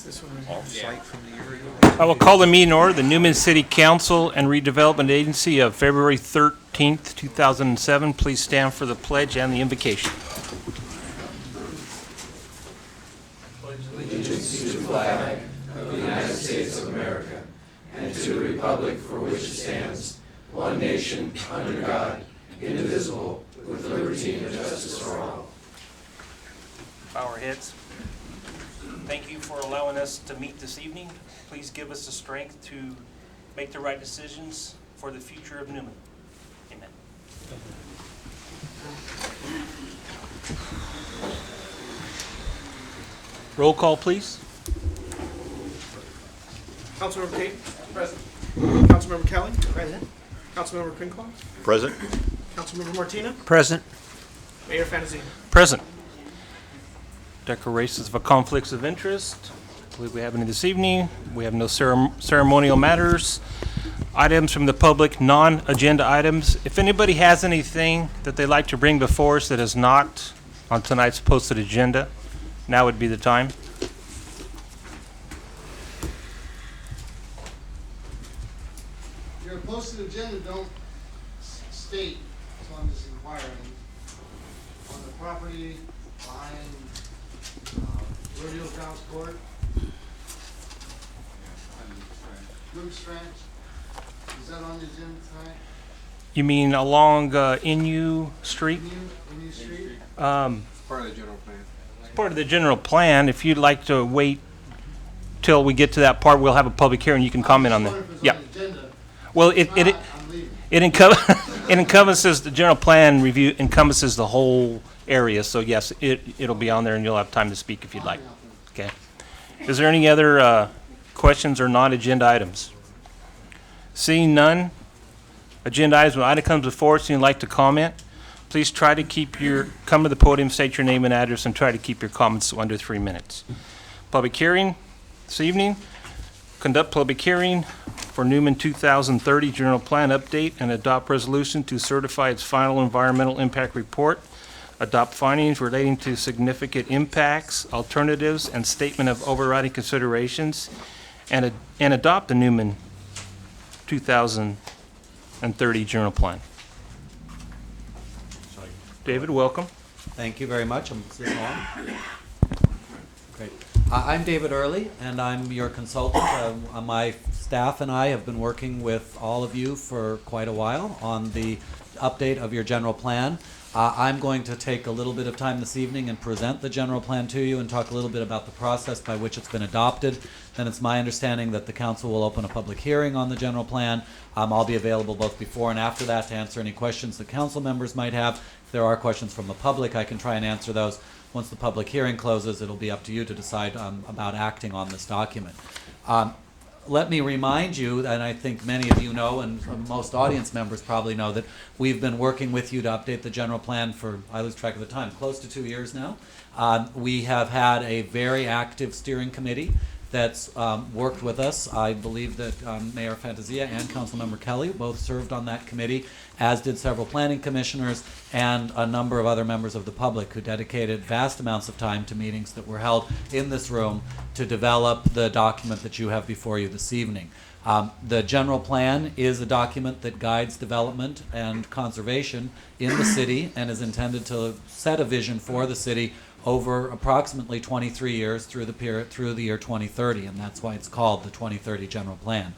Off-site from the area. I will call the meeting order, the Newman City Council and Redevelopment Agency of February 13th, 2007. Please stand for the pledge and the invocation. Allegiance to the flag of the United States of America and to the republic for which it stands, one nation, under God, indivisible, with liberty and justice for all. Bow our heads. Thank you for allowing us to meet this evening. Please give us the strength to make the right decisions for the future of Newman. Amen. Roll call, please. Councilmember Kate? Present. Councilmember Kelly? Present. Councilmember Crinclaw? Present. Councilmember Martina? Present. Mayor Fantasia? Present. Declarations of conflicts of interest. I believe we have any this evening. We have no ceremonial matters. Items from the public, non-agenda items. If anybody has anything that they'd like to bring before us that is not on tonight's posted agenda, now would be the time. Your posted agenda don't state, so I'm just inquiring, on the property behind Rodeo Grounds Court, Luke's Ranch, is that on the agenda tonight? You mean along Inu Street? Inu Street? Part of the general plan. It's part of the general plan. If you'd like to wait till we get to that part, we'll have a public hearing. You can comment on that. Yeah. Well, it encompasses, the general plan review encompasses the whole area, so yes, it'll be on there and you'll have time to speak if you'd like. Okay. Is there any other questions or non-agenda items? Seeing none, agenda items, when item comes before us and you'd like to comment, please try to come to the podium, state your name and address, and try to keep your comments to under 3 minutes. Public hearing this evening. Conduct public hearing for Newman 2030 General Plan Update and adopt resolution to certify its final environmental impact report, adopt findings relating to significant impacts, alternatives, and statement of overriding considerations, and adopt the Newman 2030 General Plan. David, welcome. Thank you very much. Is this on? Great. I'm David Early, and I'm your consultant. My staff and I have been working with all of you for quite a while on the update of your general plan. I'm going to take a little bit of time this evening and present the general plan to you and talk a little bit about the process by which it's been adopted. Then it's my understanding that the council will open a public hearing on the general plan. I'll be available both before and after that to answer any questions that council members might have. If there are questions from the public, I can try and answer those. Once the public hearing closes, it'll be up to you to decide about acting on this document. Let me remind you, and I think many of you know, and most audience members probably know, that we've been working with you to update the general plan for, I lose track of the time, close to 2 years now. We have had a very active steering committee that's worked with us. I believe that Mayor Fantasia and Councilmember Kelly both served on that committee, as did several planning commissioners and a number of other members of the public who dedicated vast amounts of time to meetings that were held in this room to develop the document that you have before you this evening. The general plan is a document that guides development and conservation in the city and is intended to set a vision for the city over approximately 23 years through the year 2030, and that's why it's called the 2030 General Plan.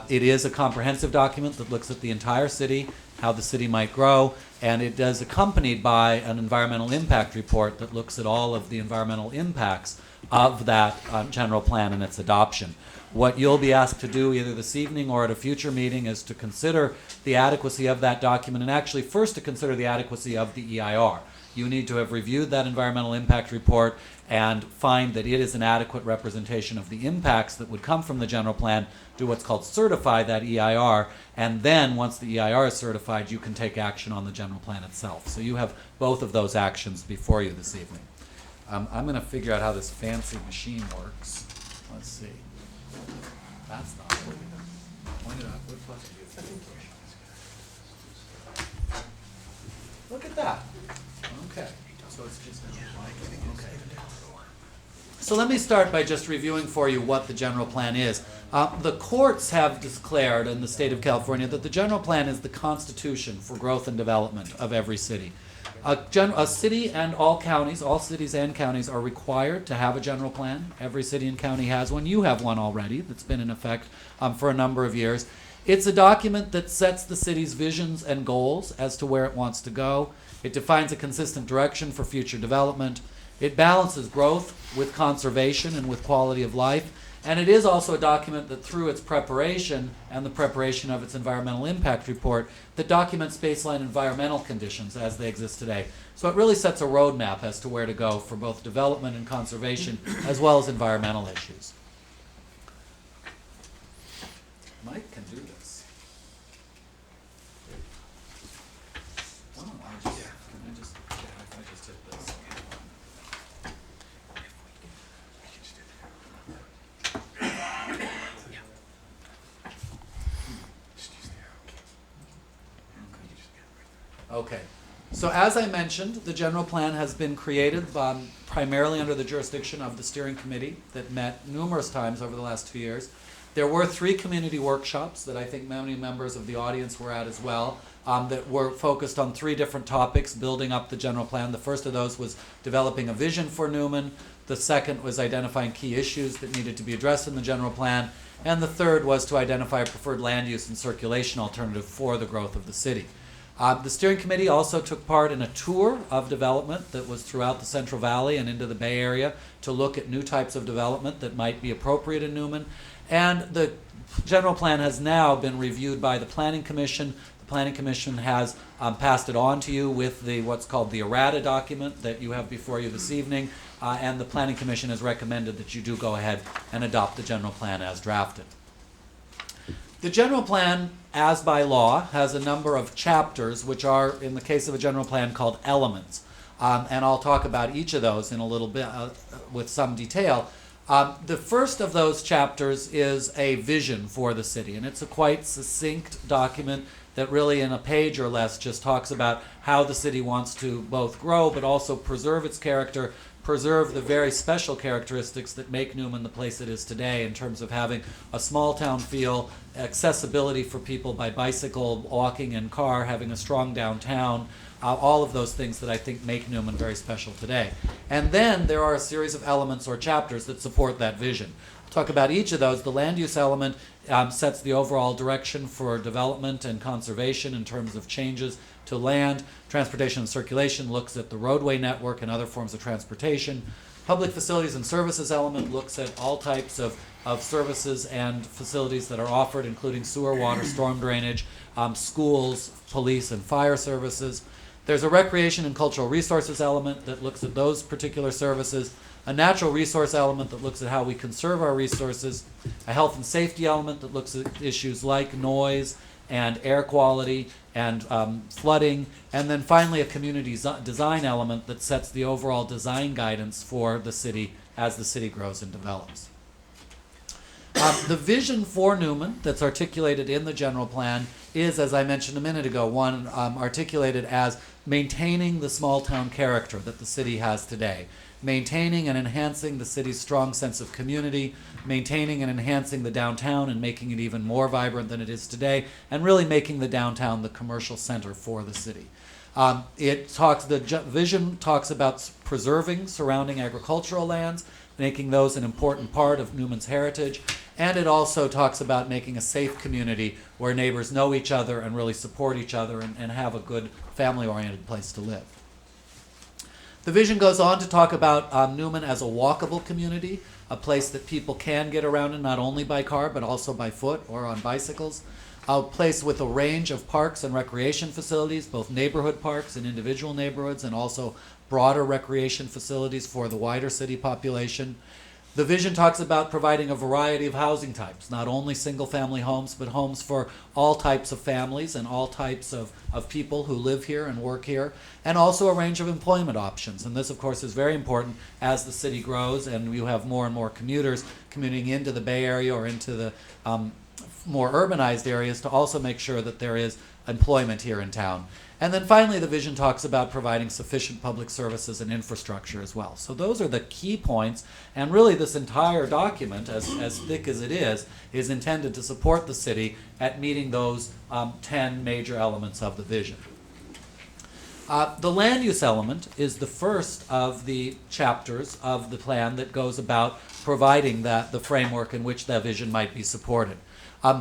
It is a comprehensive document that looks at the entire city, how the city might grow, and it is accompanied by an environmental impact report that looks at all of the environmental impacts of that general plan and its adoption. What you'll be asked to do either this evening or at a future meeting is to consider the adequacy of that document, and actually first to consider the adequacy of the EIR. You need to have reviewed that environmental impact report and find that it is an adequate representation of the impacts that would come from the general plan, do what's called certify that EIR, and then once the EIR is certified, you can take action on the general plan itself. So you have both of those actions before you this evening. I'm going to figure out how this fancy machine works. Let's see. That's not working. Point it up. What button do you think? Look at that. Okay. So it's just okay. So let me start by just reviewing for you what the general plan is. The courts have declared in the state of California that the general plan is the constitution for growth and development of every city. A city and all cities and counties are required to have a general plan. Every city and county has one. You have one already that's been in effect for a number of years. It's a document that sets the city's visions and goals as to where it wants to go. It defines a consistent direction for future development. It balances growth with conservation and with quality of life. And it is also a document that through its preparation and the preparation of its environmental impact report that documents baseline environmental conditions as they exist today. So it really sets a roadmap as to where to go for both development and conservation as well as environmental issues. Mike can do this. Why don't I just, can I just, yeah, if I just hit this. Okay. So as I mentioned, the general plan has been created primarily under the jurisdiction of the steering committee that met numerous times over the last 2 years. There were 3 community workshops that I think many members of the audience were at as well, that were focused on 3 different topics, building up the general plan. The first of those was developing a vision for Newman. The second was identifying key issues that needed to be addressed in the general plan. And the third was to identify a preferred land use and circulation alternative for the growth of the city. The steering committee also took part in a tour of development that was throughout the Central Valley and into the Bay Area to look at new types of development that might be appropriate in Newman. And the general plan has now been reviewed by the Planning Commission. The Planning Commission has passed it on to you with what's called the errata document that you have before you this evening. And the Planning Commission has recommended that you do go ahead and adopt the general plan as drafted. The general plan, as by law, has a number of chapters, which are, in the case of a general plan, called elements. And I'll talk about each of those in a little bit with some detail. The first of those chapters is a vision for the city, and it's a quite succinct document that really in a page or less just talks about how the city wants to both grow but also preserve its character, preserve the very special characteristics that make Newman the place it is today in terms of having a small town feel, accessibility for people by bicycle, walking, and car, having a strong downtown, all of those things that I think make Newman very special today. And then there are a series of elements or chapters that support that vision. I'll talk about each of those. The land use element sets the overall direction for development and conservation in terms of changes to land. Transportation and circulation looks at the roadway network and other forms of transportation. Public facilities and services element looks at all types of services and facilities that are offered, including sewer, water, storm drainage, schools, police, and fire services. There's a recreation and cultural resources element that looks at those particular services, a natural resource element that looks at how we conserve our resources, a health and safety element that looks at issues like noise and air quality and flooding, and then finally a community design element that sets the overall design guidance for the city as the city grows and develops. The vision for Newman that's articulated in the general plan is, as I mentioned a minute ago, one articulated as maintaining the small town character that the city has today, maintaining and enhancing the city's strong sense of community, maintaining and enhancing the downtown and making it even more vibrant than it is today, and really making the downtown the commercial center for the city. The vision talks about preserving surrounding agricultural lands, making those an important part of Newman's heritage, and it also talks about making a safe community where neighbors know each other and really support each other and have a good family-oriented place to live. The vision goes on to talk about Newman as a walkable community, a place that people can get around in not only by car but also by foot or on bicycles, a place with a range of parks and recreation facilities, both neighborhood parks and individual neighborhoods, and also broader recreation facilities for the wider city population. The vision talks about providing a variety of housing types, not only single-family homes, but homes for all types of families and all types of people who live here and work here, and also a range of employment options. And this, of course, is very important as the city grows and you have more and more commuters commuting into the Bay Area or into the more urbanized areas to also make sure that there is employment here in town. And then finally, the vision talks about providing sufficient public services and infrastructure as well. So those are the key points, and really this entire document, as thick as it is intended to support the city at meeting those 10 major elements of the vision. The land use element is the first of the chapters of the plan that goes about providing the framework in which that vision might be supported.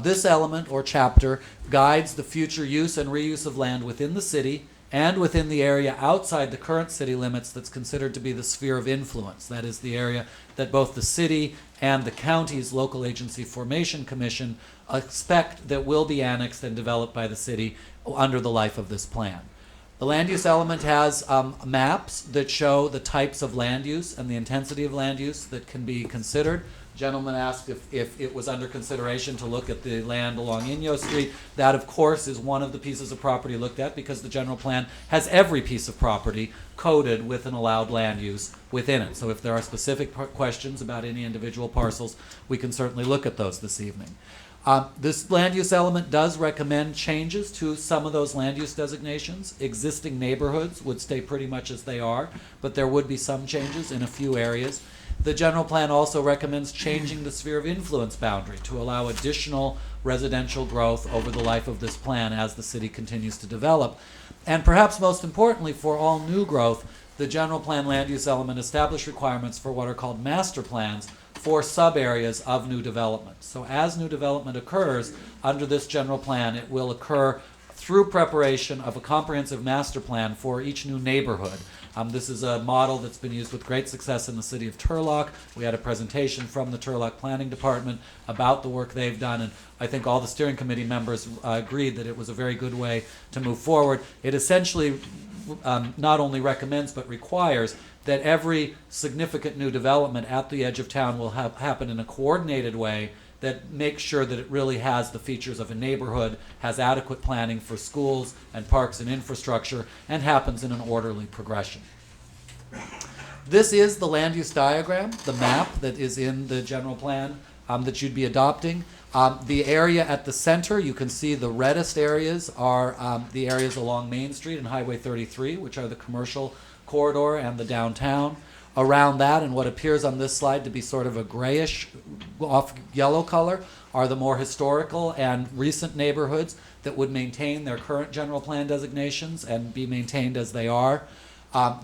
This element or chapter guides the future use and reuse of land within the city and within the area outside the current city limits that's considered to be the sphere of influence. That is the area that both the city and the county's local agency formation commission expect that will be annexed and developed by the city under the life of this plan. The land use element has maps that show the types of land use and the intensity of land use that can be considered. Gentleman asked if it was under consideration to look at the land along Inyo Street. That, of course, is one of the pieces of property looked at because the general plan has every piece of property coded with an allowed land use within it. So if there are specific questions about any individual parcels, we can certainly look at those this evening. This land use element does recommend changes to some of those land use designations. Existing neighborhoods would stay pretty much as they are, but there would be some changes in a few areas. The general plan also recommends changing the sphere of influence boundary to allow additional residential growth over the life of this plan as the city continues to develop. And perhaps most importantly, for all new growth, the general plan land use element established requirements for what are called master plans for sub-areas of new development. So as new development occurs under this general plan, it will occur through preparation of a comprehensive master plan for each new neighborhood. This is a model that's been used with great success in the city of Turlock. We had a presentation from the Turlock Planning Department about the work they've done, and I think all the steering committee members agreed that it was a very good way to move forward. It essentially not only recommends but requires that every significant new development at the edge of town will happen in a coordinated way that makes sure that it really has the features of a neighborhood, has adequate planning for schools and parks and infrastructure, and happens in an orderly progression. This is the land use diagram, the map that is in the general plan that you'd be adopting. The area at the center, you can see the reddest areas are the areas along Main Street and Highway 33, which are the commercial corridor and the downtown. Around that, and what appears on this slide to be sort of a grayish off yellow color, are the more historical and recent neighborhoods that would maintain their current general plan designations and be maintained as they are.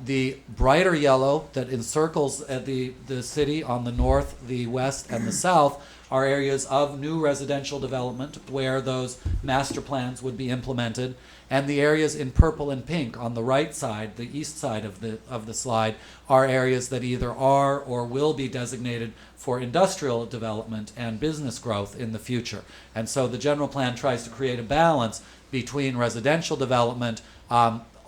The brighter yellow that encircles the city on the north, the west, and the south are areas of new residential development where those master plans would be implemented. And the areas in purple and pink on the right side, the east side of the slide, are areas that either are or will be designated for industrial development and business growth in the future. And so the general plan tries to create a balance between residential development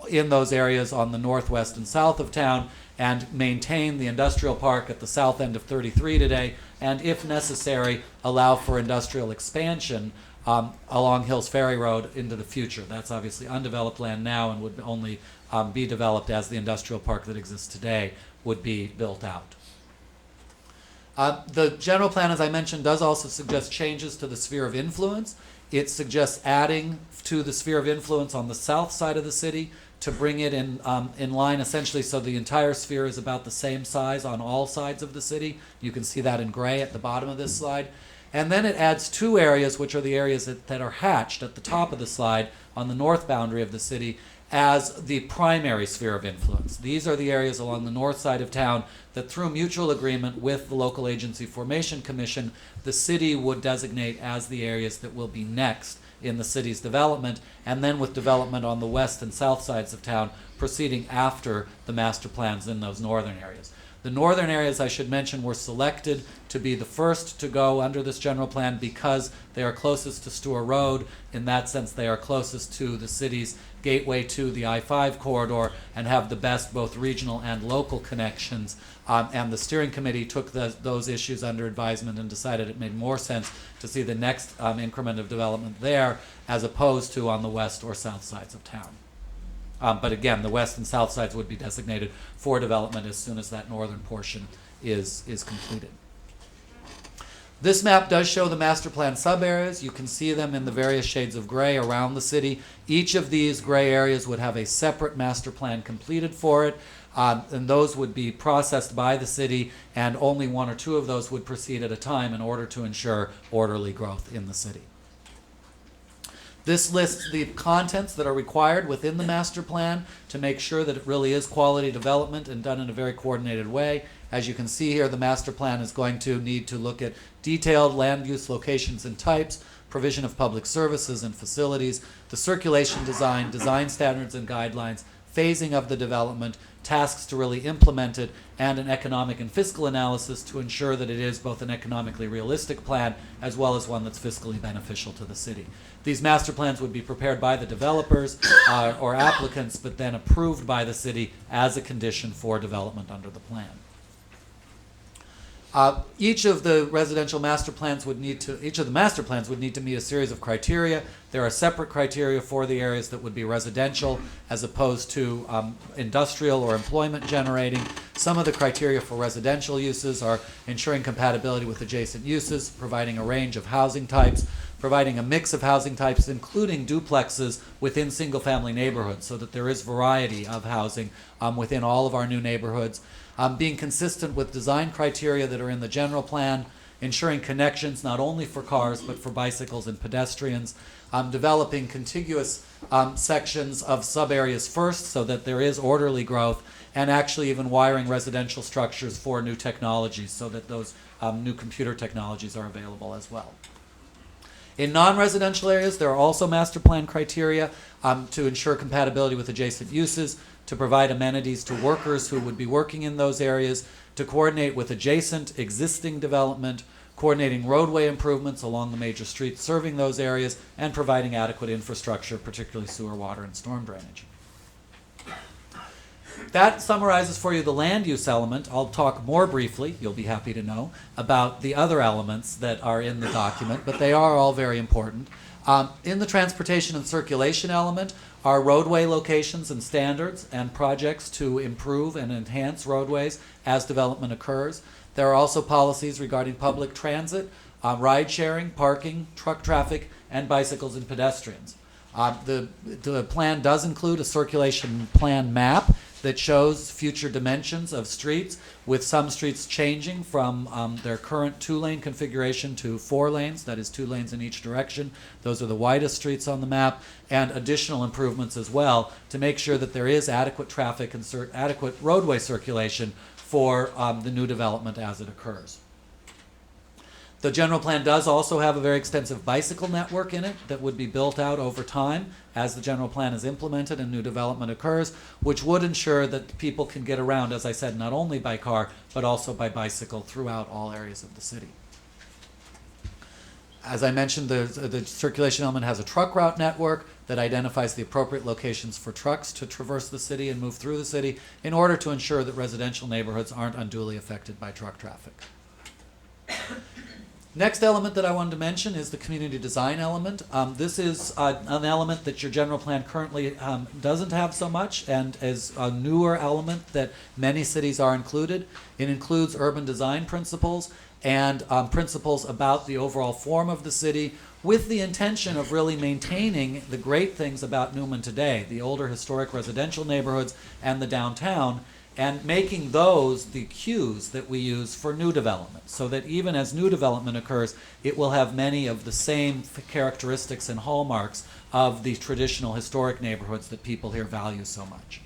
in those areas on the northwest and south of town, and maintain the industrial park at the south end of 33 today, and if necessary, allow for industrial expansion along Hills Ferry Road into the future. That's obviously undeveloped land now and would only be developed as the industrial park that exists today would be built out. The general plan, as I mentioned, does also suggest changes to the sphere of influence. It suggests adding to the sphere of influence on the south side of the city to bring it in line essentially so the entire sphere is about the same size on all sides of the city. You can see that in gray at the bottom of this slide. And then it adds two areas, which are the areas that are hatched at the top of the slide on the north boundary of the city, as the primary sphere of influence. These are the areas along the north side of town that, through mutual agreement with the local agency formation commission, the city would designate as the areas that will be next in the city's development, and then with development on the west and south sides of town proceeding after the master plans in those northern areas. The northern areas, I should mention, were selected to be the first to go under this general plan because they are closest to Stewart Road. In that sense, they are closest to the city's gateway to the I-5 corridor and have the best both regional and local connections. And the steering committee took those issues under advisement and decided it made more sense to see the next increment of development there as opposed to on the west or south sides of town. But again, the west and south sides would be designated for development as soon as that northern portion is completed. This map does show the master plan sub-areas. You can see them in the various shades of gray around the city. Each of these gray areas would have a separate master plan completed for it, and those would be processed by the city, and only one or two of those would proceed at a time in order to ensure orderly growth in the city. This lists the contents that are required within the master plan to make sure that it really is quality development and done in a very coordinated way. As you can see here, the master plan is going to need to look at detailed land use locations and types, provision of public services and facilities, the circulation design, design standards and guidelines, phasing of the development, tasks to really implement it, and an economic and fiscal analysis to ensure that it is both an economically realistic plan as well as one that's fiscally beneficial to the city. These master plans would be prepared by the developers or applicants, but then approved by the city as a condition for development under the plan. Each of the master plans would need to meet a series of criteria. There are separate criteria for the areas that would be residential as opposed to industrial or employment generating. Some of the criteria for residential uses are ensuring compatibility with adjacent uses, providing a range of housing types, providing a mix of housing types, including duplexes within single-family neighborhoods, so that there is variety of housing within all of our new neighborhoods. Being consistent with design criteria that are in the general plan, ensuring connections not only for cars but for bicycles and pedestrians, developing contiguous sections of sub-areas first so that there is orderly growth, and actually even wiring residential structures for new technologies so that those new computer technologies are available as well. In non-residential areas, there are also master plan criteria to ensure compatibility with adjacent uses, to provide amenities to workers who would be working in those areas, to coordinate with adjacent existing development, coordinating roadway improvements along the major streets serving those areas, and providing adequate infrastructure, particularly sewer, water, and storm drainage. That summarizes for you the land use element. I'll talk more briefly, you'll be happy to know, about the other elements that are in the document, but they are all very important. In the transportation and circulation element are roadway locations and standards and projects to improve and enhance roadways as development occurs. There are also policies regarding public transit, ride sharing, parking, truck traffic, and bicycles and pedestrians. The plan does include a circulation plan map that shows future dimensions of streets, with some streets changing from their current 2-lane configuration to 4 lanes, that is 2 lanes in each direction. Those are the widest streets on the map, and additional improvements as well to make sure that there is adequate traffic and adequate roadway circulation for the new development as it occurs. The general plan does also have a very extensive bicycle network in it that would be built out over time as the general plan is implemented and new development occurs, which would ensure that people can get around, as I said, not only by car, but also by bicycle throughout all areas of the city. As I mentioned, the circulation element has a truck route network that identifies the appropriate locations for trucks to traverse the city and move through the city in order to ensure that residential neighborhoods aren't unduly affected by truck traffic. Next element that I wanted to mention is the community design element. This is an element that your general plan currently doesn't have so much, and is a newer element that many cities are included. It includes urban design principles and principles about the overall form of the city, with the intention of really maintaining the great things about Newman today, the older historic residential neighborhoods and the downtown, and making those the cues that we use for new development, so that even as new development occurs, it will have many of the same characteristics and hallmarks of the traditional historic neighborhoods that people here value so much.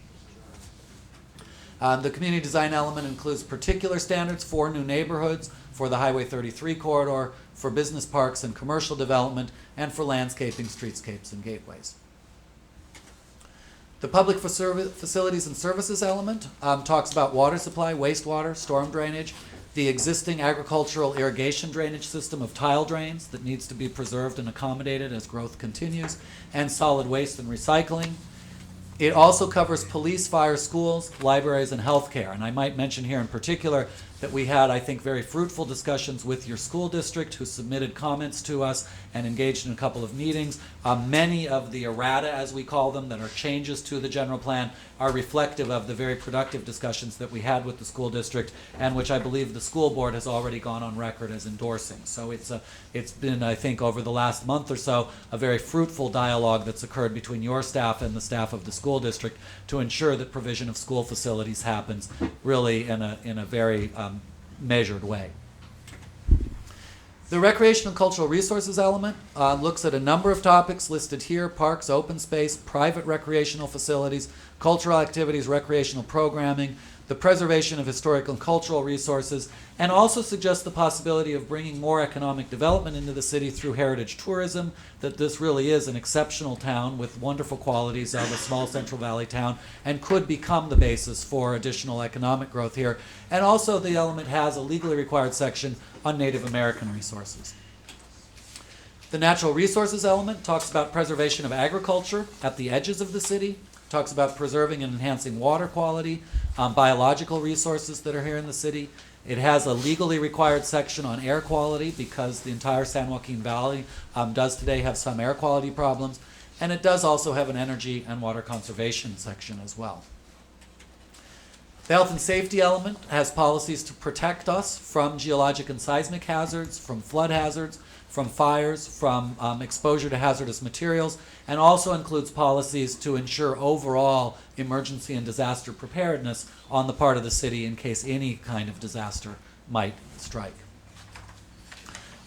The community design element includes particular standards for new neighborhoods, for the Highway 33 corridor, for business parks and commercial development, and for landscaping, streetscapes, and gateways. The public facilities and services element talks about water supply, wastewater, storm drainage, the existing agricultural irrigation drainage system of tile drains that needs to be preserved and accommodated as growth continues, and solid waste and recycling. It also covers police, fire, schools, libraries, and healthcare. And I might mention here in particular that we had, I think, very fruitful discussions with your school district, who submitted comments to us and engaged in a couple of meetings. Many of the errata, as we call them, that are changes to the general plan, are reflective of the very productive discussions that we had with the school district, and which I believe the school board has already gone on record as endorsing. So it's been, I think, over the last month or so, a very fruitful dialogue that's occurred between your staff and the staff of the school district to ensure that provision of school facilities happens really in a very measured way. The recreation and cultural resources element looks at a number of topics listed here: parks, open space, private recreational facilities, cultural activities, recreational programming, the preservation of historical and cultural resources, and also suggests the possibility of bringing more economic development into the city through heritage tourism, that this really is an exceptional town with wonderful qualities of a small Central Valley town and could become the basis for additional economic growth here. And also the element has a legally required section on Native American resources. The natural resources element talks about preservation of agriculture at the edges of the city, talks about preserving and enhancing water quality, biological resources that are here in the city. It has a legally required section on air quality because the entire San Joaquin Valley does today have some air quality problems. And it does also have an energy and water conservation section as well. The health and safety element has policies to protect us from geologic and seismic hazards, from flood hazards, from fires, from exposure to hazardous materials, and also includes policies to ensure overall emergency and disaster preparedness on the part of the city in case any kind of disaster might strike.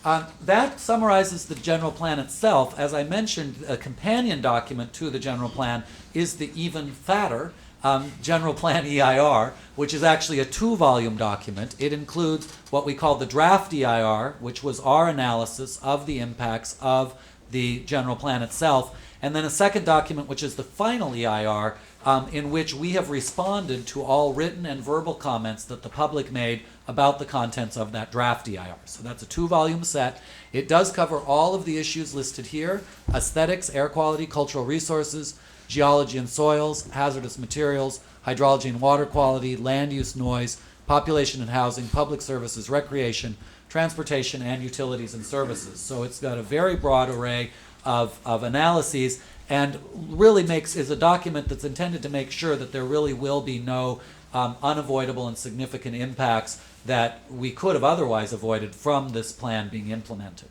That summarizes the general plan itself. As I mentioned, a companion document to the general plan is the even fatter General Plan EIR, which is actually a 2-volume document. It includes what we call the draft EIR, which was our analysis of the impacts of the general plan itself, and then a second document, which is the final EIR, in which we have responded to all written and verbal comments that the public made about the contents of that draft EIR. So that's a 2-volume set. It does cover all of the issues listed here: aesthetics, air quality, cultural resources, geology and soils, hazardous materials, hydrology and water quality, land use, noise, population and housing, public services, recreation, transportation, and utilities and services. So it's got a very broad array of analyses, and really is a document that's intended to make sure that there really will be no unavoidable and significant impacts that we could have otherwise avoided from this plan being implemented.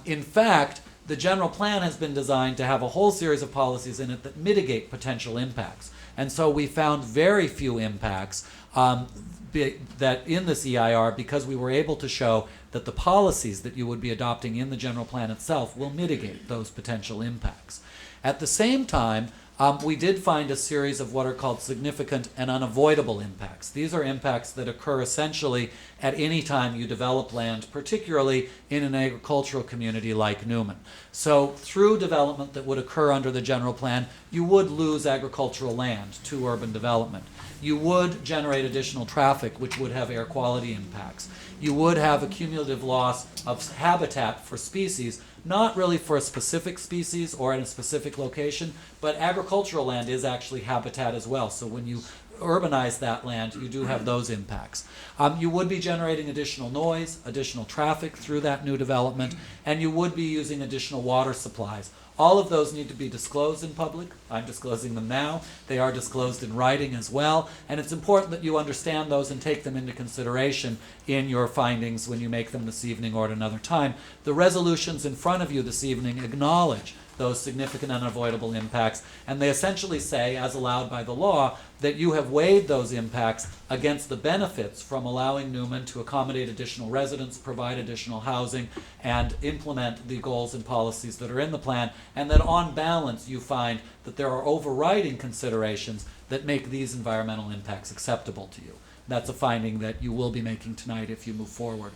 In fact, the general plan has been designed to have a whole series of policies in it that mitigate potential impacts. And so we found very few impacts that in this EIR, because we were able to show that the policies that you would be adopting in the general plan itself will mitigate those potential impacts. At the same time, we did find a series of what are called significant and unavoidable impacts. These are impacts that occur essentially at any time you develop land, particularly in an agricultural community like Newman. So through development that would occur under the general plan, you would lose agricultural land to urban development. You would generate additional traffic, which would have air quality impacts. You would have a cumulative loss of habitat for species, not really for a specific species or in a specific location, but agricultural land is actually habitat as well. So when you urbanize that land, you do have those impacts. You would be generating additional noise, additional traffic through that new development, and you would be using additional water supplies. All of those need to be disclosed in public. I'm disclosing them now. They are disclosed in writing as well. And it's important that you understand those and take them into consideration in your findings when you make them this evening or at another time. The resolutions in front of you this evening acknowledge those significant and unavoidable impacts, and they essentially say, as allowed by the law, that you have weighed those impacts against the benefits from allowing Newman to accommodate additional residents, provide additional housing, and implement the goals and policies that are in the plan, and that on balance you find that there are overriding considerations that make these environmental impacts acceptable to you. That's a finding that you will be making tonight if you move forward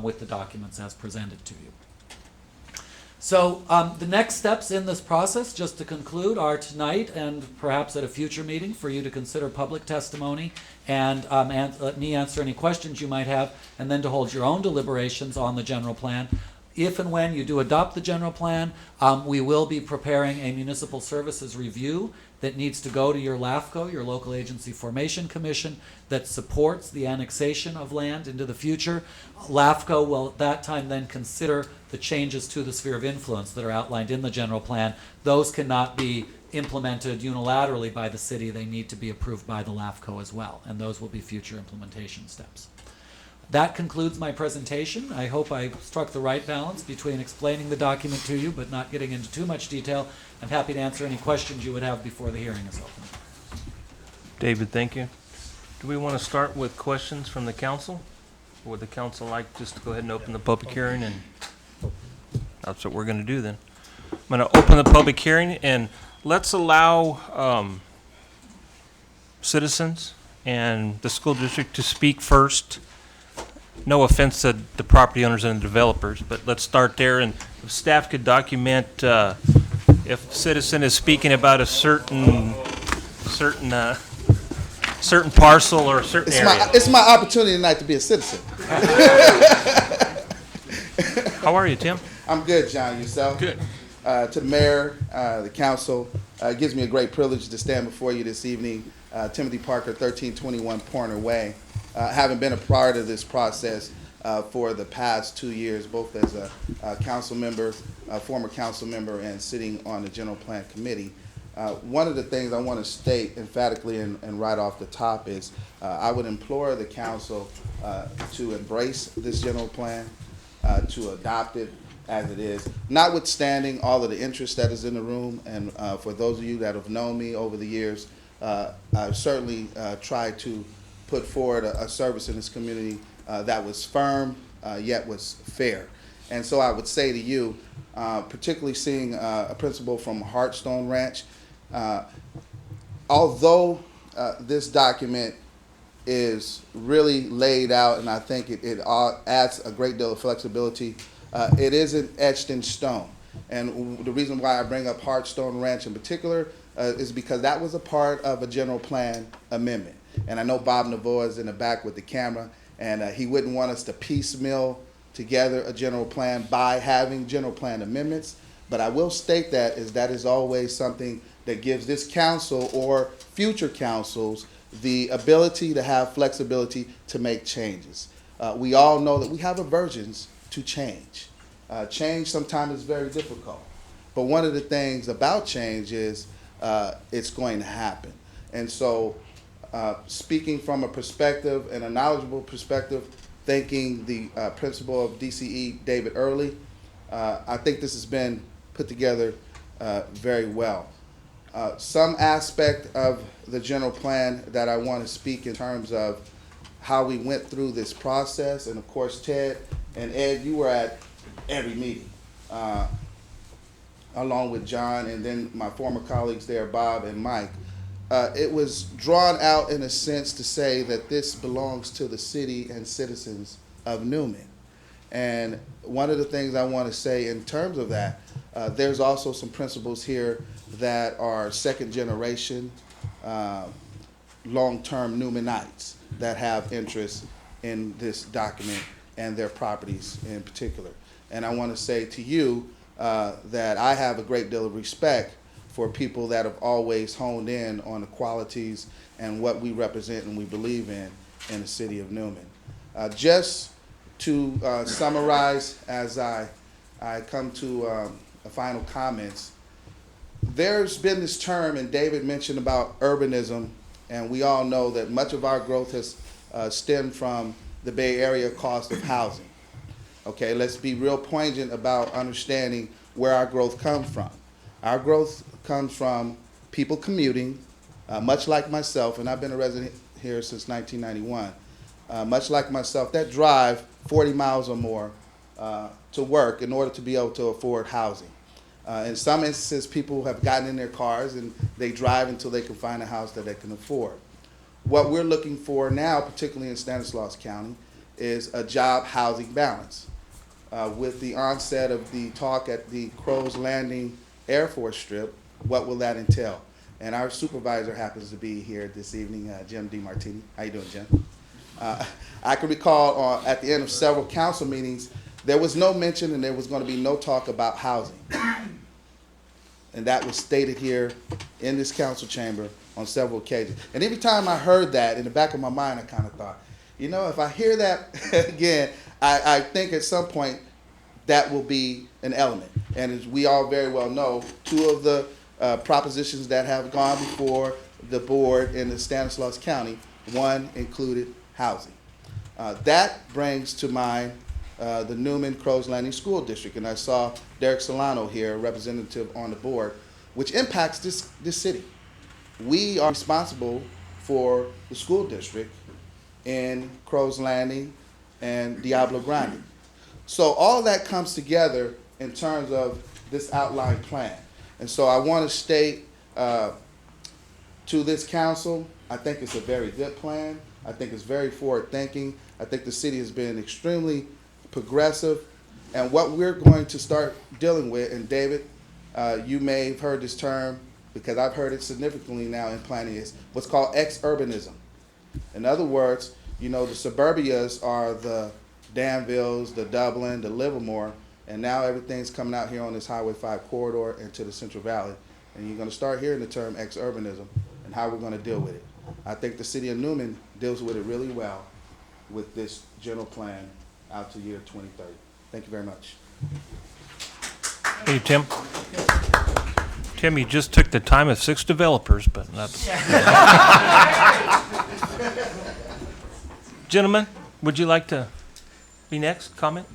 with the documents as presented to you. So the next steps in this process, just to conclude, are tonight and perhaps at a future meeting for you to consider public testimony and let me answer any questions you might have, and then to hold your own deliberations on the general plan. If and when you do adopt the general plan, we will be preparing a municipal services review that needs to go to your LAFCO, your Local Agency Formation Commission, that supports the annexation of land into the future. LAFCO will at that time then consider the changes to the sphere of influence that are outlined in the general plan. Those cannot be implemented unilaterally by the city, they need to be approved by the LAFCO as well, and those will be future implementation steps. That concludes my presentation. I hope I struck the right balance between explaining the document to you but not getting into too much detail. I'm happy to answer any questions you would have before the hearing is open. David, thank you. Do we want to start with questions from the council? Or would the council like just to go ahead and open the public hearing? And that's what we're going to do then. I'm going to open the public hearing, and let's allow citizens and the school district to speak first. No offense to the property owners and the developers, but let's start there. And if staff could document if a citizen is speaking about a certain parcel or a certain area. It's my opportunity tonight to be a citizen. How are you, Tim? I'm good, John. Yourself? Good. To the mayor, the council, it gives me a great privilege to stand before you this evening. Timothy Parker, 1321 Pointer Way. Having been a part of this process for the past 2 years, both as a council member, a former council member, and sitting on the general plan committee. One of the things I want to state emphatically and right off the top is I would implore the council to embrace this general plan, to adopt it as it is, notwithstanding all of the interest that is in the room. And for those of you that have known me over the years, I've certainly tried to put forward a service in this community that was firm, yet was fair. And so I would say to you, particularly seeing a principal from Heartstone Ranch, although this document is really laid out, and I think it adds a great deal of flexibility, it isn't etched in stone. And the reason why I bring up Heartstone Ranch in particular is because that was a part of a general plan amendment. And I know Bob Navoa is in the back with the camera, and he wouldn't want us to piecemeal together a general plan by having general plan amendments. But I will state that is always something that gives this council or future councils the ability to have flexibility to make changes. We all know that we have aversions to change. Change sometimes is very difficult. But one of the things about change is it's going to happen. And so speaking from a perspective and a knowledgeable perspective, thanking the principal of DCE, David Early, I think this has been put together very well. Some aspect of the general plan that I want to speak in terms of how we went through this process, and of course Ted and Ed, you were at every meeting, along with John and then my former colleagues there, Bob and Mike. It was drawn out in a sense to say that this belongs to the city and citizens of Newman. And one of the things I want to say in terms of that, there's also some principles here that are second generation, long-term Newmanites that have interest in this document and their properties in particular. And I want to say to you that I have a great deal of respect for people that have always honed in on the qualities and what we represent and we believe in the city of Newman. Just to summarize as I come to final comments, there's been this term, and David mentioned about urbanism, and we all know that much of our growth has stemmed from the Bay Area cost of housing. Okay, let's be real poignant about understanding where our growth comes from. Our growth comes from people commuting, much like myself, and I've been a resident here since 1991, much like myself, that drive 40 miles or more to work in order to be able to afford housing. In some instances, people have gotten in their cars and they drive until they can find a house that they can afford. What we're looking for now, particularly in Stanislaus County, is a job housing balance. With the onset of the talk at the Crow's Landing Air Force Strip, what will that entail? And our supervisor happens to be here this evening, Jim DeMartini. How you doing, Jim? I can recall at the end of several council meetings, there was no mention and there was going to be no talk about housing. And that was stated here in this council chamber on several occasions. And every time I heard that, in the back of my mind, I kind of thought, you know, if I hear that again, I think at some point that will be an element. And as we all very well know, two of the propositions that have gone before the board in the Stanislaus County. One included housing. That brings to mind the Newman Crows Landing School District, and I saw Derek Solano here, representative on the board, which impacts this city. We are responsible for the school district in Crows Landing and Diablo Grande. So all that comes together in terms of this outline plan. And so I want to state to this council, I think it's a very good plan. I think it's very forward-thinking. I think the city has been extremely progressive. And what we're going to start dealing with, and David, you may have heard this term, because I've heard it significantly now in planning, is what's called ex-urbanism. In other words, you know, the suburbias are the Danvilles, the Dublin, the Livermore, and now everything's coming out here on this Highway 5 corridor into the Central Valley. And you're going to start hearing the term ex-urbanism and how we're going to deal with it. I think the city of Newman deals with it really well with this general plan out to year 2030. Thank you very much. Hey, Tim. Tim, you just took the time of 6 developers, but that's... Gentlemen, would you like to be next? Comment?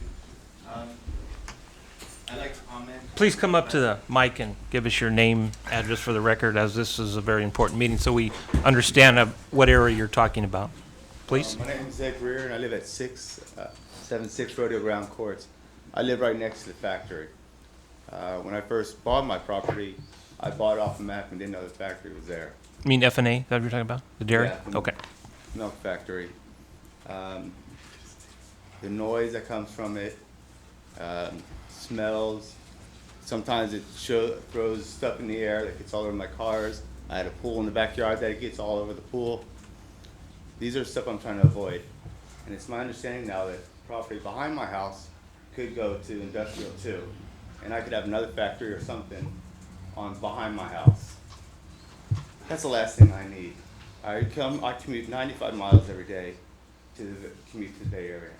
I'd like to comment. Please come up to the mic and give us your name, address for the record, as this is a very important meeting, so we understand what area you're talking about. Please? My name is Zach Greer, and I live at 676 Rodeo Ground Courts. I live right next to the factory. When I first bought my property, I bought it off the map and didn't know the factory was there. You mean F&A, is that what you're talking about? The dairy? Yeah. Okay. Milk factory. The noise that comes from it, smells. Sometimes it throws stuff in the air that gets all over my cars. I had a pool in the backyard that it gets all over the pool. These are stuff I'm trying to avoid. And it's my understanding now that property behind my house could go to industrial too. And I could have another factory or something behind my house. That's the last thing I need. I commute 95 miles every day to commute to the Bay Area.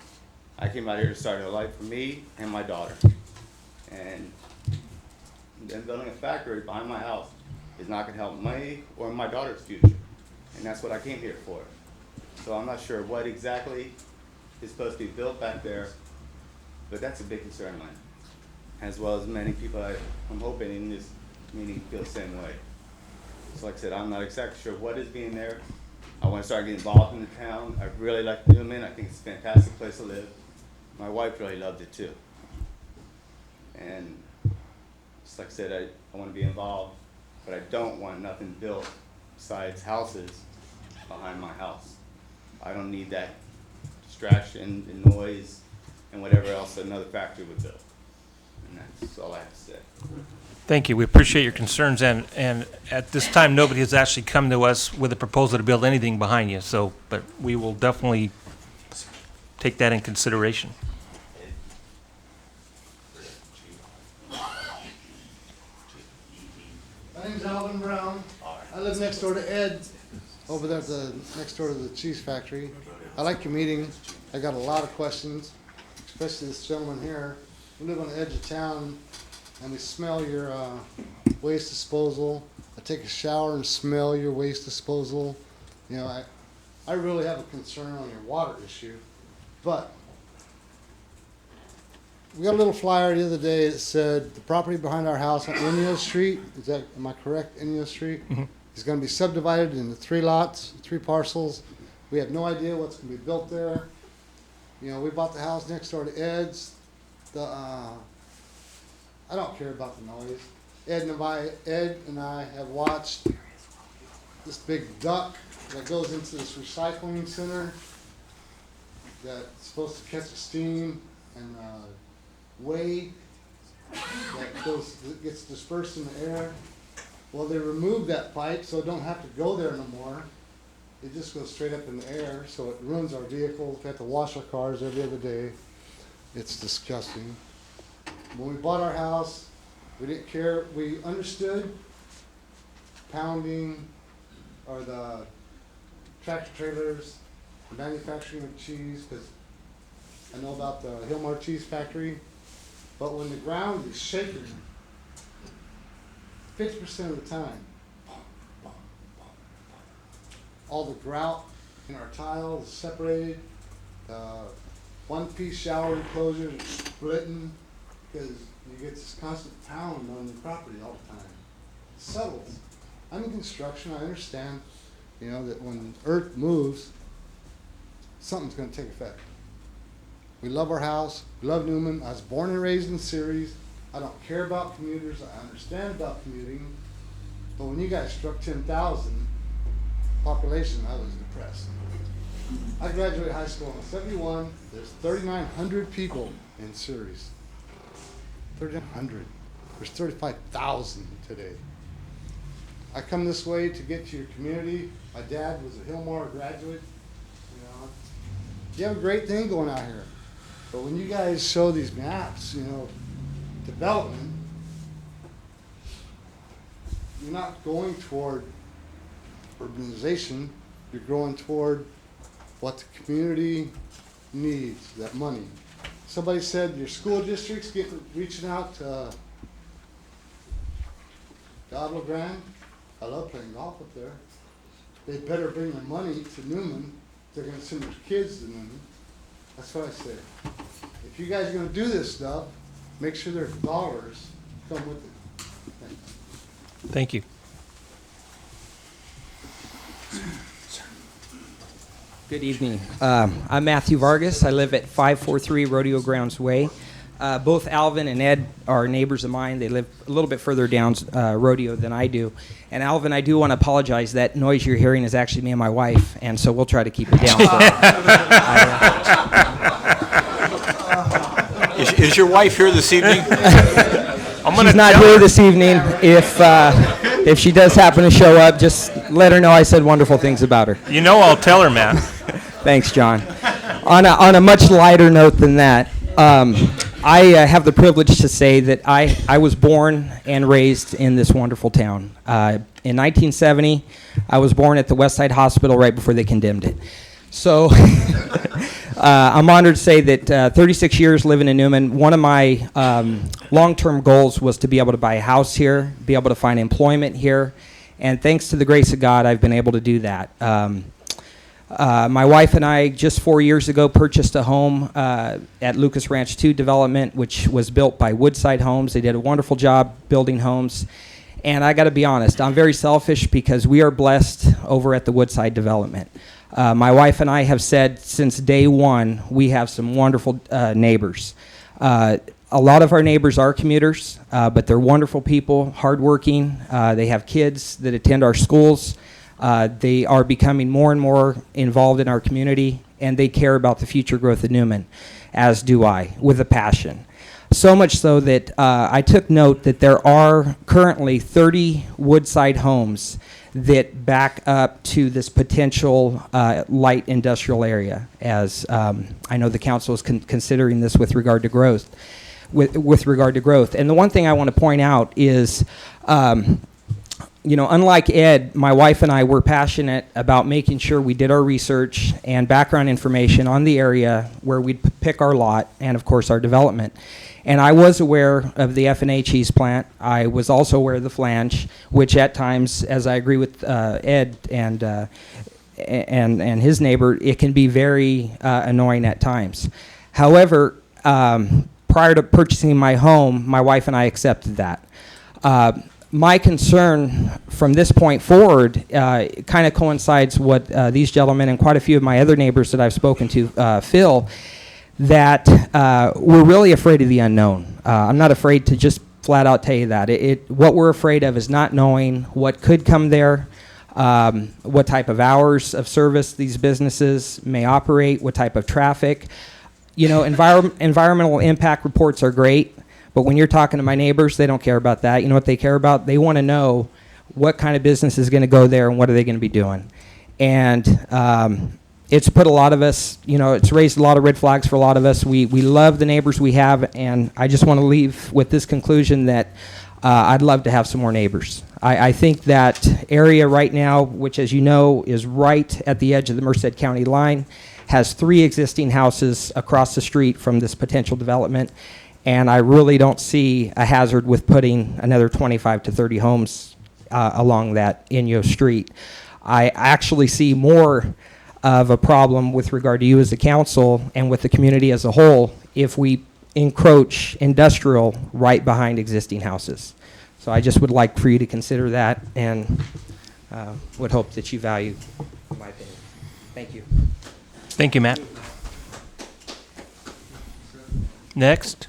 I came out here to start a life for me and my daughter. And then building a factory behind my house is not gonna help me or my daughter's future. And that's what I came here for. So I'm not sure what exactly is supposed to be built back there, but that's a big concern of mine. As well as many people I'm hoping in this meeting feel the same way. So like I said, I'm not exactly sure what is being there. I want to start getting involved in the town. I really like Newman. I think it's a fantastic place to live. My wife really loved it too. And just like I said, I want to be involved, but I don't want nothing built besides houses behind my house. I don't need that distraction, the noise, and whatever else another factory would build. And that's all I have to say. Thank you. We appreciate your concerns, and at this time, nobody has actually come to us with a proposal to build anything behind you, so, but we will definitely take that in consideration. My name's Alvin Brown. I live next door to Ed, over there next door to the cheese factory. I like your meeting. I got a lot of questions, especially this gentleman here. We live on the edge of town, and we smell your waste disposal. I take a shower and smell your waste disposal. You know, I really have a concern on your water issue. But we got a little flyer the other day that said the property behind our house on Inyo Street, am I correct, Inyo Street? Mm-hmm. Is going to be subdivided into 3 lots, 3 parcels. We have no idea what's going to be built there. You know, we bought the house next door to Ed's. I don't care about the noise. Ed and I have watched this big duct that goes into this recycling center that's supposed to catch the steam and weight that gets dispersed in the air. Well, they removed that pipe so it don't have to go there no more. It just goes straight up in the air, so it ruins our vehicles. We have to wash our cars every other day. It's disgusting. When we bought our house, we didn't care. We understood pounding or the tractor trailers, manufacturing of cheese, because I know about the Hillmar Cheese Factory. But when the ground is shaking, 50% of the time, all the grout in our tile is separated. One-piece shower enclosures are splitting because you get this constant pound on the property all the time. It settles. I'm in construction. I understand, that when earth moves, something's going to take effect. We love our house. We love Newman. I was born and raised in Ceres. I don't care about commuters. I understand about commuting. But when you guys struck 10,000 population, I was depressed. I graduated high school in '71. There's 3,900 people in Ceres. 3,900. There's 35,000 today. I come this way to get to your community. My dad was a Hillmore graduate. You have a great thing going out here. But when you guys show these maps, development, you're not going toward urbanization. You're going toward what the community needs, that money. Somebody said your school district's reaching out to Diablo Grand. I love playing golf up there. They better bring their money to Newman. They're going to send their kids to Newman. That's what I say. If you guys are going to do this stuff, make sure their dollars come with it. Thanks. Thank you. Good evening. I'm Matthew Vargas. I live at 543 Rodeo Grounds Way. Both Alvin and Ed are neighbors of mine. They live a little bit further down Rodeo than I do. And Alvin, I do want to apologize. That noise you're hearing is actually me and my wife, and so we'll try to keep it down. Is your wife here this evening? She's not here this evening. If she does happen to show up, just let her know I said wonderful things about her. I'll tell her, Matt. Thanks, John. On a much lighter note than that, I have the privilege to say that I was born and raised in this wonderful town. In 1970, I was born at the Westside Hospital right before they condemned it. So I'm honored to say that 36 years living in Newman, one of my long-term goals was to be able to buy a house here, be able to find employment here, and thanks to the grace of God, I've been able to do that. My wife and I, just 4 years ago, purchased a home at Lucas Ranch 2 development, which was built by Woodside Homes. They did a wonderful job building homes. And I got to be honest, I'm very selfish because we are blessed over at the Woodside development. My wife and I have said since day one, we have some wonderful neighbors. A lot of our neighbors are commuters, but they're wonderful people, hardworking. They have kids that attend our schools. They are becoming more and more involved in our community, and they care about the future growth of Newman, as do I, with a passion. So much so that I took note that there are currently 30 Woodside homes that back up to this potential light industrial area, as I know the council is considering this with regard to growth. With regard to growth. And the one thing I want to point out is, unlike Ed, my wife and I were passionate about making sure we did our research and background information on the area where we'd pick our lot and, of course, our development. And I was aware of the F&A cheese plant. I was also aware of the flange, which at times, as I agree with Ed and his neighbor, it can be very annoying at times. However, prior to purchasing my home, my wife and I accepted that. My concern from this point forward kind of coincides what these gentlemen and quite a few of my other neighbors that I've spoken to feel, that we're really afraid of the unknown. I'm not afraid to just flat out tell you that. What we're afraid of is not knowing what could come there, what type of hours of service these businesses may operate, what type of traffic. Environmental impact reports are great. But when you're talking to my neighbors, they don't care about that. You know what they care about? They want to know what kind of business is going to go there and what are they going to be doing. And it's put a lot of us, it's raised a lot of red flags for a lot of us. We love the neighbors we have, and I just want to leave with this conclusion that I'd love to have some more neighbors. I think that area right now, which as you know is right at the edge of the Merced County line, has 3 existing houses across the street from this potential development. and I really don't see a hazard with putting another 25 to 30 homes along that Inyo Street. I actually see more of a problem with regard to you as the council and with the community as a whole if we encroach industrial right behind existing houses. So I just would like for you to consider that, and would hope that you value my opinion. Thank you. Thank you, Matt. Next.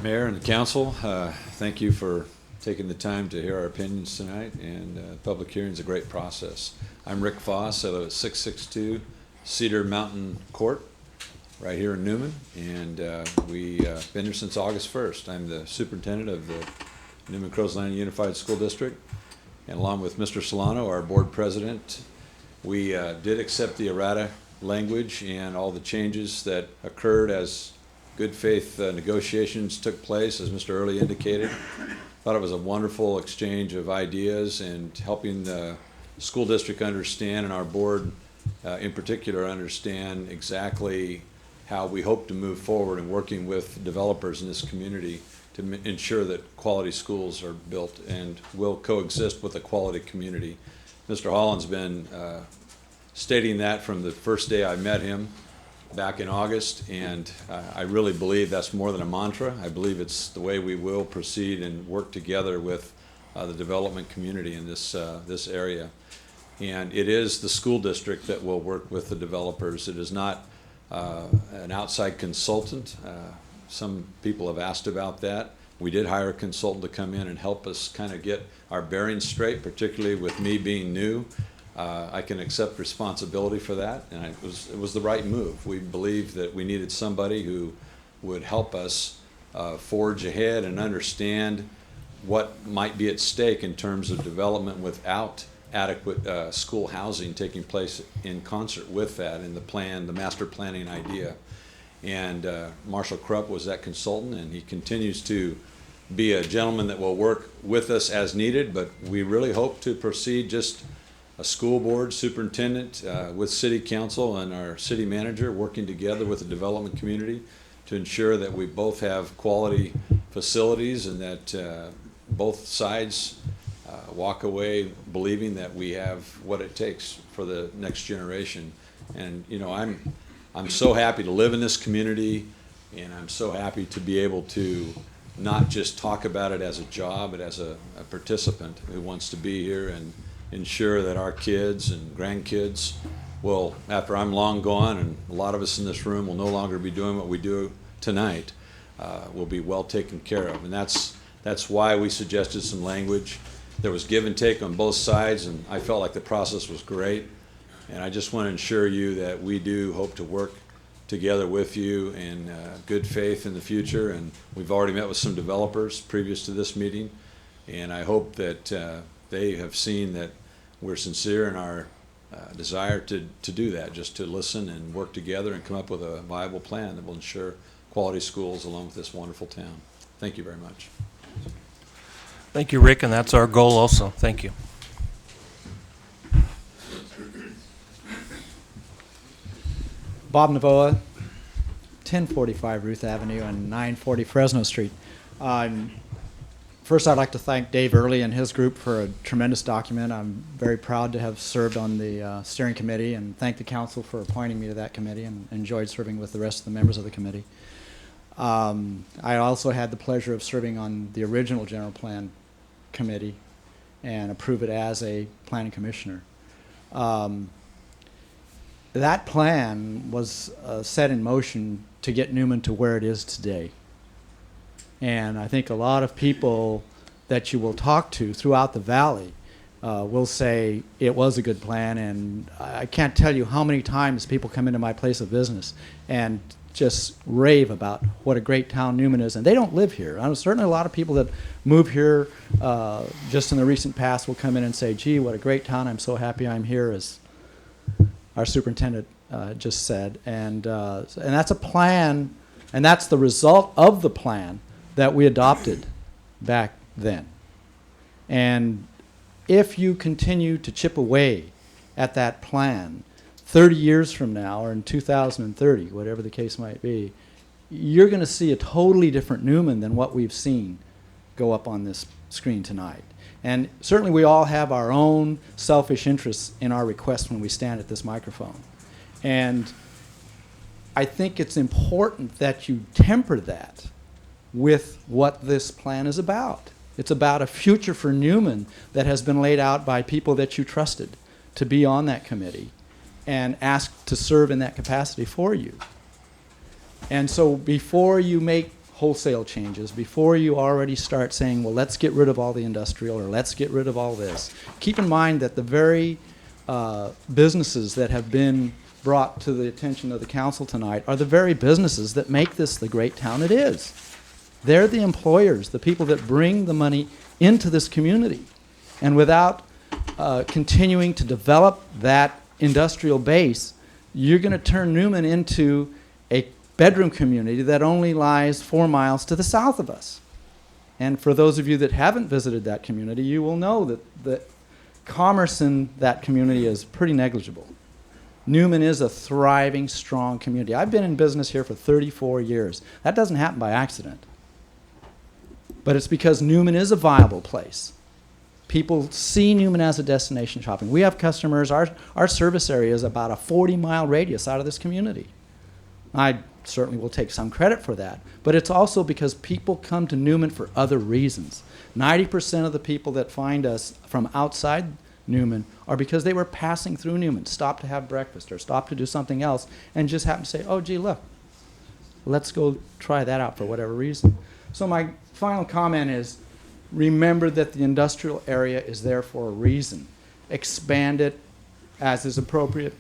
Mayor and the council, thank you for taking the time to hear our opinions tonight, and public hearing is a great process. I'm Rick Foss. I live at 662 Cedar Mountain Court, right here in Newman, and we've been here since August 1st. I'm the superintendent of the Newman-Crows Landing Unified School District, and along with Mr. Solano, our board president, we did accept the errata language and all the changes that occurred as good faith negotiations took place, as Mr. Early indicated. Thought it was a wonderful exchange of ideas and helping the school district understand, and our board in particular understand exactly how we hope to move forward in working with developers in this community to ensure that quality schools are built and will coexist with a quality community. Mr. Holland's been stating that from the first day I met him back in August, and I really believe that's more than a mantra. I believe it's the way we will proceed and work together with the development community in this area. And it is the school district that will work with the developers. It is not an outside consultant. Some people have asked about that. We did hire a consultant to come in and help us kind of get our bearings straight, particularly with me being new. I can accept responsibility for that, and it was the right move. We believed that we needed somebody who would help us forge ahead and understand what might be at stake in terms of development without adequate school housing taking place in concert with that in the plan, the master planning idea. And Marshall Krupp was that consultant, and he continues to be a gentleman that will work with us as needed, but we really hope to proceed just a school board, superintendent, with city council and our city manager working together with the development community to ensure that we both have quality facilities and that both sides walk away believing that we have what it takes for the next generation. And you know, I'm so happy to live in this community, and I'm so happy to be able to not just talk about it as a job, but as a participant who wants to be here and ensure that our kids and grandkids will, after I'm long gone, and a lot of us in this room will no longer be doing what we do tonight, will be well taken care of. And that's why we suggested some language. There was give and take on both sides, and I felt like the process was great. And I just want to ensure you that we do hope to work together with you in good faith in the future. And we've already met with some developers previous to this meeting, and I hope that they have seen that we're sincere in our desire to do that, just to listen and work together and come up with a viable plan that will ensure quality schools along with this wonderful town. Thank you very much. Thank you, Rick, and that's our goal also. Thank you. Bob Navoa, 1045 Ruth Avenue and 940 Fresno Street. First, I'd like to thank Dave Early and his group for a tremendous document. I'm very proud to have served on the steering committee, and thank the council for appointing me to that committee, and enjoyed serving with the rest of the members of the committee. I also had the pleasure of serving on the original general plan committee and approve it as a planning commissioner. That plan was set in motion to get Newman to where it is today. And I think a lot of people that you will talk to throughout the valley will say it was a good plan. And I can't tell you how many times people come into my place of business and just rave about what a great town Newman is. And they don't live here. Certainly a lot of people that move here just in the recent past will come in and say, gee, what a great town. I'm so happy I'm here, as our superintendent just said. And that's a plan, and that's the result of the plan that we adopted back then. And if you continue to chip away at that plan, 30 years from now, or in 2030, whatever the case might be, you're going to see a totally different Newman than what we've seen go up on this screen tonight. And certainly we all have our own selfish interests in our requests when we stand at this microphone. And I think it's important that you temper that with what this plan is about. It's about a future for Newman that has been laid out by people that you trusted to be on that committee and asked to serve in that capacity for you. And so before you make wholesale changes, before you already start saying, well, let's get rid of all the industrial or let's get rid of all this, keep in mind that the very businesses that have been brought to the attention of the council tonight are the very businesses that make this the great town it is. They're the employers, the people that bring the money into this community. And without continuing to develop that industrial base, you're going to turn Newman into a bedroom community that only lies 4 miles to the south of us. And for those of you that haven't visited that community, you will know that the commerce in that community is pretty negligible. Newman is a thriving, strong community. I've been in business here for 34 years. That doesn't happen by accident. But it's because Newman is a viable place. People see Newman as a destination shopping. We have customers, our service area is about a 40-mile radius out of this community. I certainly will take some credit for that, but it's also because people come to Newman for other reasons. 90% of the people that find us from outside Newman are because they were passing through Newman, stopped to have breakfast or stopped to do something else, and just happened to say, oh, gee, look, let's go try that out for whatever reason. So my final comment is, remember that the industrial area is there for a reason. Expand it as is appropriate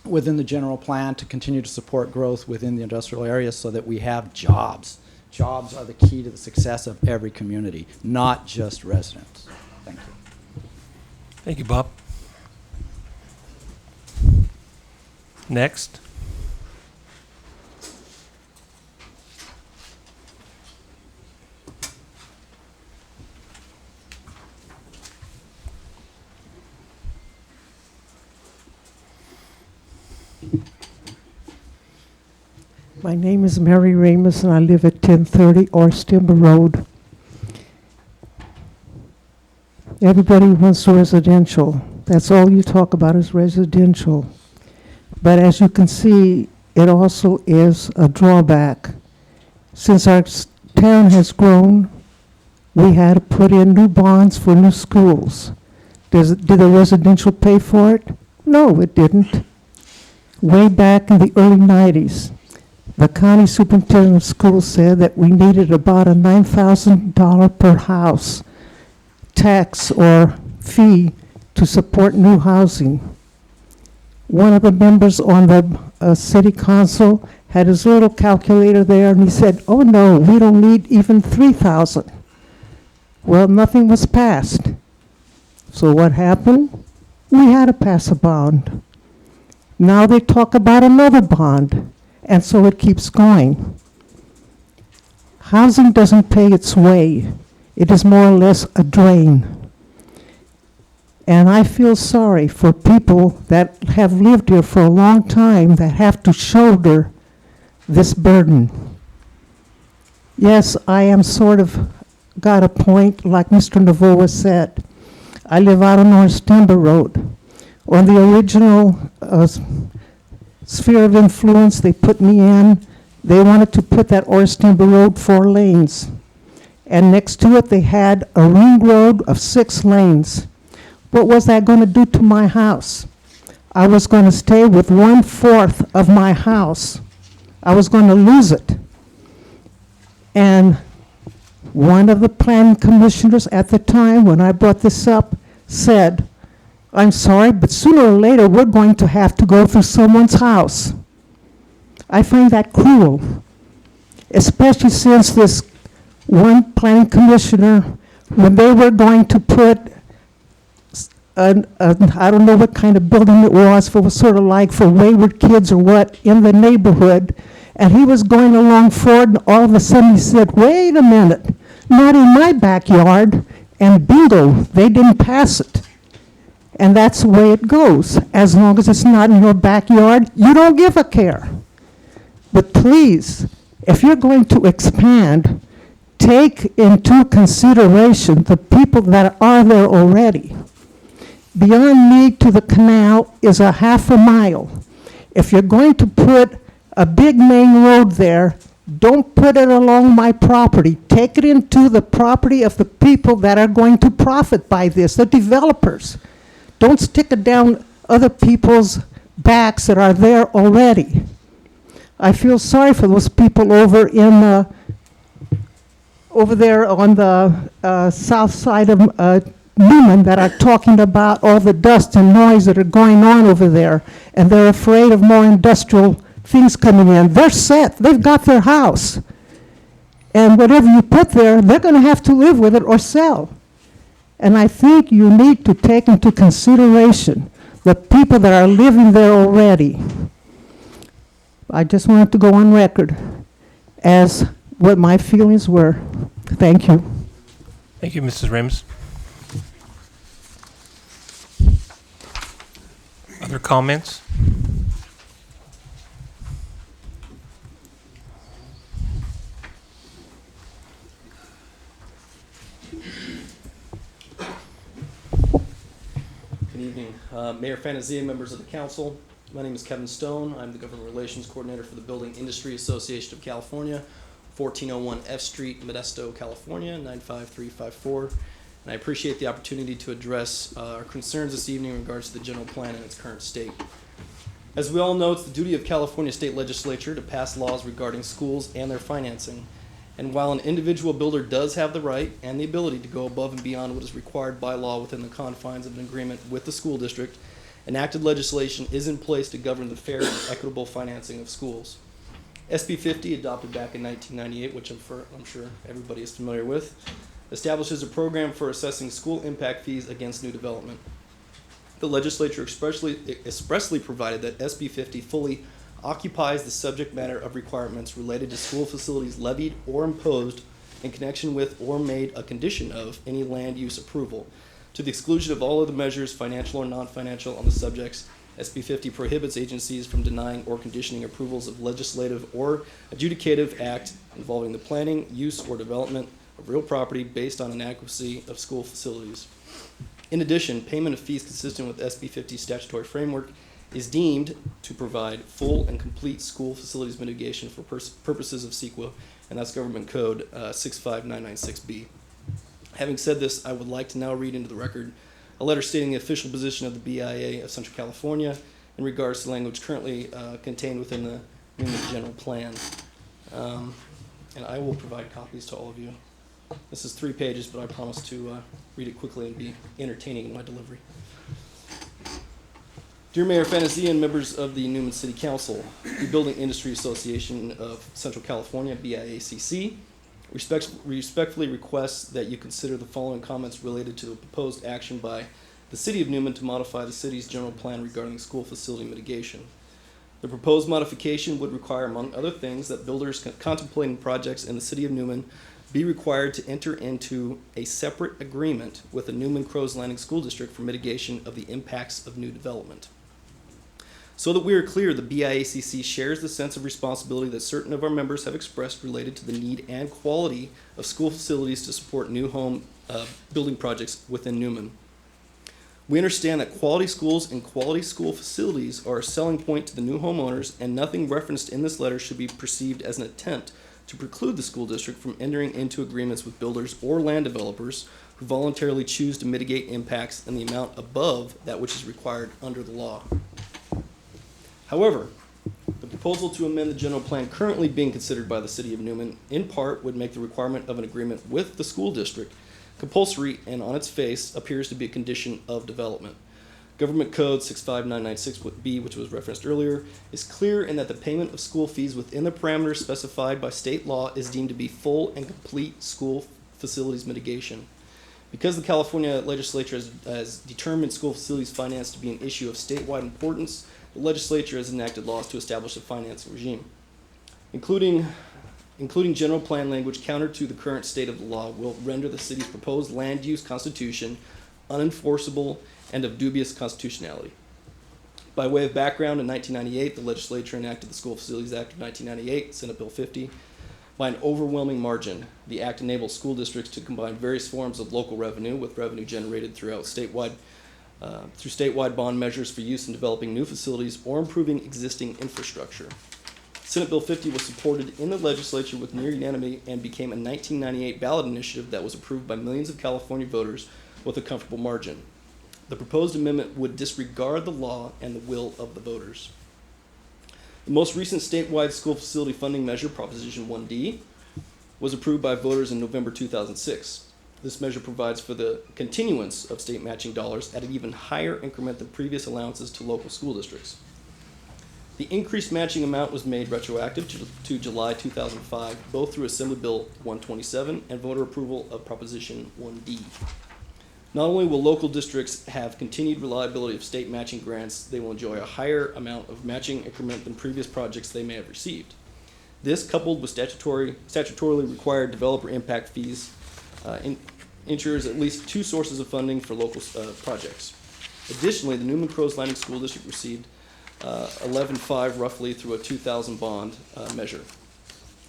within the general plan to continue to support growth within the industrial area so that we have jobs. Jobs are the key to the success of every community, not just residents. Thank you. Thank you, Bob. Next. My name is Mary Ramos, and I live at 1030 Orst Timber Road. Everybody wants residential. That's all you talk about is residential. But as you can see, it also is a drawback. Since our town has grown, we had to put in new bonds for new schools. Did the residential pay for it? No, it didn't. Way back in the early 90s, the county superintendent of schools said that we needed about a $9,000 per house tax or fee to support new housing. One of the members on the city council had his little calculator there, and he said, oh no, we don't need even $3,000. Well, nothing was passed. So what happened? We had to pass a bond. Now they talk about another bond. And so it keeps going. Housing doesn't pay its way. It is more or less a drain. And I feel sorry for people that have lived here for a long time that have to shoulder this burden. Yes, I am sort of got a point, like Mr. Navoa said. I live out on North Timber Road. On the original sphere of influence they put me in, they wanted to put that Orst Timber Road 4 lanes. And next to it, they had a ring road of 6 lanes. What was that going to do to my house? I was going to stay with 1/4 of my house. I was going to lose it. And one of the planning commissioners at the time, when I brought this up, said, I'm sorry, but sooner or later we're going to have to go through someone's house. I find that cruel, especially since this one planning commissioner, when they were going to put, I don't know what kind of building it was, if it was sort of like for wayward kids or what, in the neighborhood, and he was going along forward, and all of a sudden he said, wait a minute, not in my backyard, and bingo, they didn't pass it. And that's the way it goes. As long as it's not in your backyard, you don't give a care. But please, if you're going to expand, take into consideration the people that are there already. Beyond me to the canal is a half a mile. If you're going to put a big main road there, don't put it along my property. Take it into the property of the people that are going to profit by this, the developers. Don't stick it down other people's backs that are there already. I feel sorry for those people over there on the south side of Newman that are talking about all the dust and noise that are going on over there, and they're afraid of more industrial things coming in. They're set. They've got their house. And whatever you put there, they're going to have to live with it or sell. And I think you need to take into consideration the people that are living there already. I just wanted to go on record as what my feelings were. Thank you. Thank you, Mrs. Rims. Other comments? Good evening. Mayor Fantasia, members of the council. My name is Kevin Stone. I'm the Government Relations Coordinator for the Building Industry Association of California, 1401 F Street, Modesto, California, 95354. And I appreciate the opportunity to address our concerns this evening in regards to the general plan in its current state. As we all know, it's the duty of California State Legislature to pass laws regarding schools and their financing. And while an individual builder does have the right and the ability to go above and beyond what is required by law within the confines of an agreement with the school district, enacted legislation is in place to govern the fair and equitable financing of schools. SB 50, adopted back in 1998, which I'm sure everybody is familiar with, establishes a program for assessing school impact fees against new development. The legislature expressly provided that SB 50 fully occupies the subject matter of requirements related to school facilities levied or imposed in connection with or made a condition of any land use approval. To the exclusion of all other measures, financial or non-financial, on the subjects, SB 50 prohibits agencies from denying or conditioning approvals of legislative or adjudicative act involving the planning, use, or development of real property based on inadequacy of school facilities. In addition, payment of fees consistent with SB 50's statutory framework is deemed to provide full and complete school facilities mitigation for purposes of CEQA, and that's Government Code 65996B. Having said this, I would like to now read into the record a letter stating the official position of the BIA of Central California in regards to language currently contained within the Newman General Plan. And I will provide copies to all of you. This is 3 pages, but I promise to read it quickly and be entertaining in my delivery. Dear Mayor Fantasia and members of the Newman City Council, the Building Industry Association of Central California, BIACC, respectfully requests that you consider the following comments related to the proposed action by the City of Newman to modify the city's general plan regarding school facility mitigation. The proposed modification would require, among other things, that builders contemplating projects in the City of Newman be required to enter into a separate agreement with the Newman Crows Landing School District for mitigation of the impacts of new development. So that we are clear, the BIACC shares the sense of responsibility that certain of our members have expressed related to the need and quality of school facilities to support new home building projects within Newman. We understand that quality schools and quality school facilities are a selling point to the new homeowners, and nothing referenced in this letter should be perceived as an attempt to preclude the school district from entering into agreements with builders or land developers who voluntarily choose to mitigate impacts in the amount above that which is required under the law. However, the proposal to amend the general plan currently being considered by the City of Newman in part would make the requirement of an agreement with the school district compulsory, and on its face appears to be a condition of development. Government Code 65996B, which was referenced earlier, is clear in that the payment of school fees within the parameters specified by state law is deemed to be full and complete school facilities mitigation. Because the California legislature has determined school facilities finance to be an issue of statewide importance, the legislature has enacted laws to establish a financing regime. Including general plan language counter to the current state of the law will render the city's proposed land use constitution unenforceable, and of dubious constitutionality. By way of background, in 1998, the legislature enacted the School Facilities Act of 1998, Senate Bill 50. By an overwhelming margin, the act enables school districts to combine various forms of local revenue with revenue generated through statewide bond measures for use in developing new facilities or improving existing infrastructure. Senate Bill 50 was supported in the legislature with near unanimity and became a 1998 ballot initiative that was approved by millions of California voters with a comfortable margin. The proposed amendment would disregard the law and the will of the voters. The most recent statewide school facility funding measure, Proposition 1D, was approved by voters in November 2006. This measure provides for the continuance of state matching dollars at an even higher increment than previous allowances to local school districts. The increased matching amount was made retroactive to July 2005, both through Assembly Bill 127 and voter approval of Proposition 1D. Not only will local districts have continued reliability of state matching grants, they will enjoy a higher amount of matching increment than previous projects they may have received. This, coupled with statutorily required developer impact fees, ensures at least two sources of funding for local projects. Additionally, the Newman Crows Landing School District received $11.5 roughly through a 2,000 bond measure,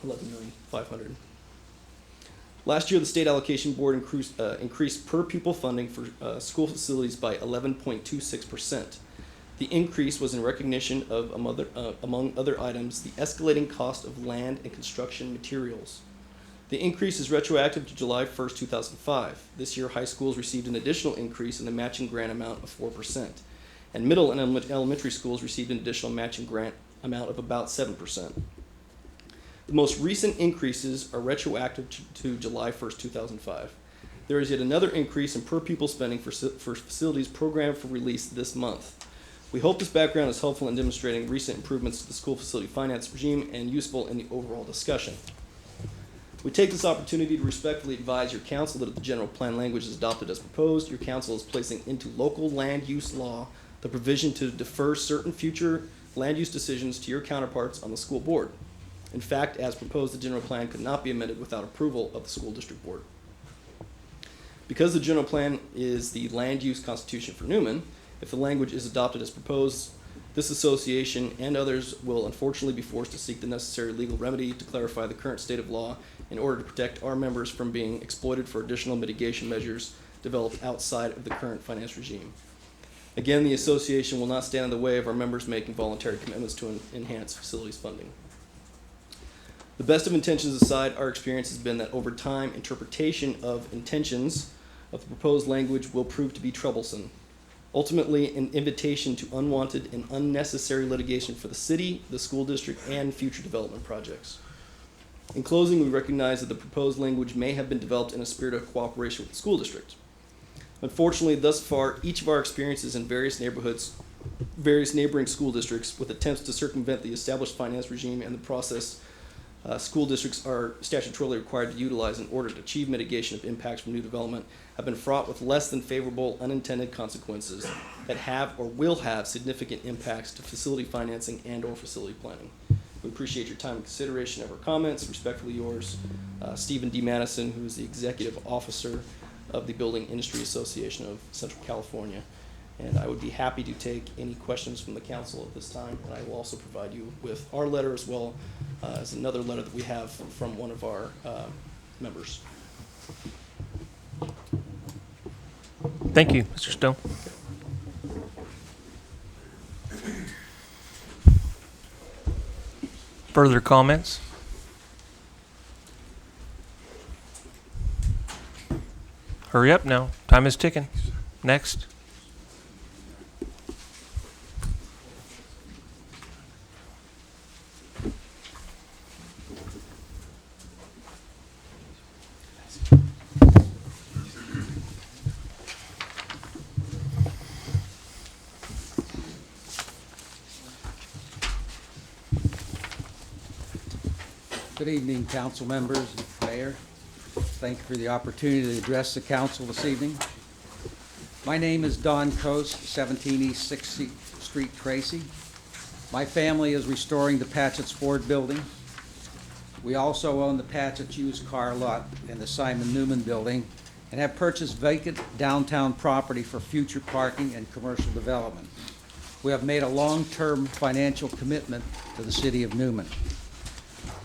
$11,500,000. Last year, the State Allocation Board increased per pupil funding for school facilities by 11.26%. The increase was in recognition of, among other items, the escalating cost of land and construction materials. The increase is retroactive to July 1st, 2005. This year, high schools received an additional increase in the matching grant amount of 4%, and middle and elementary schools received an additional matching grant amount of about 7%. The most recent increases are retroactive to July 1st, 2005. There is yet another increase in per pupil spending for facilities programmed for release this month. We hope this background is helpful in demonstrating recent improvements to the school facility finance regime and useful in the overall discussion. We take this opportunity to respectfully advise your council that if the general plan language is adopted as proposed, your council is placing into local land use law the provision to defer certain future land use decisions to your counterparts on the school board. In fact, as proposed, the general plan could not be amended without approval of the school district board. Because the general plan is the land use constitution for Newman, if the language is adopted as proposed, this association and others will unfortunately be forced to seek the necessary legal remedy to clarify the current state of law in order to protect our members from being exploited for additional mitigation measures developed outside of the current finance regime. Again, the association will not stand in the way of our members making voluntary commitments to enhance facilities funding. The best of intentions aside, our experience has been that over time, interpretation of intentions of the proposed language will prove to be troublesome. Ultimately, an invitation to unwanted and unnecessary litigation for the city, the school district, and future development projects. In closing, we recognize that the proposed language may have been developed in a spirit of cooperation with the school district. Unfortunately, thus far, each of our experiences in various neighborhoods, various neighboring school districts, with attempts to circumvent the established finance regime and the process school districts are statutorily required to utilize in order to achieve mitigation of impacts from new development, have been fraught with less than favorable unintended consequences that have or will have significant impacts to facility financing and or facility planning. We appreciate your time and consideration of our comments. Respectfully yours, Stephen D. Madison, who is the Executive Officer of the Building Industry Association of Central California. And I would be happy to take any questions from the council at this time. And I will also provide you with our letter as well as another letter that we have from one of our members. Thank you, Mr. Stone. Further comments? Hurry up now. Time is ticking. Next. Good evening, council members and mayor. Thank you for the opportunity to address the council this evening. My name is Don Coast, 17 East 6th Street, Tracy. My family is restoring the Patchett's Ford building. We also own the Patchett's used car lot and the Simon Newman building and have purchased vacant downtown property for future parking and commercial development. We have made a long-term financial commitment to the city of Newman.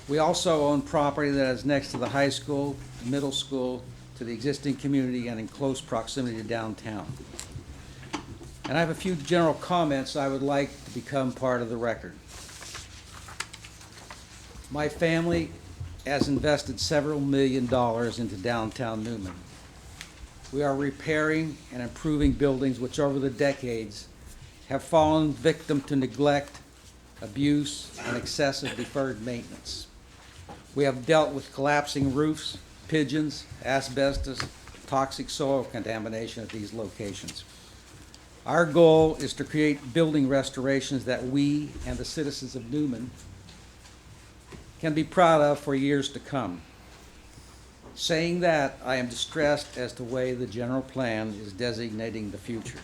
We also own property that is next to the high school, middle school, to the existing community, and in close proximity to downtown. And I have a few general comments I would like to become part of the record. My family has invested several $1 million into downtown Newman. We are repairing and improving buildings which over the decades have fallen victim to neglect, abuse, and excessive deferred maintenance. We have dealt with collapsing roofs, pigeons, asbestos, toxic soil contamination at these locations. Our goal is to create building restorations that we and the citizens of Newman can be proud of for years to come. Saying that, I am distressed as to the way the general plan is designating the future.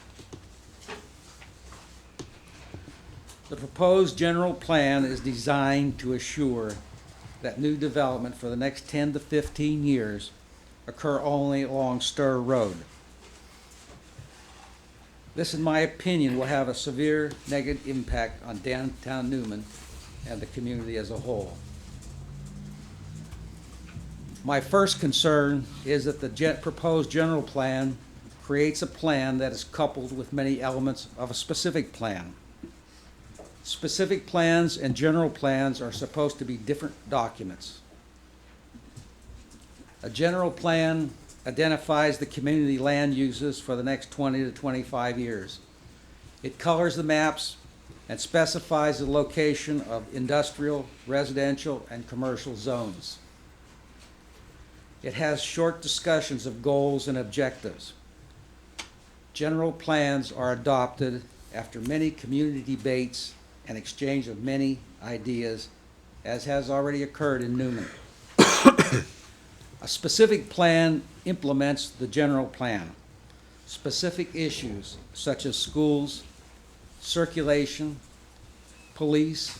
The proposed general plan is designed to assure that new development for the next 10 to 15 years occur only along Stir Road. This, in my opinion, will have a severe negative impact on downtown Newman and the community as a whole. My first concern is that the proposed general plan creates a plan that is coupled with many elements of a specific plan. Specific plans and general plans are supposed to be different documents. A general plan identifies the community land uses for the next 20 to 25 years. It colors the maps and specifies the location of industrial, residential, and commercial zones. It has short discussions of goals and objectives. General plans are adopted after many community debates and exchange of many ideas, as has already occurred in Newman. A specific plan implements the general plan. Specific issues such as schools, circulation, police,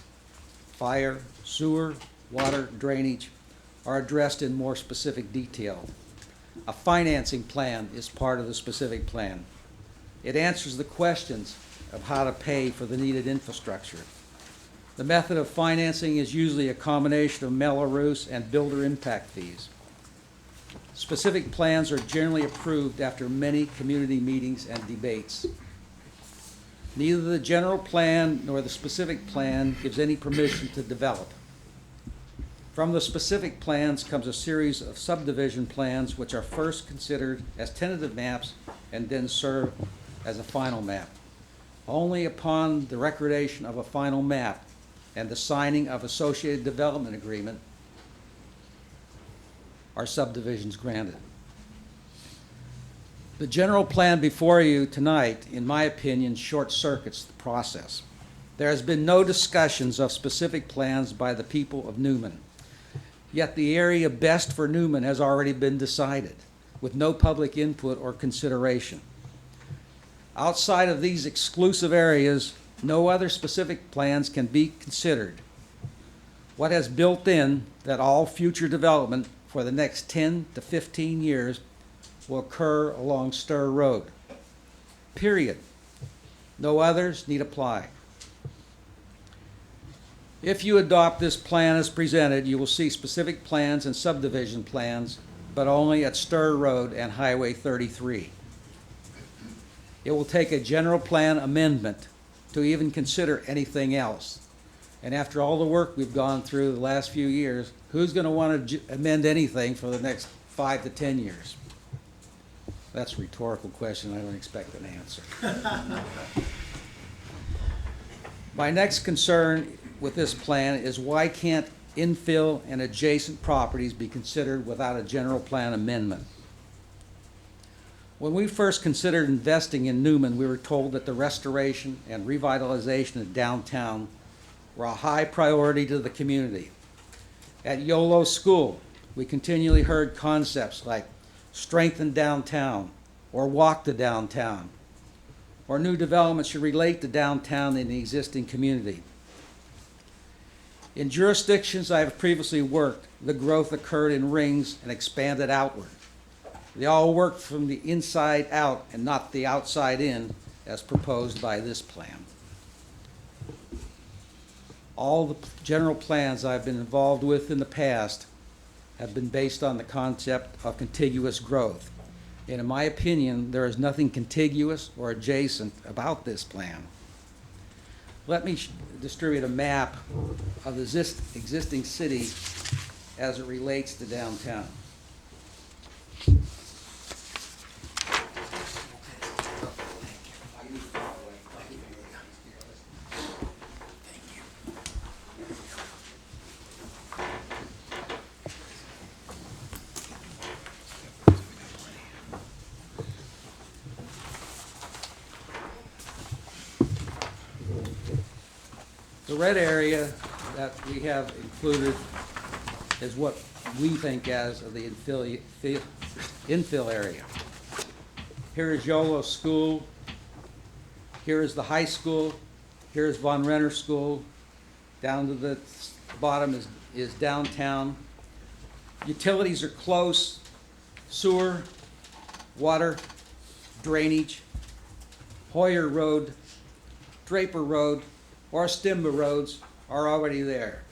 fire, sewer, water, drainage are addressed in more specific detail. A financing plan is part of the specific plan. It answers the questions of how to pay for the needed infrastructure. The method of financing is usually a combination of Mello-Roos and builder impact fees. Specific plans are generally approved after many community meetings and debates. Neither the general plan nor the specific plan gives any permission to develop. From the specific plans comes a series of subdivision plans which are first considered as tentative maps and then serve as a final map. Only upon the recordation of a final map and the signing of associated development agreement are subdivisions granted. The general plan before you tonight, in my opinion, short circuits the process. There has been no discussions of specific plans by the people of Newman. Yet the area best for Newman has already been decided, with no public input or consideration. Outside of these exclusive areas, no other specific plans can be considered. What has built in that all future development for the next 10 to 15 years will occur along Stir Road. Period. No others need apply. If you adopt this plan as presented, you will see specific plans and subdivision plans, but only at Stir Road and Highway 33. It will take a general plan amendment to even consider anything else. And after all the work we've gone through the last few years, who's going to want to amend anything for the next 5 to 10 years? That's a rhetorical question. I don't expect an answer. My next concern with this plan is why can't infill and adjacent properties be considered without a general plan amendment? When we first considered investing in Newman, we were told that the restoration and revitalization of downtown were a high priority to the community. At YOLO School, we continually heard concepts like strengthen downtown, or walk to downtown, or new development should relate to downtown in the existing community. In jurisdictions I have previously worked, the growth occurred in rings and expanded outward. They all work from the inside out and not the outside in as proposed by this plan. All the general plans I've been involved with in the past have been based on the concept of contiguous growth. And in my opinion, there is nothing contiguous or adjacent about this plan. Let me distribute a map of the existing city as it relates to downtown. The red area that we have included is what we think as the infill area. Here is Yolo School. Here is the high school. Here is Von Renner School. Down to the bottom is downtown. Utilities are close. Sewer, water, drainage, Hoyer Road, Draper Road, or Stimba roads are already there.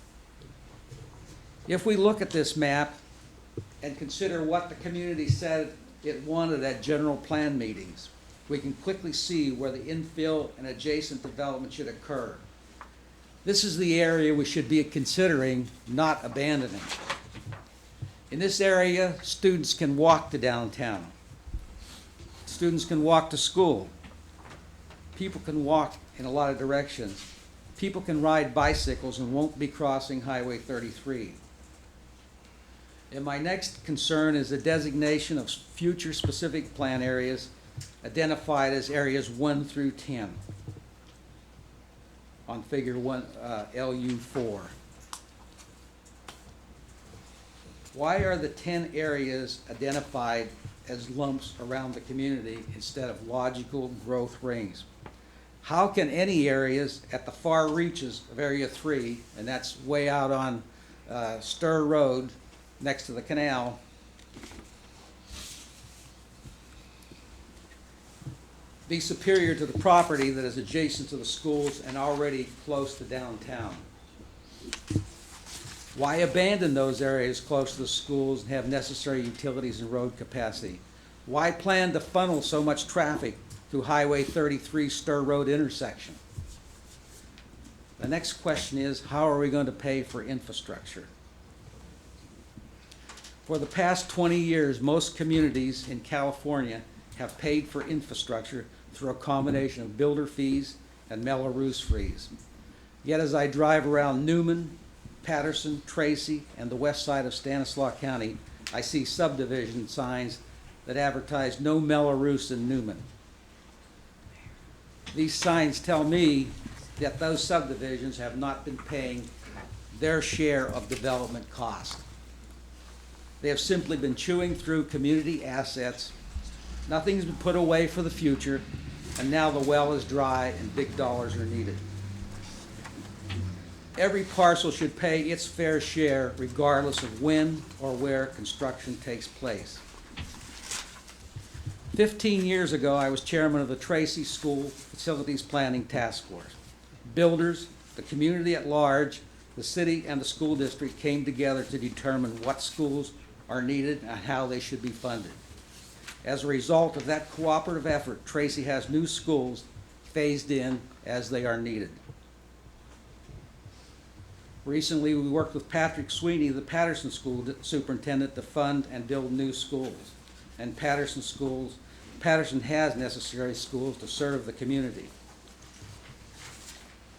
If we look at this map and consider what the community said it wanted at general plan meetings, we can quickly see where the infill and adjacent development should occur. This is the area we should be considering, not abandoning. In this area, students can walk to downtown. Students can walk to school. People can walk in a lot of directions. People can ride bicycles and won't be crossing Highway 33. And my next concern is the designation of future specific plan areas identified as areas 1 through 10 on figure 1, LU4. Why are the 10 areas identified as lumps around the community instead of logical growth rings? How can any areas at the far reaches of Area 3, and that's way out on Stir Road next to the canal, be superior to the property that is adjacent to the schools and already close to downtown? Why abandon those areas close to the schools and have necessary utilities and road capacity? Why plan to funnel so much traffic through Highway 33 Stir Road intersection? The next question is, how are we going to pay for infrastructure? For the past 20 years, most communities in California have paid for infrastructure through a combination of builder fees and Mello-Roos fees. Yet as I drive around Newman, Patterson, Tracy, and the west side of Stanislaus County, I see subdivision signs that advertise no Mello-Roos in Newman. These signs tell me that those subdivisions have not been paying their share of development cost. They have simply been chewing through community assets. Nothing's been put away for the future, and now the well is dry and big dollars are needed. Every parcel should pay its fair share regardless of when or where construction takes place. 15 years ago, I was chairman of the Tracy School Facilities Planning Task Force. Builders, the community at large, the city, and the school district came together to determine what schools are needed and how they should be funded. As a result of that cooperative effort, Tracy has new schools phased in as they are needed. Recently, we worked with Patrick Sweeney, the Patterson School Superintendent, to fund and build new schools. And Patterson has necessary schools to serve the community.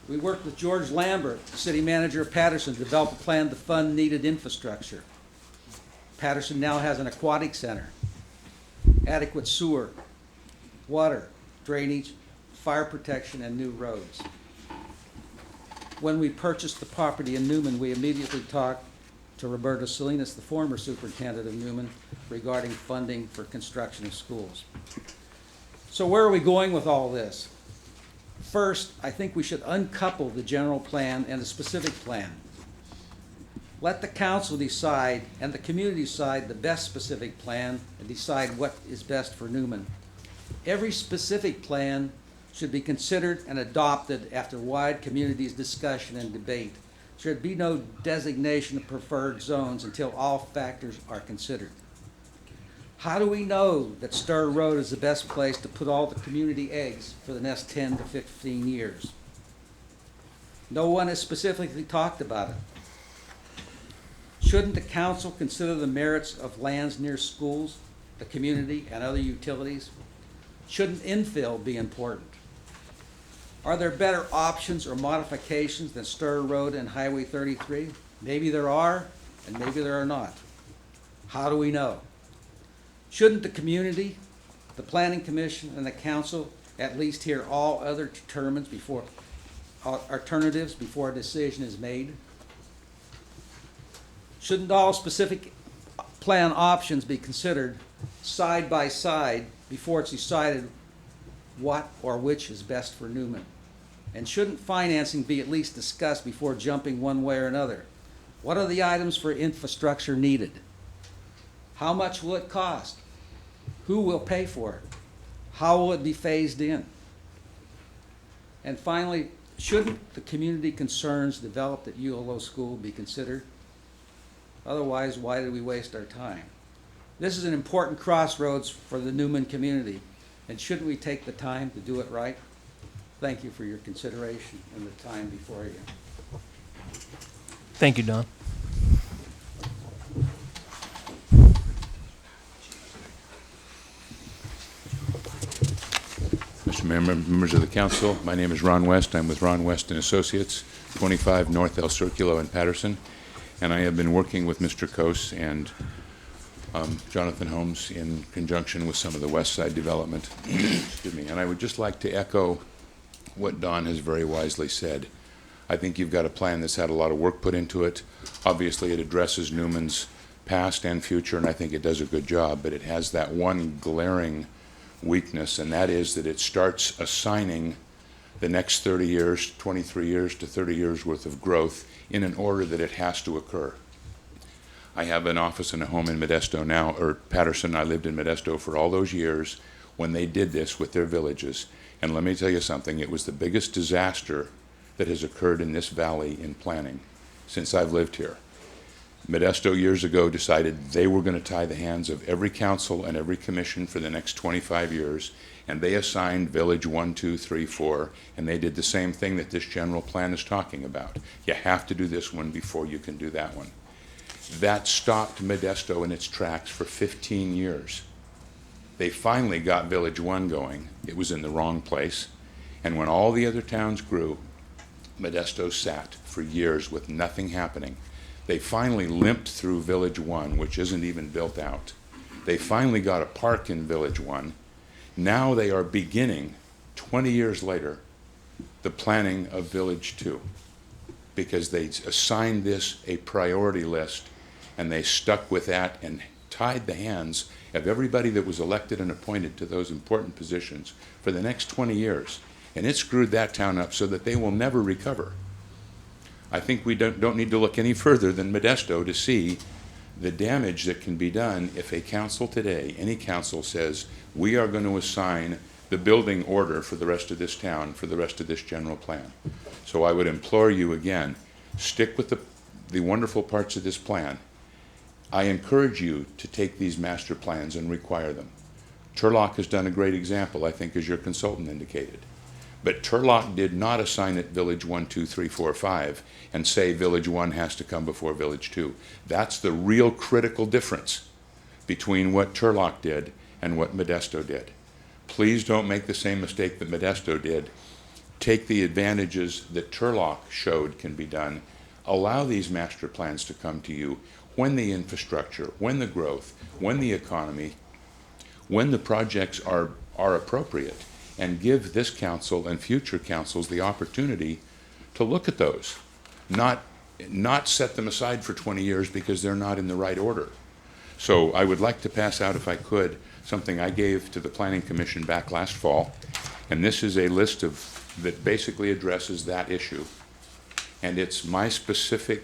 We worked with George Lambert, the city manager of Patterson, to develop a plan to fund needed infrastructure. Patterson now has an aquatic center, adequate sewer, water, drainage, fire protection, and new roads. When we purchased the property in Newman, we immediately talked to Roberto Salinas, the former superintendent of Newman, regarding funding for construction of schools. So where are we going with all this? First, I think we should uncouple the general plan and the specific plan. Let the council decide and the community decide the best specific plan and decide what is best for Newman. Every specific plan should be considered and adopted after wide community discussion and debate. There should be no designation of preferred zones until all factors are considered. How do we know that Star Road is the best place to put all the community eggs for the next 10 to 15 years? No one has specifically talked about it. Shouldn't the council consider the merits of lands near schools, the community, and other utilities? Shouldn't infill be important? Are there better options or modifications than Star Road and Highway 33? Maybe there are, and maybe there are not. How do we know? Shouldn't the community, the Planning Commission, and the council at least hear all other alternatives before a decision is made? Shouldn't all specific plan options be considered side by side before it's decided what or which is best for Newman? And shouldn't financing be at least discussed before jumping one way or another? What are the items for infrastructure needed? How much will it cost? Who will pay for it? How will it be phased in? And finally, shouldn't the community concerns developed at ULO School be considered? Otherwise, why did we waste our time? This is an important crossroads for the Newman community, and shouldn't we take the time to do it right? Thank you for your consideration and the time before you. Thank you, Don. Mr. Mayor, members of the council, my name is Ron West. I'm with Ron West and Associates, 25 North El Circulo in Patterson, and I have been working with Mr. Coase and Jonathan Holmes in conjunction with some of the West Side development. Excuse me. And I would just like to echo what Don has very wisely said. I think you've got a plan that's had a lot of work put into it. Obviously, it addresses Newman's past and future, and I think it does a good job, but it has that one glaring weakness, and that is that it starts assigning the next 30 years, 23 years to 30 years worth of growth in an order that it has to occur. I have an office and a home in Modesto now, or Patterson. I lived in Modesto for all those years when they did this with their villages. And let me tell you something, it was the biggest disaster that has occurred in this valley in planning since I've lived here. Modesto years ago decided they were going to tie the hands of every council and every commission for the next 25 years, and they assigned Village 1, 2, 3, 4, and they did the same thing that this general plan is talking about. You have to do this one before you can do that one. That stopped Modesto in its tracks for 15 years. They finally got Village 1 going. It was in the wrong place, and when all the other towns grew, Modesto sat for years with nothing happening. They finally limped through Village 1, which isn't even built out. They finally got a park in Village 1. Now they are beginning, 20 years later, the planning of Village 2, because they assigned this a priority list, and they stuck with that and tied the hands of everybody that was elected and appointed to those important positions for the next 20 years. And it screwed that town up so that they will never recover. I think we don't need to look any further than Modesto to see the damage that can be done if a council today, any council, says we are going to assign the building order for the rest of this town, for the rest of this general plan. So I would implore you again, stick with the wonderful parts of this plan. I encourage you to take these master plans and require them. Turlock has done a great example, I think, as your consultant indicated. But Turlock did not assign it Village 1, 2, 3, 4, 5 and say Village 1 has to come before Village 2. That's the real critical difference between what Turlock did and what Modesto did. Please don't make the same mistake that Modesto did. Take the advantages that Turlock showed can be done. Allow these master plans to come to you when the infrastructure, when the growth, when the economy, when the projects are appropriate, and give this council and future councils the opportunity to look at those, not set them aside for 20 years because they're not in the right order. So I would like to pass out, if I could, something I gave to the Planning Commission back last fall, and this is a list that basically addresses that issue, and it's my specific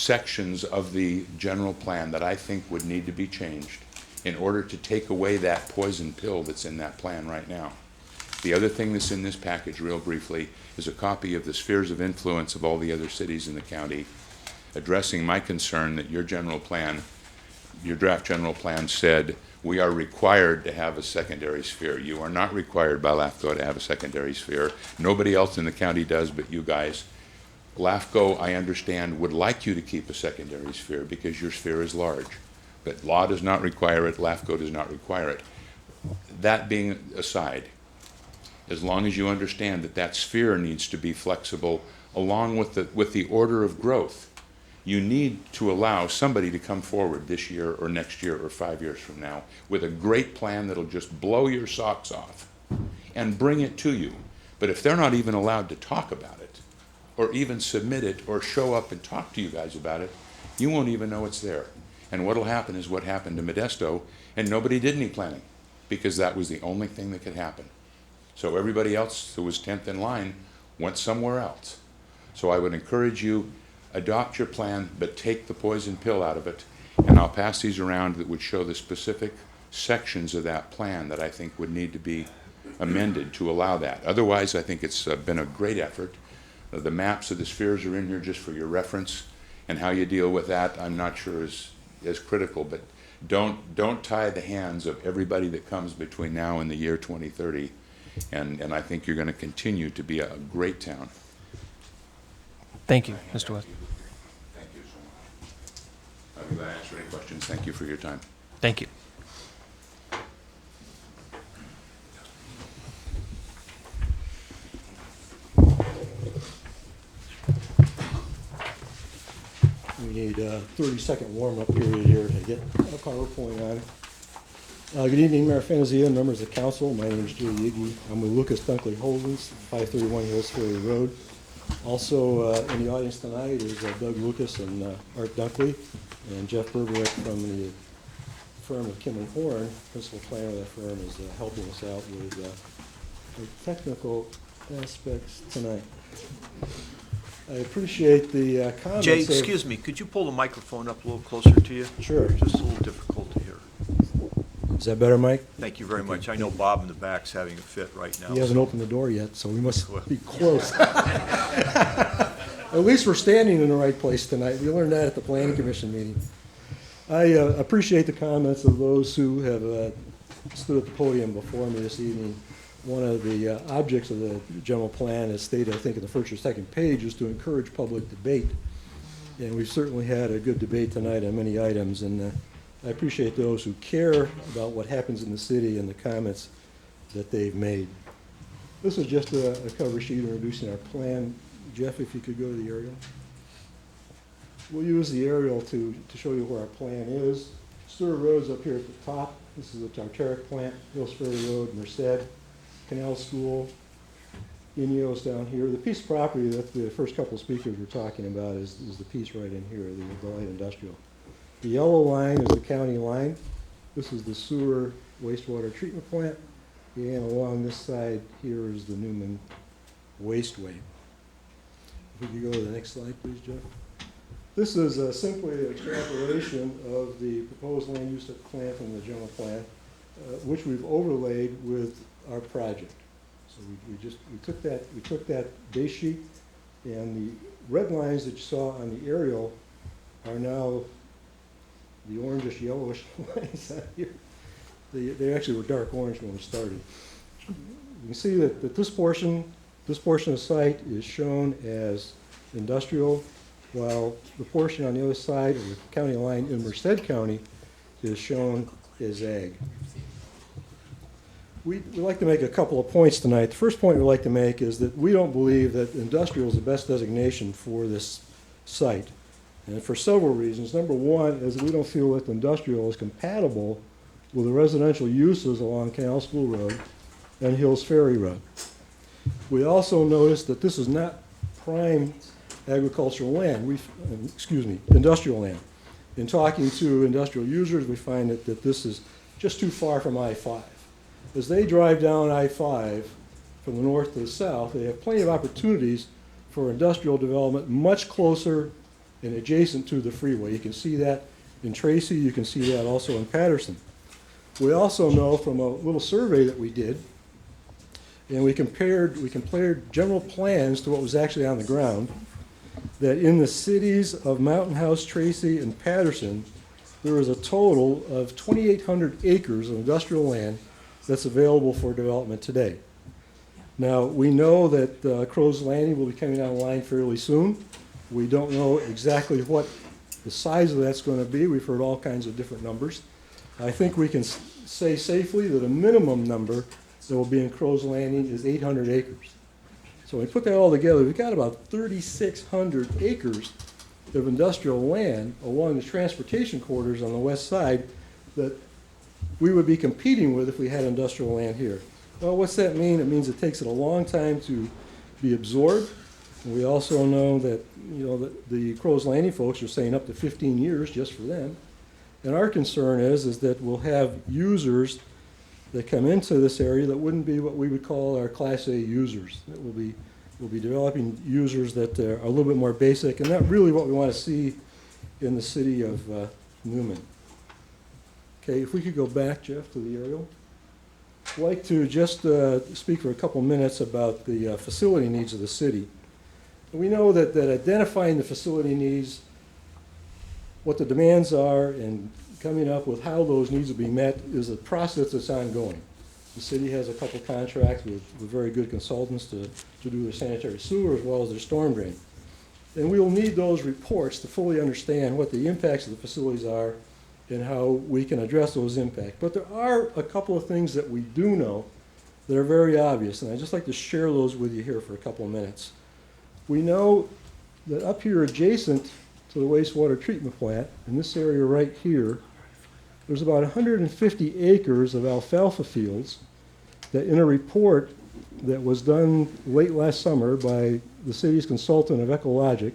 sections of the general plan that I think would need to be changed in order to take away that poison pill that's in that plan right now. The other thing that's in this package, real briefly, is a copy of the spheres of influence of all the other cities in the county, addressing my concern that your general plan, your draft general plan said, we are required to have a secondary sphere. You are not required by LAFCO to have a secondary sphere. Nobody else in the county does but you guys. LAFCO, I understand, would like you to keep a secondary sphere because your sphere is large. But law does not require it, LAFCO does not require it. That being aside, as long as you understand that that sphere needs to be flexible along with the order of growth, you need to allow somebody to come forward this year or next year or 5 years from now with a great plan that'll just blow your socks off and bring it to you. But if they're not even allowed to talk about it or even submit it or show up and talk to you guys about it, you won't even know it's there. And what'll happen is what happened to Modesto, and nobody did any planning because that was the only thing that could happen. So everybody else who was 10th in line went somewhere else. So I would encourage you, adopt your plan, but take the poison pill out of it, and I'll pass these around that would show the specific sections of that plan that I think would need to be amended to allow that. Otherwise, I think it's been a great effort. The maps of the spheres are in here just for your reference, and how you deal with that, I'm not sure is critical, but don't tie the hands of everybody that comes between now and the year 2030, and I think you're going to continue to be a great town. Thank you, Mr. West. Thank you so much. I'll be glad to answer any questions. Thank you for your time. Thank you. We need a 30-second warm-up period here to get a PowerPoint on. Good evening, Mayor Fantasia and members of the council. My name is Joe Yiggy. I'm with Lucas Dunkley Holdings, 531 Hills Ferry Road. Also in the audience tonight is Doug Lucas and Art Dunkley, and Jeff Berberich from the firm of Kim and Horn. Principal planner of that firm is helping us out with the technical aspects tonight. I appreciate the comments. Jay, excuse me, could you pull the microphone up a little closer to you? Sure. Just a little difficult to hear. Is that better, Mike? Thank you very much. I know Bob in the back's having a fit right now. He hasn't opened the door yet, so we must be close. At least we're standing in the right place tonight. We learned that at the Planning Commission meeting. I appreciate the comments of those who have stood at the podium before me this evening. One of the objects of the general plan, as stated, I think, in the first or second page, is to encourage public debate. And we've certainly had a good debate tonight on many items, and I appreciate those who care about what happens in the city and the comments that they've made. This is just a cover sheet introducing our plan. Jeff, if you could go to the aerial. We'll use the aerial to show you where our plan is. Stewart Road's up here at the top. This is the Tartaric plant, Hills Ferry Road, Merced, Canal School, Inio's down here. The piece of property that the first couple of speakers were talking about is the piece right in here, the light industrial. The yellow line is the county line. This is the sewer wastewater treatment plant. And along this side here is the Newman Wasteway. If we could go to the next slide, please, Jeff. This is simply an extrapolation of the proposed land use plan from the general plan, which we've overlaid with our project. So we took that base sheet, and the red lines that you saw on the aerial are now the orangish yellowish lines out here. They actually were dark orange when we started. You can see that this portion of the site is shown as industrial, while the portion on the other side of the county line in Merced County is shown as ag. We'd like to make a couple of points tonight. The first point we'd like to make is that we don't believe that industrial is the best designation for this site, and for several reasons. Number one is that we don't feel that industrial is compatible with the residential uses along Canal School Road and Hills Ferry Road. We also noticed that this is not prime agricultural land, industrial land. In talking to industrial users, we find that this is just too far from I-5. As they drive down I-5 from the north to the south, they have plenty of opportunities for industrial development much closer and adjacent to the freeway. You can see that in Tracy, you can see that also in Patterson. We also know from a little survey that we did, and we compared general plans to what was actually on the ground, that in the cities of Mountain House, Tracy, and Patterson, there is a total of 2,800 acres of industrial land that's available for development today. Now, we know that Crow's Landing will be coming online fairly soon. We don't know exactly what the size of that's going to be. We've heard all kinds of different numbers. I think we can say safely that a minimum number that will be in Crow's Landing is 800 acres. So when we put that all together, we've got about 3,600 acres of industrial land along the transportation corridors on the west side that we would be competing with if we had industrial land here. Well, what's that mean? It means it takes it a long time to be absorbed. And we also know that, that the Crow's Landing folks are saying up to 15 years just for them. And our concern is that we'll have users that come into this area that wouldn't be what we would call our Class A users. That we'll be developing users that are a little bit more basic, and that's really what we want to see in the city of Newman. Okay, if we could go back, Jeff, to the aerial. I'd like to just speak for a couple minutes about the facility needs of the city. We know that identifying the facility needs, what the demands are, and coming up with how those needs will be met is a process that's ongoing. The city has a couple contracts with very good consultants to do their sanitary sewer as well as their storm drain. And we will need those reports to fully understand what the impacts of the facilities are and how we can address those impacts. But there are a couple of things that we do know that are very obvious, and I'd just like to share those with you here for a couple of minutes. We know that up here adjacent to the wastewater treatment plant, in this area right here, there's about 150 acres of alfalfa fields that in a report that was done late last summer by the city's consultant of Ecologic,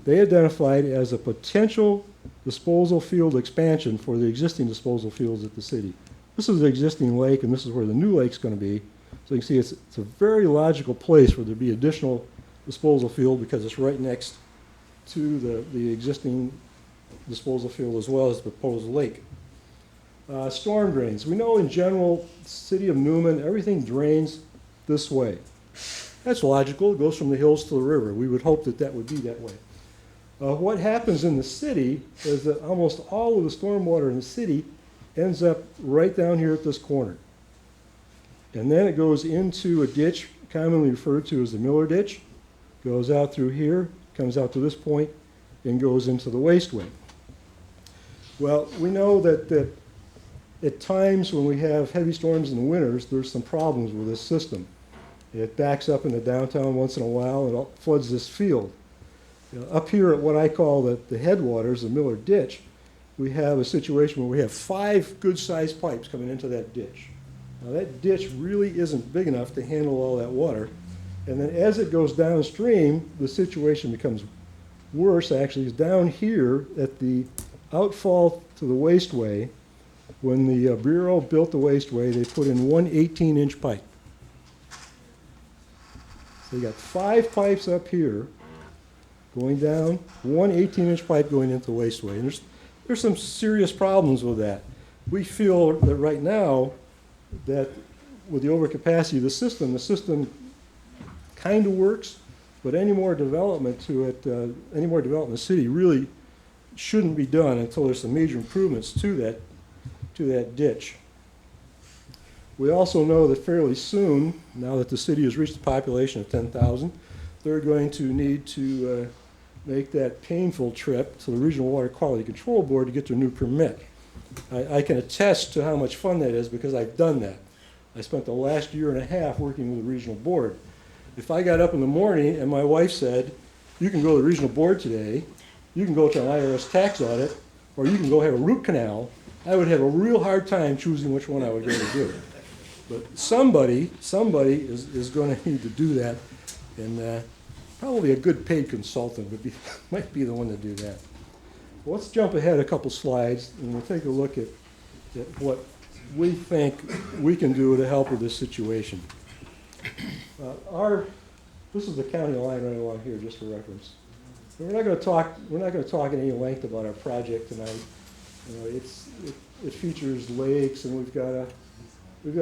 they identified as a potential disposal field expansion for the existing disposal fields at the city. This is the existing lake, and this is where the new lake's going to be. So you can see it's a very logical place where there'd be additional disposal field because it's right next to the existing disposal field as well as the proposed lake. Storm drains. We know in general, city of Newman, everything drains this way. That's logical. It goes from the hills to the river. We would hope that that would be that way. What happens in the city is that almost all of the stormwater in the city ends up right down here at this corner. And then it goes into a ditch commonly referred to as the Miller Ditch, goes out through here, comes out to this point, and goes into the wasteway. Well, we know that at times when we have heavy storms in the winters, there's some problems with this system. It backs up into downtown once in a while and it floods this field. Up here at what I call the headwaters, the Miller Ditch, we have a situation where we have 5 good-sized pipes coming into that ditch. Now that ditch really isn't big enough to handle all that water. And then as it goes downstream, the situation becomes worse actually. Is down here at the outfall to the wasteway, when the Bureau built the wasteway, they put in one 18-inch pipe. So you got 5 pipes up here going down, one 18-inch pipe going into the wasteway. And there's some serious problems with that. We feel that right now that with the overcapacity of the system kind of works, but any more development to it, any more development in the city really shouldn't be done until there's some major improvements to that ditch. We also know that fairly soon, now that the city has reached a population of 10,000, they're going to need to make that painful trip to the Regional Water Quality Control Board to get their new permit. I can attest to how much fun that is because I've done that. I spent the last year and a half working with the regional board. If I got up in the morning and my wife said, you can go to the regional board today, you can go to an IRS tax audit, or you can go have a root canal, I would have a real hard time choosing which one I would go to do. But somebody is going to need to do that, and probably a good paid consultant might be the one to do that. Well, let's jump ahead a couple slides, and we'll take a look at what we think we can do to help with this situation. This is the county line right along here, just for reference. We're not going to talk at any length about our project tonight. You know, it features lakes, and we've got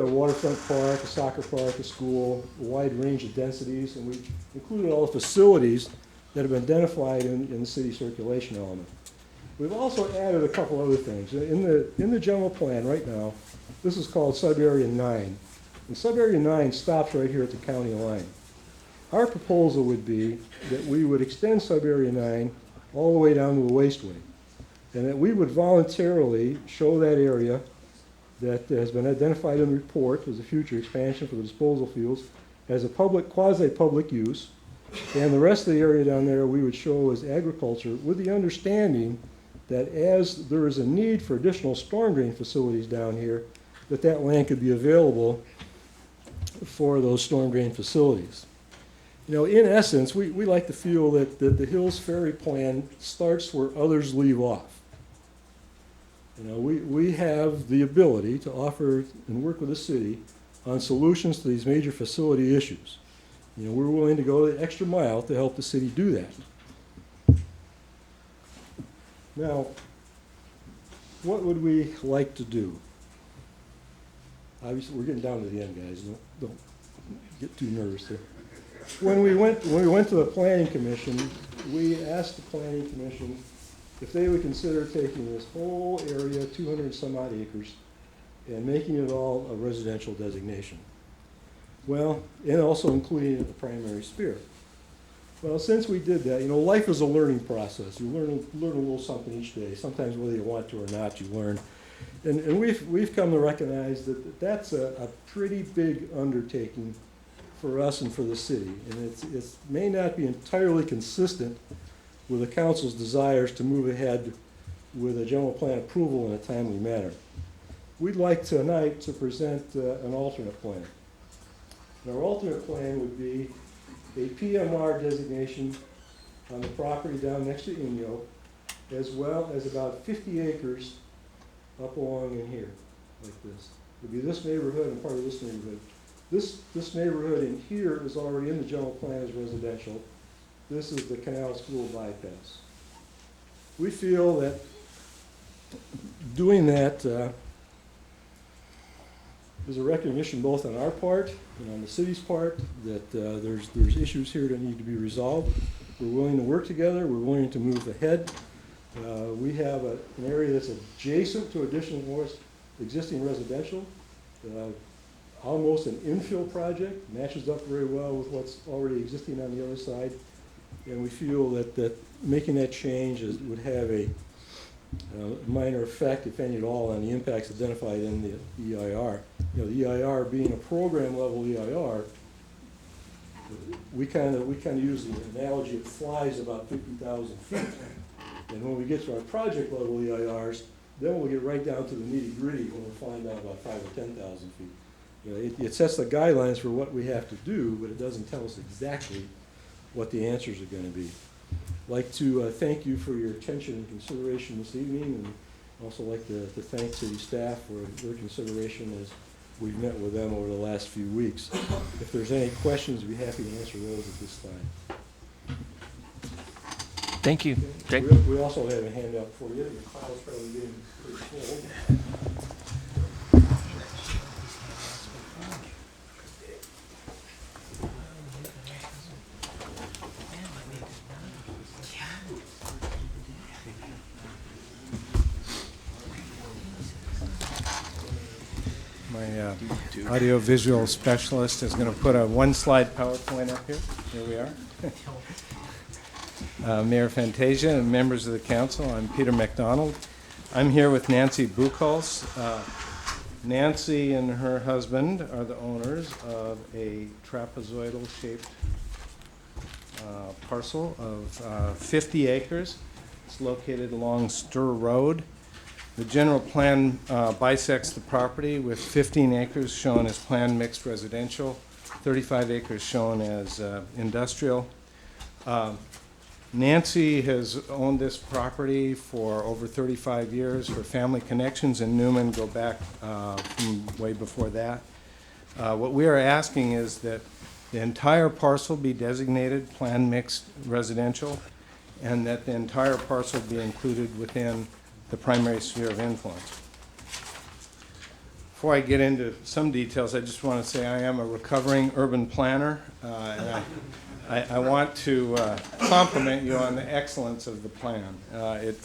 a waterfront park, a soccer park, a school, a wide range of densities, and we've included all the facilities that have been identified in the city circulation element. We've also added a couple other things. In the general plan right now, this is called Sub-Area 9. And Sub-Area 9 stops right here at the county line. Our proposal would be that we would extend Sub-Area 9 all the way down to the wasteway, and that we would voluntarily show that area that has been identified in the report as a future expansion for the disposal fields as a quasi-public use, and the rest of the area down there we would show as agriculture, with the understanding that as there is a need for additional storm drain facilities down here, that land could be available for those storm drain facilities. You know, in essence, we like to feel that the Hills Ferry plan starts where others leave off. You know, we have the ability to offer and work with the city on solutions to these major facility issues. You know, we're willing to go the extra mile to help the city do that. Now, what would we like to do? Obviously, we're getting down to the end, guys. Don't get too nervous there. When we went to the Planning Commission, we asked the Planning Commission if they would consider taking this whole area, 200 some odd acres, and making it all a residential designation. Well, and also including the primary sphere. Well, since we did that, you know, life is a learning process. You learn a little something each day. Sometimes whether you want to or not, you learn. And we've come to recognize that that's a pretty big undertaking for us and for the city. And it may not be entirely consistent with the council's desires to move ahead with a general plan approval in a timely manner. We'd like tonight to present an alternate plan. And our alternate plan would be a PMR designation on the property down next to Inyo, as well as about 50 acres up along in here, like this. It would be this neighborhood and part of this neighborhood. This neighborhood in here is already in the general plan as residential. This is the Canal School bypass. We feel that doing that is a recognition both on our part and on the city's part that there's issues here that need to be resolved. We're willing to work together. We're willing to move ahead. We have an area that's adjacent to additional existing residential. Almost an infill project, matches up very well with what's already existing on the other side. And we feel that making that change would have a minor effect, if any at all, on the impacts identified in the EIR. You know, the EIR being a program level EIR, we kind of use the analogy it flies about 50,000 feet. And when we get to our project level EIRs, then we'll get right down to the nitty gritty when we're flying down about 5,000 or 10,000 feet. You know, it sets the guidelines for what we have to do, but it doesn't tell us exactly what the answers are going to be. I'd like to thank you for your attention and consideration this evening, and also like to thank city staff for their consideration as we've met with them over the last few weeks. If there's any questions, we'd be happy to answer those at this time. Thank you. Okay. We also have a handout for you. Your file's probably getting pretty full. My audio-visual specialist is going to put a one-slide PowerPoint up here. Here we are. Mayor Fantasia and members of the council, I'm Peter McDonald. I'm here with Nancy Buchholz. Nancy and her husband are the owners of a trapezoidal-shaped parcel of 50 acres. It's located along Stir Road. The general plan bisects the property with 15 acres shown as planned mixed residential, 35 acres shown as industrial. Nancy has owned this property for over 35 years. Her family connections in Newman go back from way before that. What we are asking is that the entire parcel be designated planned mixed residential, and that the entire parcel be included within the primary sphere of influence. Before I get into some details, I just want to say I am a recovering urban planner, and I want to compliment you on the excellence of the plan. It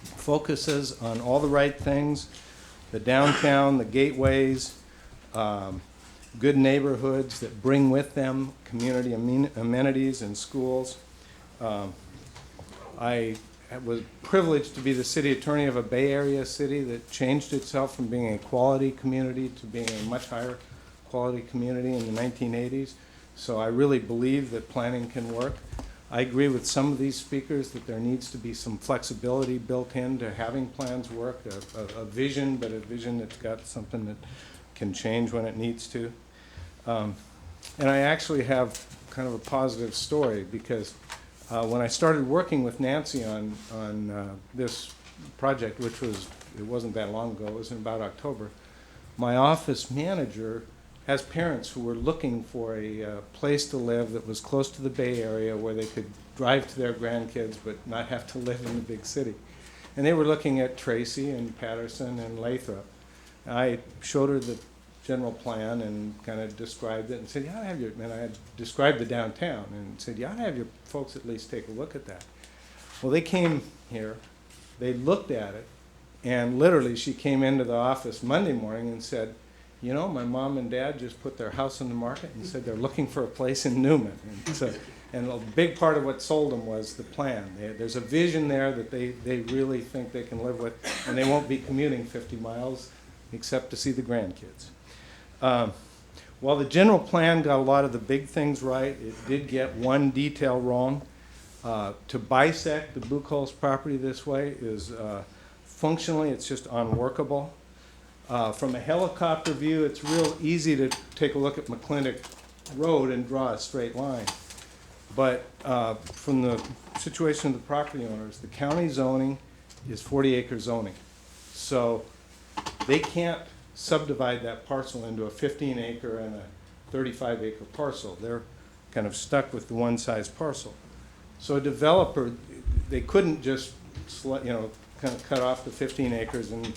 focuses on all the right things, the downtown, the gateways, good neighborhoods that bring with them community amenities and schools. I was privileged to be the city attorney of a Bay Area city that changed itself from being a quality community to being a much higher quality community in the 1980s. So I really believe that planning can work. I agree with some of these speakers that there needs to be some flexibility built into having plans work, a vision, but a vision that's got something that can change when it needs to. And I actually have kind of a positive story, because when I started working with Nancy on this project, which it wasn't that long ago, it was in about October, my office manager has parents who were looking for a place to live that was close to the Bay Area where they could drive to their grandkids but not have to live in the big city. And they were looking at Tracy and Patterson and Lathrop. I showed her the general plan and kind of described it and said, you ought to have your, and I had described the downtown and said, you ought to have your folks at least take a look at that. Well, they came here, they looked at it, and literally she came into the office Monday morning and said, you know, my mom and dad just put their house on the market and said they're looking for a place in Newman. And a big part of what sold them was the plan. There's a vision there that they really think they can live with, and they won't be commuting 50 miles except to see the grandkids. While the general plan got a lot of the big things right, it did get one detail wrong. To bisect the Blue Coals property this way is functionally, it's just unworkable. From a helicopter view, it's real easy to take a look at McClintock Road and draw a straight line. But from the situation of the property owners, the county zoning is 40-acre zoning. So they can't subdivide that parcel into a 15-acre and a 35-acre parcel. They're kind of stuck with the one-size parcel. So a developer, they couldn't just kind of cut off the 15 acres and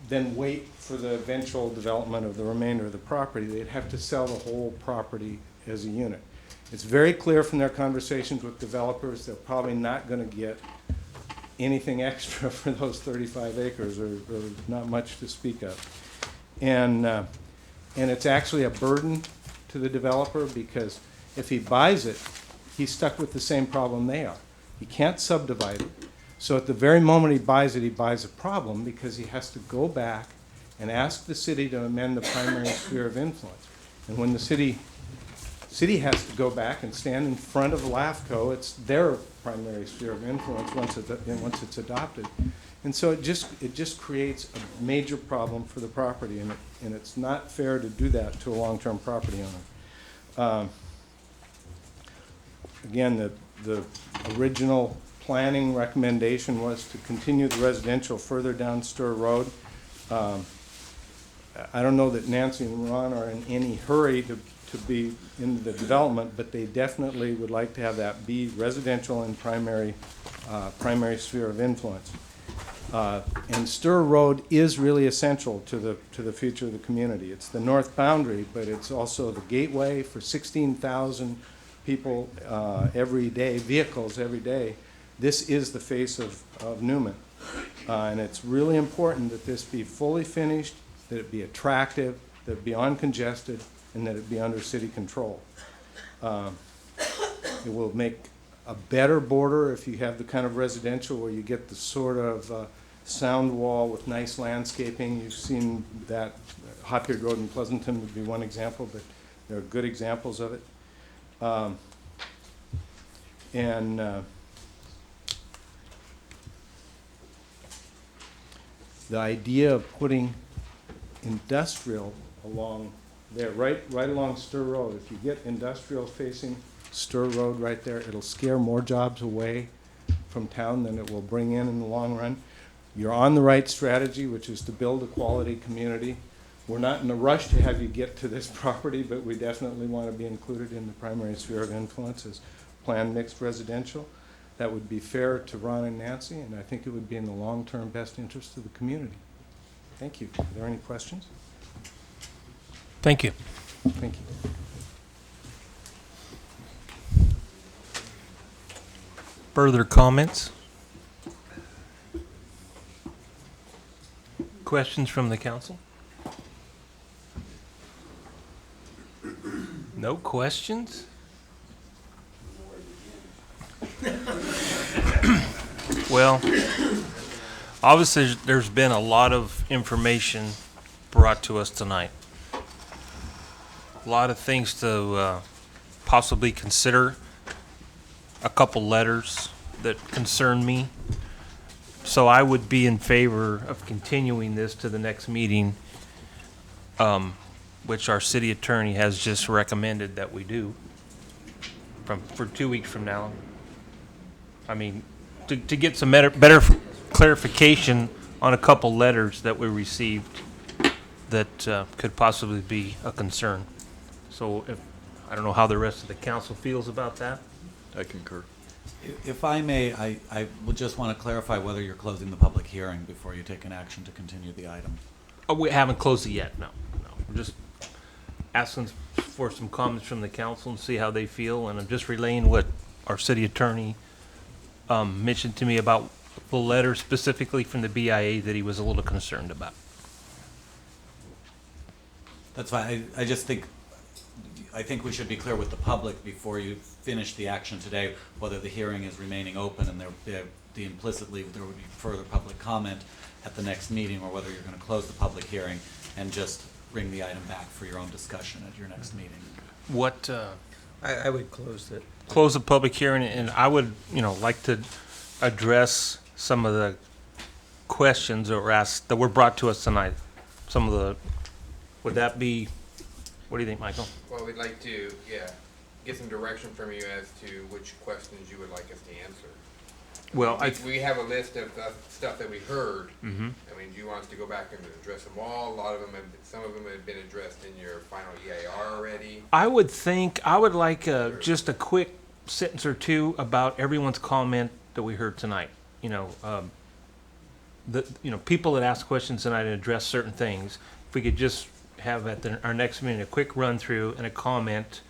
then wait for the eventual development of the remainder of the property. They'd have to sell the whole property as a unit. It's very clear from their conversations with developers they're probably not going to get anything extra for those 35 acres, or not much to speak of. And it's actually a burden to the developer, because if he buys it, he's stuck with the same problem they are. He can't subdivide it. So at the very moment he buys it, he buys a problem, because he has to go back and ask the city to amend the primary sphere of influence. And when the city has to go back and stand in front of LAFCO, it's their primary sphere of influence once it's adopted. And so it just creates a major problem for the property, and it's not fair to do that to a long-term property owner. Again, the original planning recommendation was to continue the residential further down Stur Road. I don't know that Nancy and Ron are in any hurry to be in the development, but they definitely would like to have that be residential and primary sphere of influence. And Stur Road is really essential to the future of the community. It's the north boundary, but it's also the gateway for 16,000 people every day, vehicles every day. This is the face of Newman. And it's really important that this be fully finished, that it be attractive, that it be uncongested, and that it be under city control. It will make a better border if you have the kind of residential where you get the sort of sound wall with nice landscaping. You've seen that. Hopyard Road in Pleasanton would be one example, but there are good examples of it. The idea of putting industrial along there, right along Stur Road. If you get industrial facing Stur Road right there, it'll scare more jobs away from town than it will bring in the long run. You're on the right strategy, which is to build a quality community. We're not in a rush to have you get to this property, but we definitely want to be included in the primary sphere of influence as planned mixed residential. that would be fair to Ron and Nancy, and I think it would be in the long-term best interest of the community. Thank you. Are there any questions? Thank you. Thank you. Further comments? Questions from the council? No questions? Well, obviously, there's been a lot of information brought to us tonight. A lot of things to possibly consider. A couple letters that concern me. So I would be in favor of continuing this to the next meeting, which our city attorney has just recommended that we do for 2 weeks from now. I mean, to get some better clarification on a couple letters that we received that could possibly be a concern. So I don't know how the rest of the council feels about that. I concur. If I may, I would just want to clarify whether you're closing the public hearing before you take an action to continue the item. Oh, we haven't closed it yet, no. We're just asking for some comments from the council and see how they feel, and I'm just relaying what our city attorney mentioned to me about the letter specifically from the BIA that he was a little concerned about. That's fine. I just think we should be clear with the public before you finish the action today, whether the hearing is remaining open and implicitly there would be further public comment at the next meeting, or whether you're going to close the public hearing and just bring the item back for your own discussion at your next meeting. What, I would close it. close the public hearing, and I would, like to address some of the questions that were asked, that were brought to us tonight. Some of the, would that be, what do you think, Michael? Well, we'd like to, get some direction from you as to which questions you would like us to answer. Well, We have a list of stuff that we heard. Mhm. I mean, do you want us to go back and address them all? A lot of them some of them have been addressed in your final EIR already. I would think, I would like just a quick sentence or two about everyone's comment that we heard tonight. People that ask questions tonight and address certain things. If we could just have at our next meeting a quick run through and a comment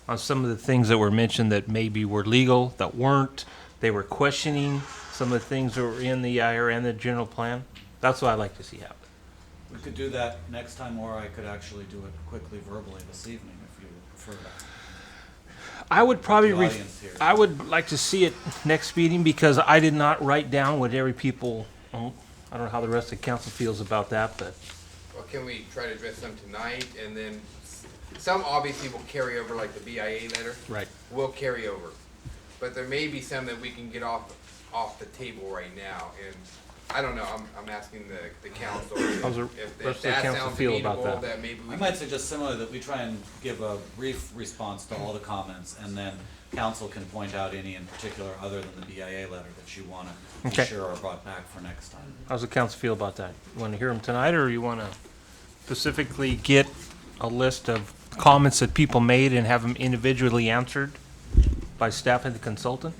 on some of the things that were mentioned that maybe were legal, that weren't. They were questioning some of the things that were in the EIR and the general plan. That's what I'd like to see happen. We could do that next time, or I could actually do it quickly verbally this evening if you prefer that. I would probably, The audience here. I would like to see it next meeting because I did not write down what every people, I don't know how the rest of the council feels about that, but. Well, can we try to address them tonight, and then some obviously will carry over, like the BIA letter. Right. Will carry over, but there may be some that we can get off the table right now, and I don't know. I'm asking the council How's the if rest of the that council sounds feel about amenable, that? maybe we I might suggest similarly that we try and give a brief response to all the comments, and then council can point out any in particular other than the BIA letter that you want to Okay. be sure are brought back for next time. How's the council feel about that? You want to hear them tonight, or you want to specifically get a list of comments that people made and have them individually answered by staff and the consultant?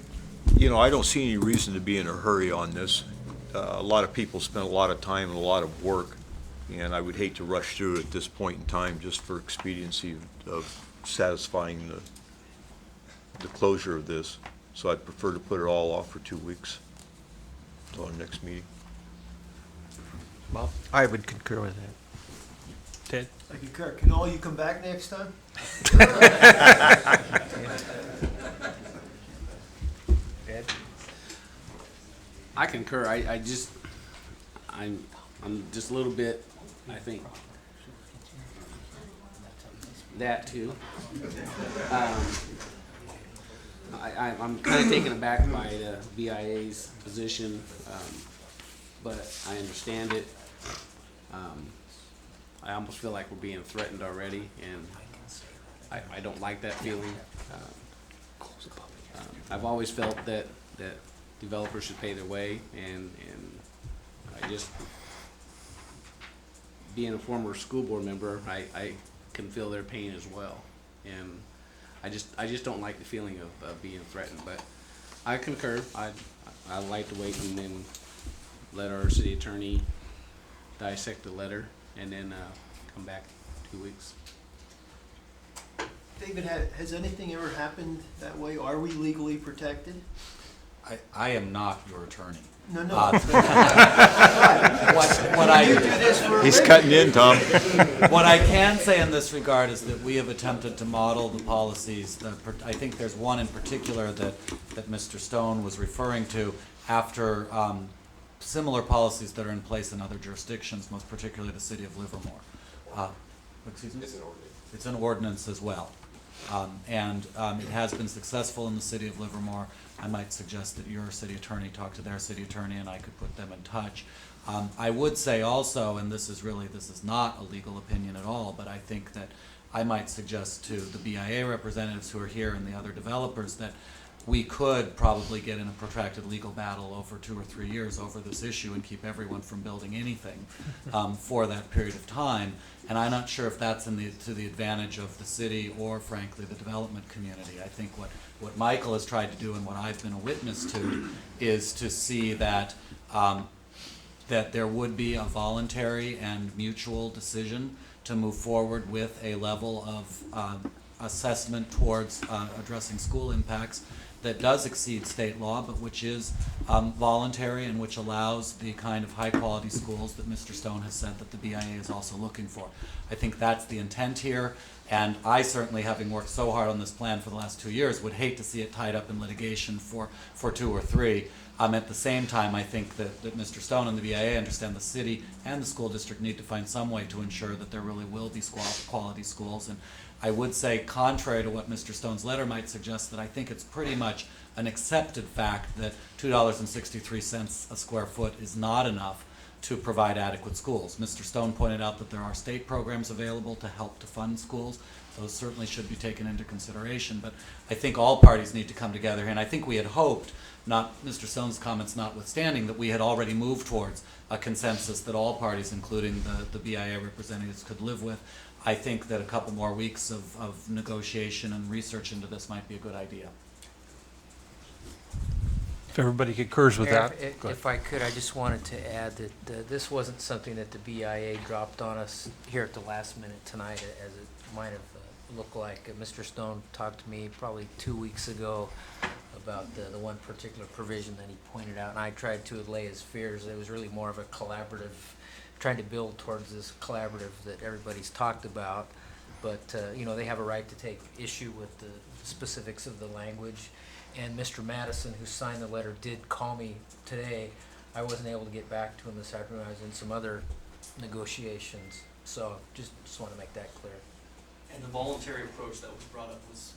I don't see any reason to be in a hurry on this. A lot of people spent a lot of time and a lot of work, and I would hate to rush through at this point in time just for expediency of satisfying the closure of this. So I'd prefer to put it all off for 2 weeks until our next meeting. Bob? I would concur with that. Ted? I concur. Can all you come back next time? Ed? I concur. I'm just a little bit, I think, that too. I'm kind of taken aback by the BIA's position, but I understand it. I almost feel like we're being threatened already, and I don't like that feeling. I've always felt that developers should pay their way, and I just, being a former school board member, I can feel their pain as well, and I just don't like the feeling of being threatened. But I concur. I'd like to wait and then let our city attorney dissect the letter and then come back 2 weeks. David, has anything ever happened that way? Are we legally protected? I am not your attorney. No, no. What I, You do this for a He's living. cutting in, Tom. What I can say in this regard is that we have attempted to model the policies. I think there's one in particular that Mr. Stone was referring to after similar policies that are in place in other jurisdictions, most particularly the city of Livermore. Excuse me? It's an ordinance as well. And it has been successful in the city of Livermore. I might suggest that your city attorney talk to their city attorney and I could put them in touch. I would say also, and this is not a legal opinion at all, but I think that I might suggest to the BIA representatives who are here and the other developers that we could probably get in a protracted legal battle over 2 or 3 years over this issue and keep everyone from building anything for that period of time. And I'm not sure if that's to the advantage of the city or, frankly, the development community. I think what Michael has tried to do and what I've been a witness to is to see that that there would be a voluntary and mutual decision to move forward with a level of assessment towards addressing school impacts that does exceed state law, but which is voluntary and which allows the kind of high-quality schools that Mr. Stone has said that the BIA is also looking for. I think that's the intent here, and I certainly, having worked so hard on this plan for the last 2 years, would hate to see it tied up in litigation for 2 or 3. At the same time, I think that Mr. Stone and the BIA understand the city and the school district need to find some way to ensure that there really will be quality schools. And I would say, contrary to what Mr. Stone's letter might suggest, that I think it's pretty much an accepted fact that $2.63 a square foot is not enough to provide adequate schools. Mr. Stone pointed out that there are state programs available to help to fund schools. Those certainly should be taken into consideration, but I think all parties need to come together, and I think we had hoped, not Mr. Stone's comments notwithstanding, that we had already moved towards a consensus that all parties, including the BIA representatives, could live with. I think that a couple more weeks of negotiation and research into this might be a good idea. If everybody concurs with Mayor, that. Go ahead. If I could, I just wanted to add that this wasn't something that the BIA dropped on us here at the last minute tonight, as it might have looked like. Mr. Stone talked to me probably 2 weeks ago about the one particular provision that he pointed out, and I tried to allay his fears. It was really more of a collaborative, trying to build towards this collaborative that everybody's talked about. But, you know, they have a right to take issue with the specifics of the language. And Mr. Madison, who signed the letter, did call me today. I wasn't able to get back to him this afternoon. I was in some other negotiations. So just want to make that clear. And the voluntary approach that was brought up is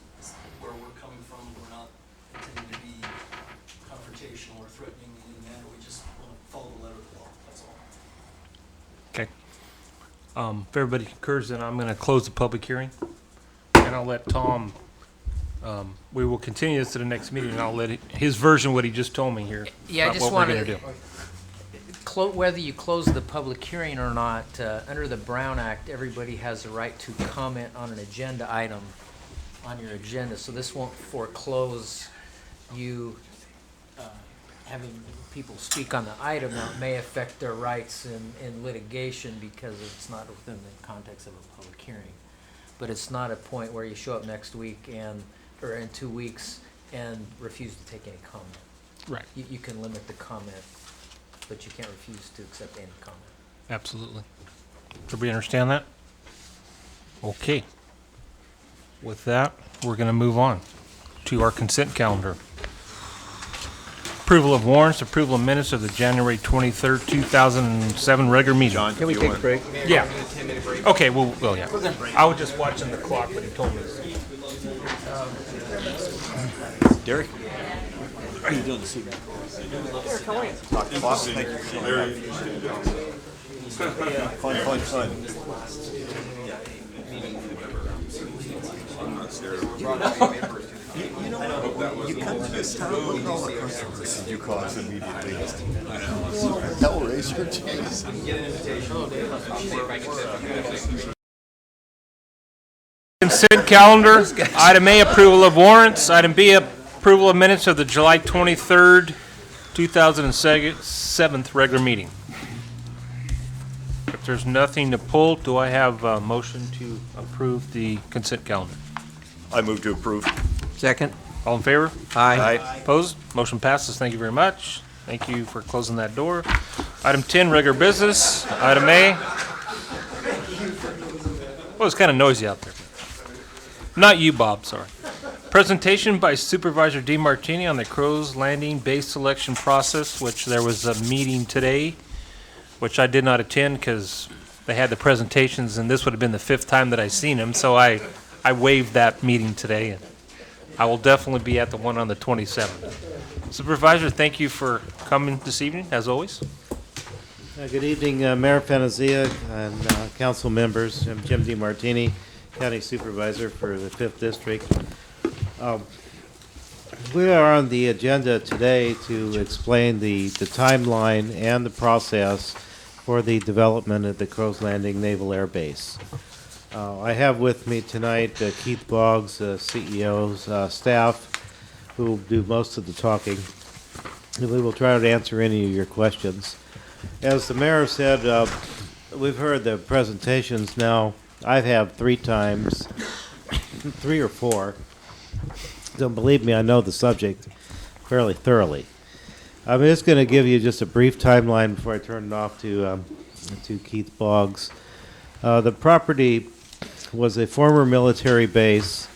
where we're coming from. We're not intending to be confrontational or threatening in any manner. We just want to follow the letter of the law. That's all. Okay. If everybody concurs, then I'm going to close the public hearing, and I'll let Tom, we will continue this to the next meeting, and I'll let his version, what he just told me here. Yeah, I about just what we're wanted gonna do. whether you close the public hearing or not, under the Brown Act, everybody has the right to comment on an agenda item on your agenda. So this won't foreclose you having people speak on the item. Now, it may affect their rights in litigation because it's not within the context of a public hearing. But it's not a point where you show up next week or in 2 weeks and refuse to take any comment. Right. You can limit the comment, but you can't refuse to accept any comment. Absolutely. Does everybody understand that? Okay. With that, we're going to move on to our consent calendar. Approval of warrants, approval of minutes of the January 23rd, 2007 regular meeting. John, Can we you take want- a break? Yeah. Okay, well, yeah. I was just watching the clock, but he told me. Derek? How are you doing this evening? Derek, how are you? Thank you for coming. Fun. You know, you come to this town, look at all the controversies you cause immediately. That will raise your chances. Consent calendar. Item A, approval of warrants. Item B, Approval of minutes of the July 23rd, 2007 regular meeting. If there's nothing to pull, do I have a motion to approve the consent calendar? I move to approve. Second. All in favor? Aye. Opposed? Motion passes. Thank you very much. Thank you for closing that door. Item 10, regular business. Item A. Well, it's kind of noisy out there. Not you, Bob, sorry. Presentation by Supervisor DeMartini on the Crow's Landing base selection process, which there was a meeting today, which I did not attend because they had the presentations, and this would have been the 5th time that I seen them, so I waived that meeting today, and I will definitely be at the one on the 27th. Supervisor, thank you for coming this evening, as always. Good evening, Mayor Fanazia and council members. I'm Jim DeMartini, County Supervisor for the 5th District. We are on the agenda today to explain the timeline and the process for the development of the Crow's Landing Naval Air Base. I have with me tonight Keith Boggs, CEO's staff, who will do most of the talking. And we will try to answer any of your questions. As the mayor said, we've heard the presentations now. I've had 3 times, 3 or 4. So believe me, I know the subject fairly thoroughly. I'm just going to give you just a brief timeline before I turn it off to Keith Boggs. The property was a former military base.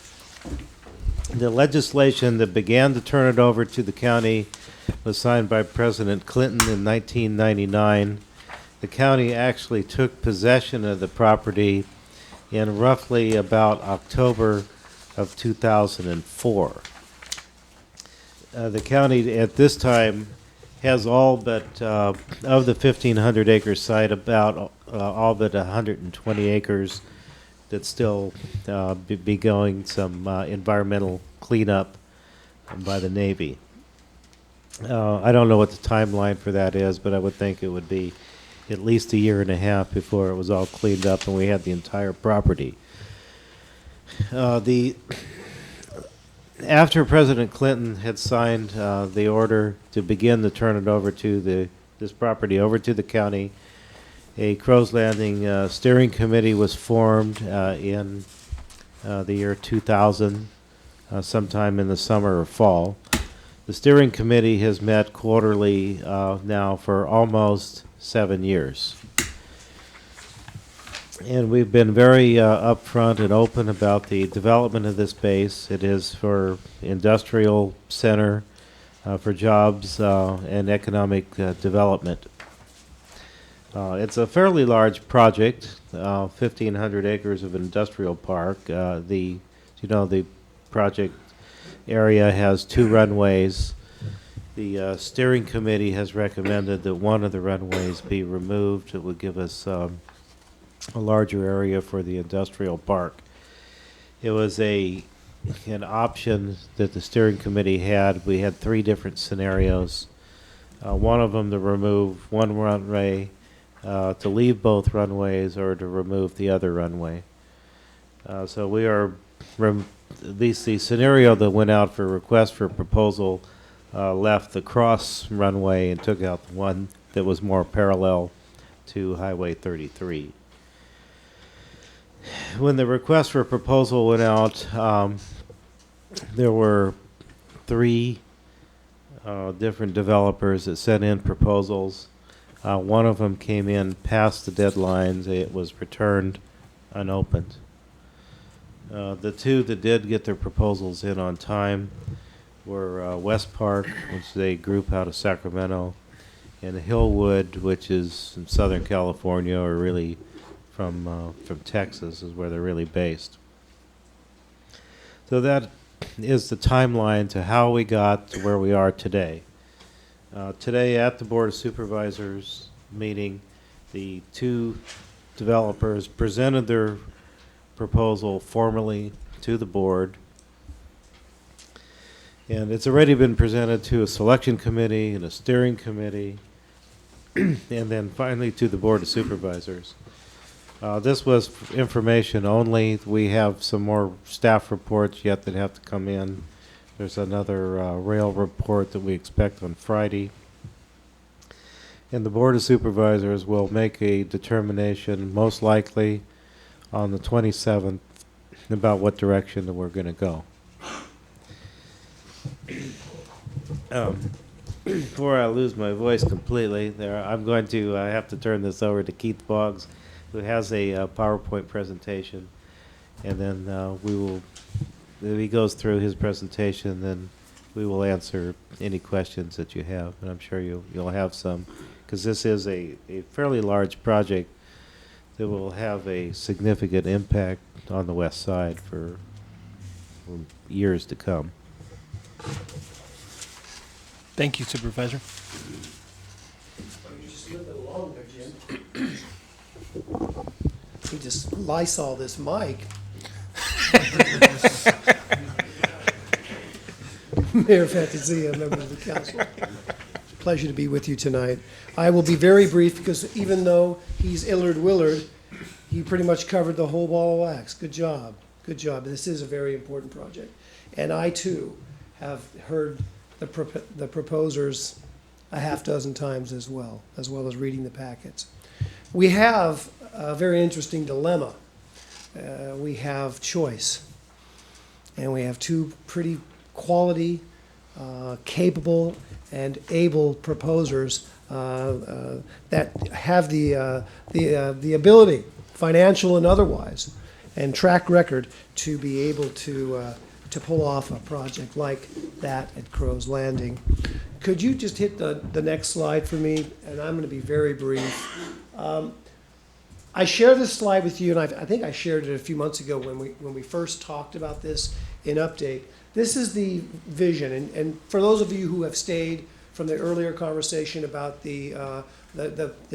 The legislation that began to turn it over to the county was signed by President Clinton in 1999. The county actually took possession of the property in roughly about October of 2004. The county at this time has all but, of the 1,500 acre site, about all but 120 acres that still be going some environmental cleanup by the Navy. I don't know what the timeline for that is, but I would think it would be at least 1.5 years before it was all cleaned up and we had the entire property. After President Clinton had signed the order to begin to turn it over to this property over to the county, a Crow's Landing steering committee was formed in the year 2000, sometime in the summer or fall. The steering committee has met quarterly now for almost 7 years. And we've been very upfront and open about the development of this base. It is for industrial center, for jobs and economic development. It's a fairly large project, 1,500 acres of industrial park. The project area has 2 runways. The steering committee has recommended that one of the runways be removed. It would give us a larger area for the industrial park. It was an option that the steering committee had. We had 3 different scenarios. One of them to remove one runway, to leave both runways, or to remove the other runway. So we are, at least the scenario that went out for request for proposal left the cross runway and took out the one that was more parallel to Highway 33. When the request for proposal went out, there were 3 different developers that sent in proposals. One of them came in past the deadlines. It was returned unopened. The 2 that did get their proposals in on time were West Park, which is a group out of Sacramento, and Hillwood, which is in Southern California, or really from Texas is where they're really based. So that is the timeline to how we got to where we are today. Today at the Board of Supervisors meeting, the 2 developers presented their proposal formally to the board, and it's already been presented to a selection committee and a steering committee, and then finally to the Board of Supervisors. This was information only. We have some more staff reports yet that have to come in There's another rail report that we expect on Friday. And the Board of Supervisors will make a determination, most likely on the 27th, about what direction that we're going to go. Before I lose my voice completely, I'm going to have to turn this over to Keith Boggs, who has a PowerPoint presentation, and then if he goes through his presentation, then we will answer any questions that you have, and I'm sure you'll have some, because this is a fairly large project that will have a significant impact on the west side for years to come. Thank you, Supervisor. Just a little bit longer, Jim. He just Lysol this mic. Mayor Fantasia, members of the council. Pleasure to be with you tonight. I will be very brief because even though he's Illard Willard, he pretty much covered the whole ball of wax. Good job. Good job. This is a very important project. And I, too, have heard the proposers a half dozen times as well as reading the packets. We have a very interesting dilemma. We have choice. And we have two pretty quality, capable, and able proposers that have the ability, financial and otherwise, and track record to be able to pull off a project like that at Crow's Landing. Could you just hit the next slide for me? And I'm going to be very brief. I share this slide with you, and I think I shared it a few months ago when we first talked about this in Update. This is the vision, and for those of you who have stayed from the earlier conversation about the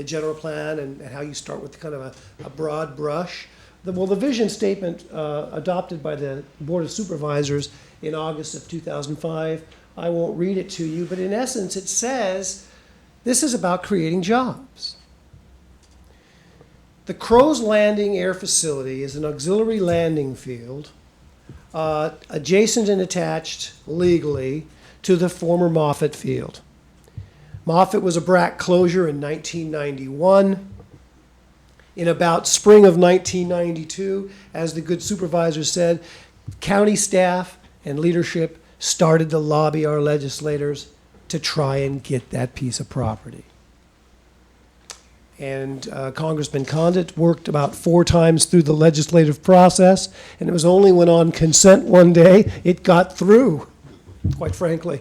general plan and how you start with kind of a broad brush, the vision statement adopted by the Board of Supervisors in August of 2005, I won't read it to you, but in essence it says this is about creating jobs. The Crow's Landing Air Facility is an auxiliary landing field adjacent and attached legally to the former Moffett Field. Moffett was a BRAC closure in 1991. In about spring of 1992, as the good supervisor said, county staff and leadership started to lobby our legislators to try and get that piece of property. And Congressman Condit worked about 4 times through the legislative process, and it was only when on consent one day it got through, quite frankly.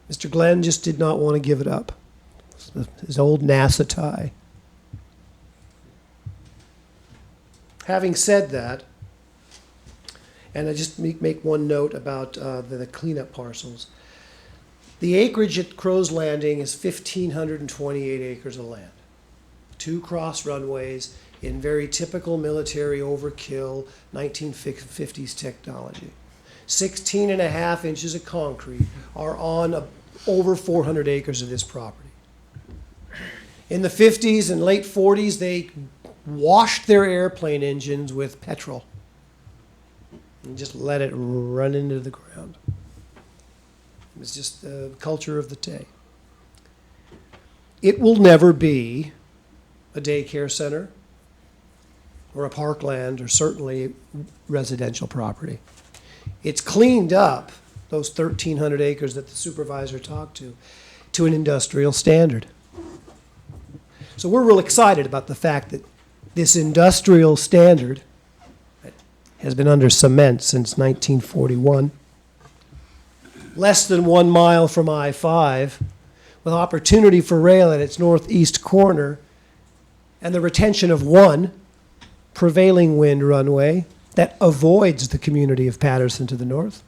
Mr. Glenn just did not want to give it up. His old NASA tie. Having said that, and I just make one note about the cleanup parcels. The acreage at Crow's Landing is 1,528 acres of land. 2 cross runways in very typical military overkill 1950s technology. 16.5 inches of concrete are on over 400 acres of this property. In the 50s and late 40s, they washed their airplane engines with petrol and just let it run into the ground. It was just the culture of the day. It will never be a daycare center or a parkland or certainly residential property. It's cleaned up, those 1,300 acres that the supervisor talked to an industrial standard. So we're real excited about the fact that this industrial standard has been under cement since 1941. Less than 1 mile from I-5, with opportunity for rail at its northeast corner, and the retention of 1 prevailing wind runway that avoids the community of Patterson to the north,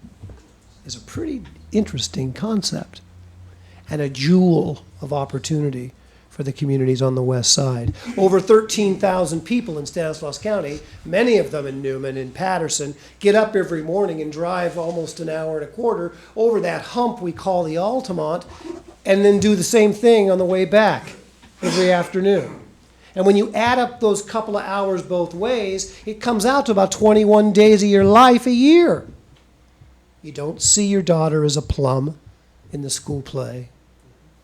is a pretty interesting concept and a jewel of opportunity for the communities on the west side. Over 13,000 people in Stanislaus County, many of them in Newman and Patterson, get up every morning and drive almost an hour and a quarter over that hump we call the Altamont, and then do the same thing on the way back every afternoon. And when you add up those couple of hours both ways, it comes out to about 21 days of your life a year You don't see your daughter as a plum in the school play.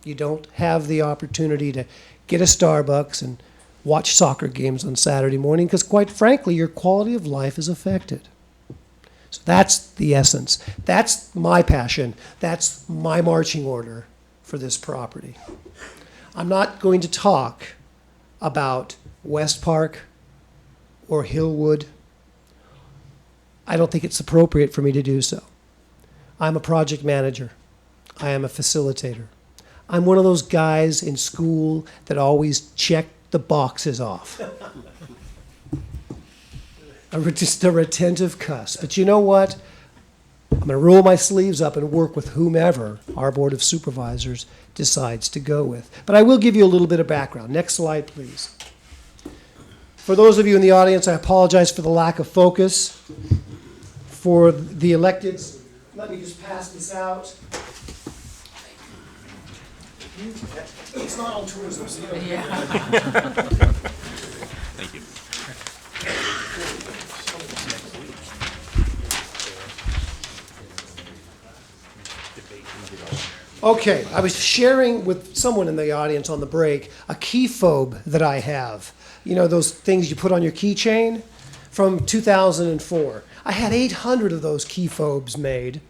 You don't have the opportunity to get a Starbucks and watch soccer games on Saturday morning because, quite frankly, your quality of life is affected. So that's the essence. That's my passion. That's my marching order for this property. I'm not going to talk about West Park or Hillwood. I don't think it's appropriate for me to do so. I'm a project manager. I am a facilitator. I'm one of those guys in school that always check the boxes off. Just a retentive cuss. But you know what? I'm going to roll my sleeves up and work with whomever our Board of Supervisors decides to go with. But I will give you a little bit of background. Next slide, please. For those of you in the audience, I apologize for the lack of focus. For the electeds, let me just pass this out. It's not on tourism, so you don't Thank you. Okay, I was sharing with someone in the audience on the break a key fob that I have. You know, those things you put on your keychain from 2004. I had 800 of those key fobs made.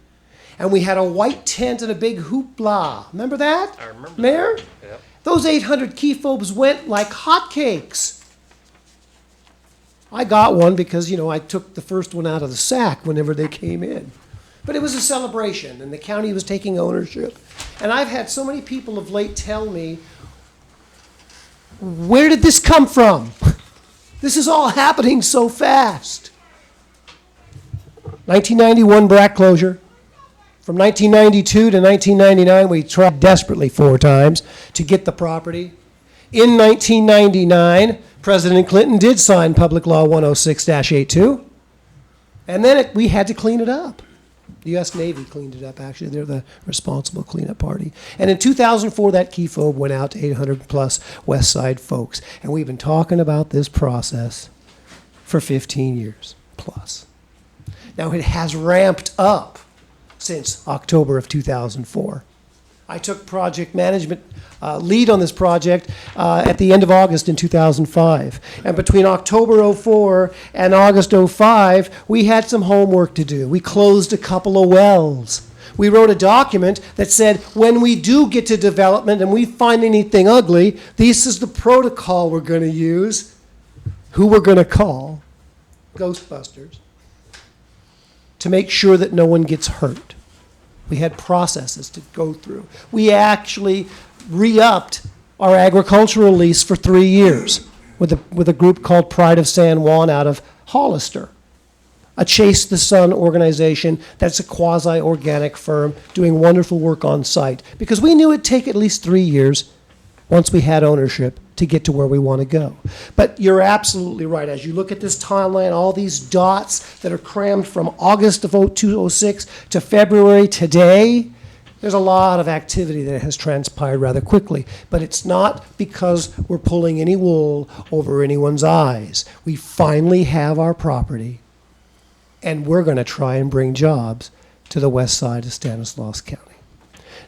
And we had a white tent and a big hoopla. Remember that? I remember Mayor? that. Yep. Those 800 key fobs went like hotcakes. I got one because, you know, I took the first one out of the sack whenever they came in. But it was a celebration, and the county was taking ownership. And I've had so many people of late tell me, where did this come from? This is all happening so fast. 1991 BRAC closure. From 1992 to 1999, we tried desperately 4 times to get the property. In 1999, President Clinton did sign Public Law 106-82, and then we had to clean it up. The U.S. Navy cleaned it up, actually. They're the responsible cleanup party. And in 2004, that key fob went out to 800-plus West Side folks. And we've been talking about this process for 15 years plus. Now, it has ramped up since October of 2004. I took project management lead on this project at the end of August in 2005. And between October 04 and August 05, we had some homework to do. We closed a couple of wells. We wrote a document that said, when we do get to development and we find anything ugly, this is the protocol we're going to use. Who we're going to call? Ghostbusters. To make sure that no one gets hurt. We had processes to go through. We actually re-upped our agricultural lease for 3 years with a group called Pride of San Juan out of Hollister, a Chase the Sun organization that's a quasi-organic firm doing wonderful work on site, because we knew it'd take at least 3 years once we had ownership to get to where we want to go. But you're absolutely right. As you look at this timeline, all these dots that are crammed from August of 0206 to February today, there's a lot of activity that has transpired rather quickly. But it's not because we're pulling any wool over anyone's eyes. We finally have our property, and we're going to try and bring jobs to the west side of Stanislaus County.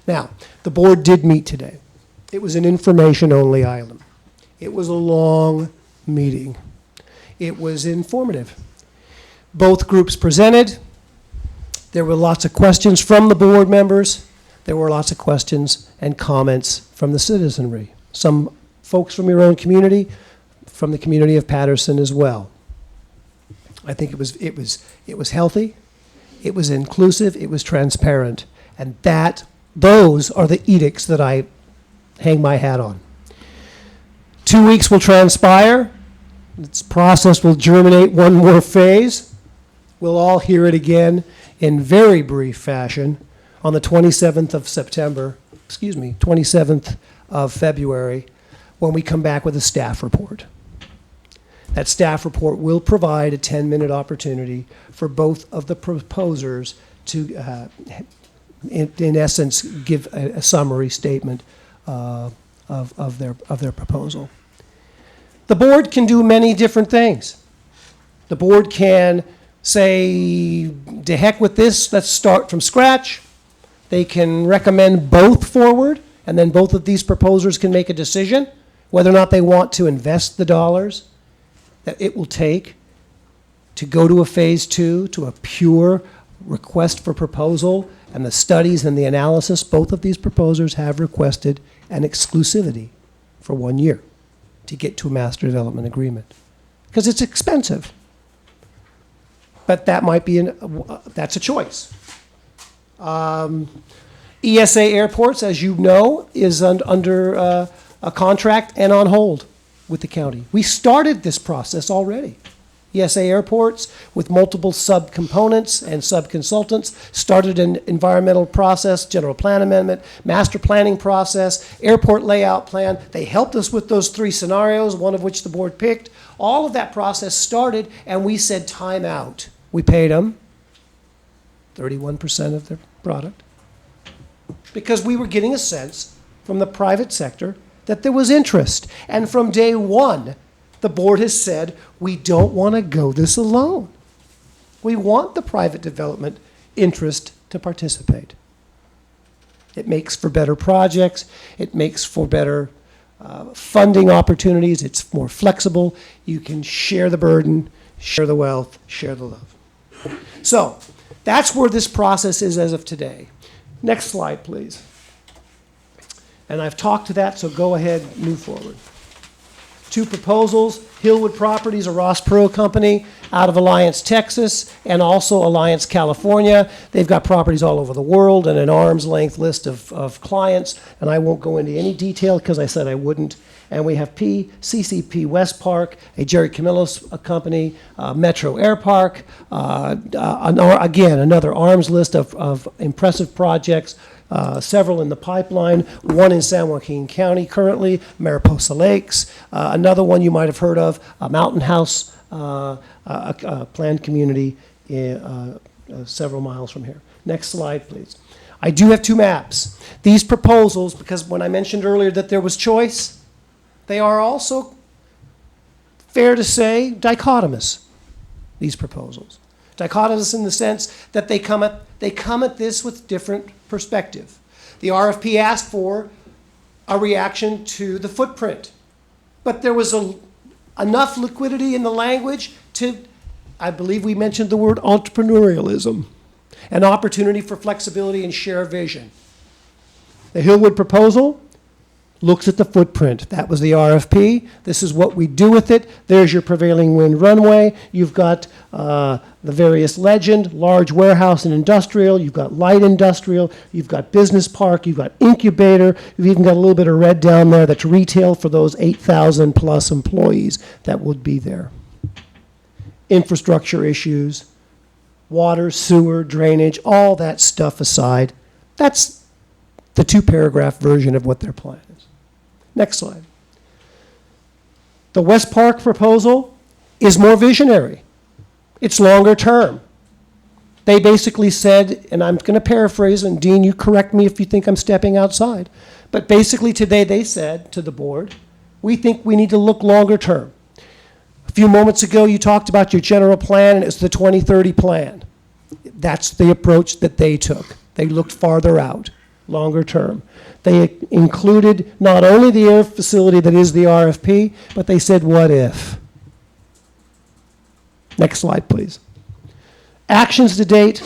Now, the board did meet today. It was an information-only item. It was a long meeting. It was informative. Both groups presented. There were lots of questions from the board members. There were lots of questions and comments from the citizenry. Some folks from your own community, from the community of Patterson as well. I think it was healthy, it was inclusive, it was transparent, and those are the edicts that I hang my hat on. 2 weeks will transpire. This process will germinate one more phase. We'll all hear it again in very brief fashion on the 27th of February, when we come back with a staff report. That staff report will provide a 10-minute opportunity for both of the proposers to, in essence, give a summary statement of their proposal. The board can do many different things. The board can say, to heck with this, let's start from scratch. They can recommend both forward, and then both of these proposers can make a decision whether or not they want to invest the dollars that it will take to go to a phase 2, to a pure request for proposal, and the studies and the analysis. Both of these proposers have requested an exclusivity for 1 year to get to a master development agreement, because it's expensive. But that might be that's a choice. ESA Airports, as you know, is under a contract and on hold with the county. We started this process already. ESA Airports, with multiple subcomponents and subconsultants, started an environmental process, general plan amendment, master planning process, airport layout plan. They helped us with those 3 scenarios, one of which the board picked. All of that process started, and we said time out. We paid them 31% of their product because we were getting a sense from the private sector that there was interest. And from day one, the board has said, we don't want to go this alone. We want the private development interest to participate. It makes for better projects. It makes for better funding opportunities. It's more flexible. You can share the burden, share the wealth, share the love. So that's where this process is as of today. Next slide, please. And I've talked to that, so go ahead, move forward. 2 proposals, Hillwood Properties, a Ross Perot company out of Alliance, Texas, and also Alliance, California. They've got properties all over the world and an arm's length list of clients, and I won't go into any detail because I said I wouldn't. And we have CCP West Park, a Jerry Camillo's company, Metro Air Park, again, another arm's list of impressive projects, several in the pipeline, one in San Joaquin County currently, Mariposa Lakes, another one you might have heard of, a Mountain House, a planned community several miles from here. Next slide, please. I do have 2 maps. These proposals, because when I mentioned earlier that there was choice, they are also, fair to say, dichotomous, these proposals. Dichotomous in the sense that they come at this with different perspective. The RFP asked for a reaction to the footprint, but there was enough liquidity in the language to, I believe we mentioned the word entrepreneurialism, an opportunity for flexibility and share vision. The Hillwood proposal looks at the footprint. That was the RFP. This is what we do with it. There's your prevailing wind runway. You've got the various legend, large warehouse and industrial. You've got light industrial. You've got business park. You've got incubator. You've even got a little bit of red down there that's retail for those 8,000 plus employees that would be there. Infrastructure issues, water, sewer, drainage, all that stuff aside. That's the 2-paragraph version of what their plan is. Next slide. The West Park proposal is more visionary. It's longer term. They basically said, and I'm going to paraphrase, and Dean, you correct me if you think I'm stepping outside, but basically today they said to the board, we think we need to look longer term. A few moments ago you talked about your general plan, and it's the 2030 plan. That's the approach that they took. They looked farther out, longer term. They included not only the air facility that is the RFP, but they said, what if? Next slide, please. Actions to date,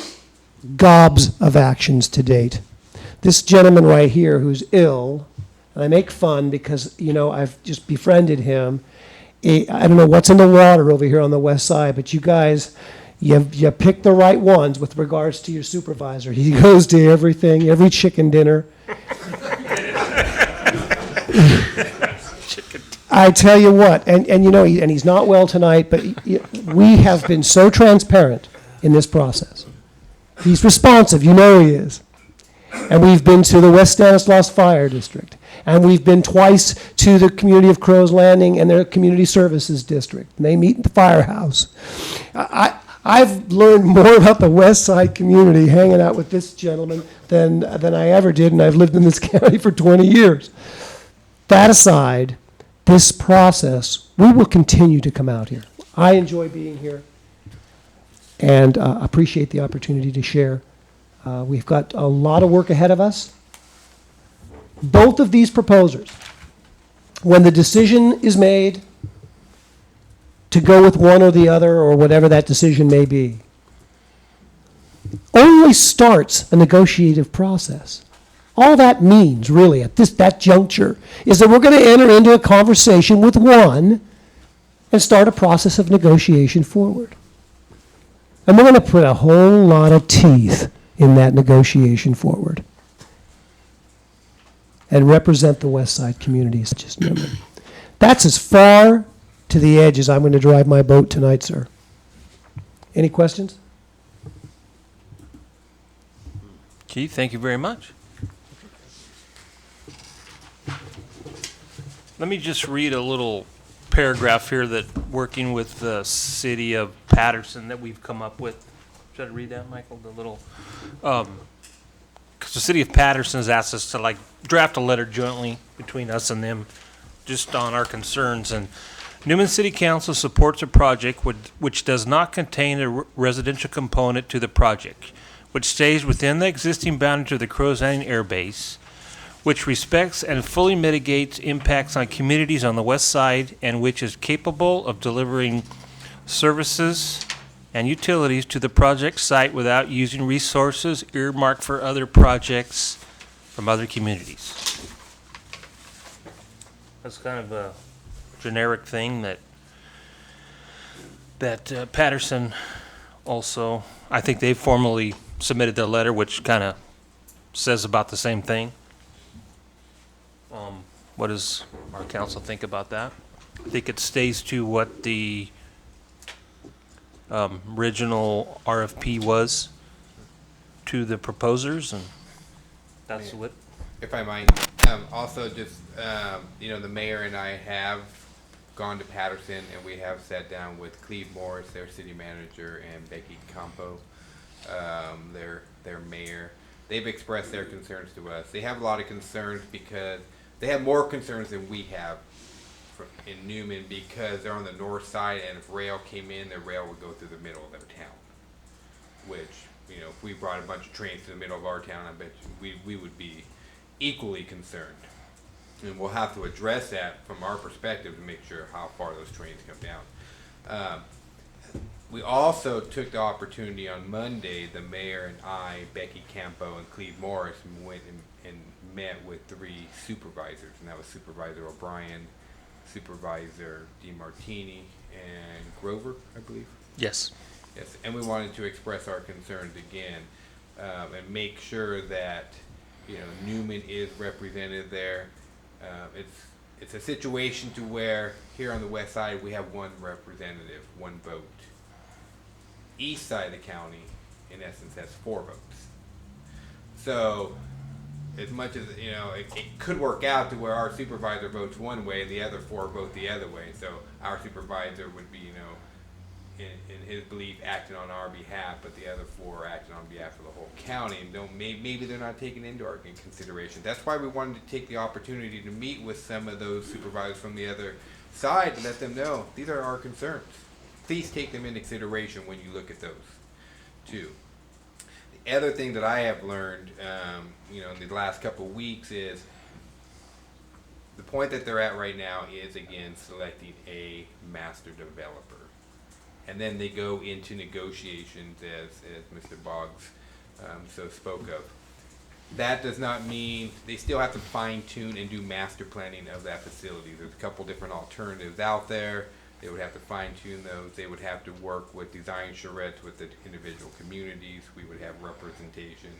gobs of actions to date. This gentleman right here who's ill, and I make fun because, you know, I've just befriended him. I don't know what's in the water over here on the west side, but you guys, you pick the right ones with regards to your supervisor. He goes to everything, every chicken dinner. I tell you what, and you know, and he's not well tonight, but we have been so transparent in this process. He's responsive, you know he is. And we've been to the West Stanislaus Fire District, and we've been twice to the community of Crow's Landing and their community services district. And they meet at the firehouse. I've learned more about the West Side community hanging out with this gentleman than I ever did, and I've lived in this county for 20 years. That aside, this process, we will continue to come out here. I enjoy being here. and appreciate the opportunity to share. We've got a lot of work ahead of us. Both of these proposers, when the decision is made to go with one or the other, or whatever that decision may be, only starts a negotiative process. All that means, really, at that juncture, is that we're going to enter into a conversation with one and start a process of negotiation forward. And we're going to put a whole lot of teeth in that negotiation forward and represent the West Side community such as Newman. That's as far to the edge as I'm going to drive my boat tonight, sir. Any questions? Keith, thank you very much. Let me just read a little paragraph here that working with the city of Patterson that we've come up with. Should I read that, Michael? The little, because the city of Patterson has asked us to draft a letter jointly between us and them just on our concerns. And Newman City Council supports a project which does not contain a residential component to the project, which stays within the existing boundaries of the Crows Landing Air Base, which respects and fully mitigates impacts on communities on the west side, and which is capable of delivering services and utilities to the project site without using resources earmarked for other projects from other communities. That's kind of a generic thing that Patterson also, I think they formally submitted their letter, which kind of says about the same thing. What does our council think about that? I think it stays to what the original RFP was to the proposers, and that's what. If I might, also just, the mayor and I have gone to Patterson, and we have sat down with Cleve Morris, their city manager, and Becky Campo, their mayor. They've expressed their concerns to us. They have a lot of concerns because they have more concerns than we have in Newman, because they're on the north side, and if rail came in, the rail would go through the middle of their town. Which, if we brought a bunch of trains to the middle of our town, I bet you we would be equally concerned. And we'll have to address that from our perspective to make sure how far those trains come down. We also took the opportunity on Monday, the mayor and I, Becky Campo and Cleve Morris, went and met with 3 supervisors, and that was Supervisor O'Brien, Supervisor DeMartini, and Grover, I believe. Yes. Yes, and we wanted to express our concerns again, and make sure that Newman is represented there. It's a situation to where here on the west side we have 1 representative, 1 vote. East side of the county, in essence, has 4 votes. So, as much as it could work out to where our supervisor votes one way and the other 4 vote the other way. So our supervisor would be, in his belief, acting on our behalf, but the other 4 are acting on behalf of the whole county, and maybe they're not taken into our consideration. That's why we wanted to take the opportunity to meet with some of those supervisors from the other side to let them know these are our concerns. Please take them into consideration when you look at those too. The other thing that I have learned, in the last couple of weeks is the point that they're at right now is, again, selecting a master developer. And then they go into negotiations, as Mr. Boggs so spoke of. That does not mean they still have to fine tune and do master planning of that facility. There's a couple different alternatives out there. They would have to fine tune those. They would have to work with design charrettes with the individual communities. We would have representation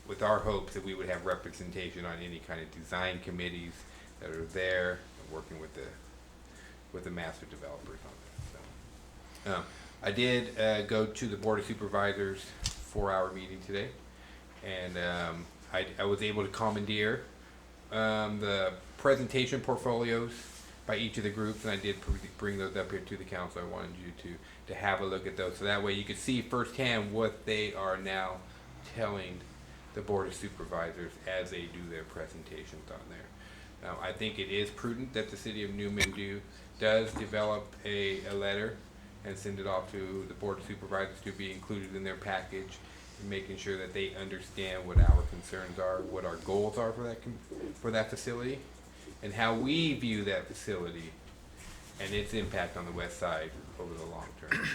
with our hopes that we would have representation on any kind of design committees that are there, working with the master developers on this. So, I did go to the Board of Supervisors 4-hour meeting today, and I was able to commandeer the presentation portfolios by each of the groups, and I did bring those up here to the council. I wanted you to have a look at those, so that way you could see firsthand what they are now telling the Board of Supervisors as they do their presentations on there. I think it is prudent that the city of Newman does develop a letter and send it off to the board of supervisors to be included in their package, and making sure that they understand what our concerns are, what our goals are for that facility, and how we view that facility and its impact on the west side over the long term,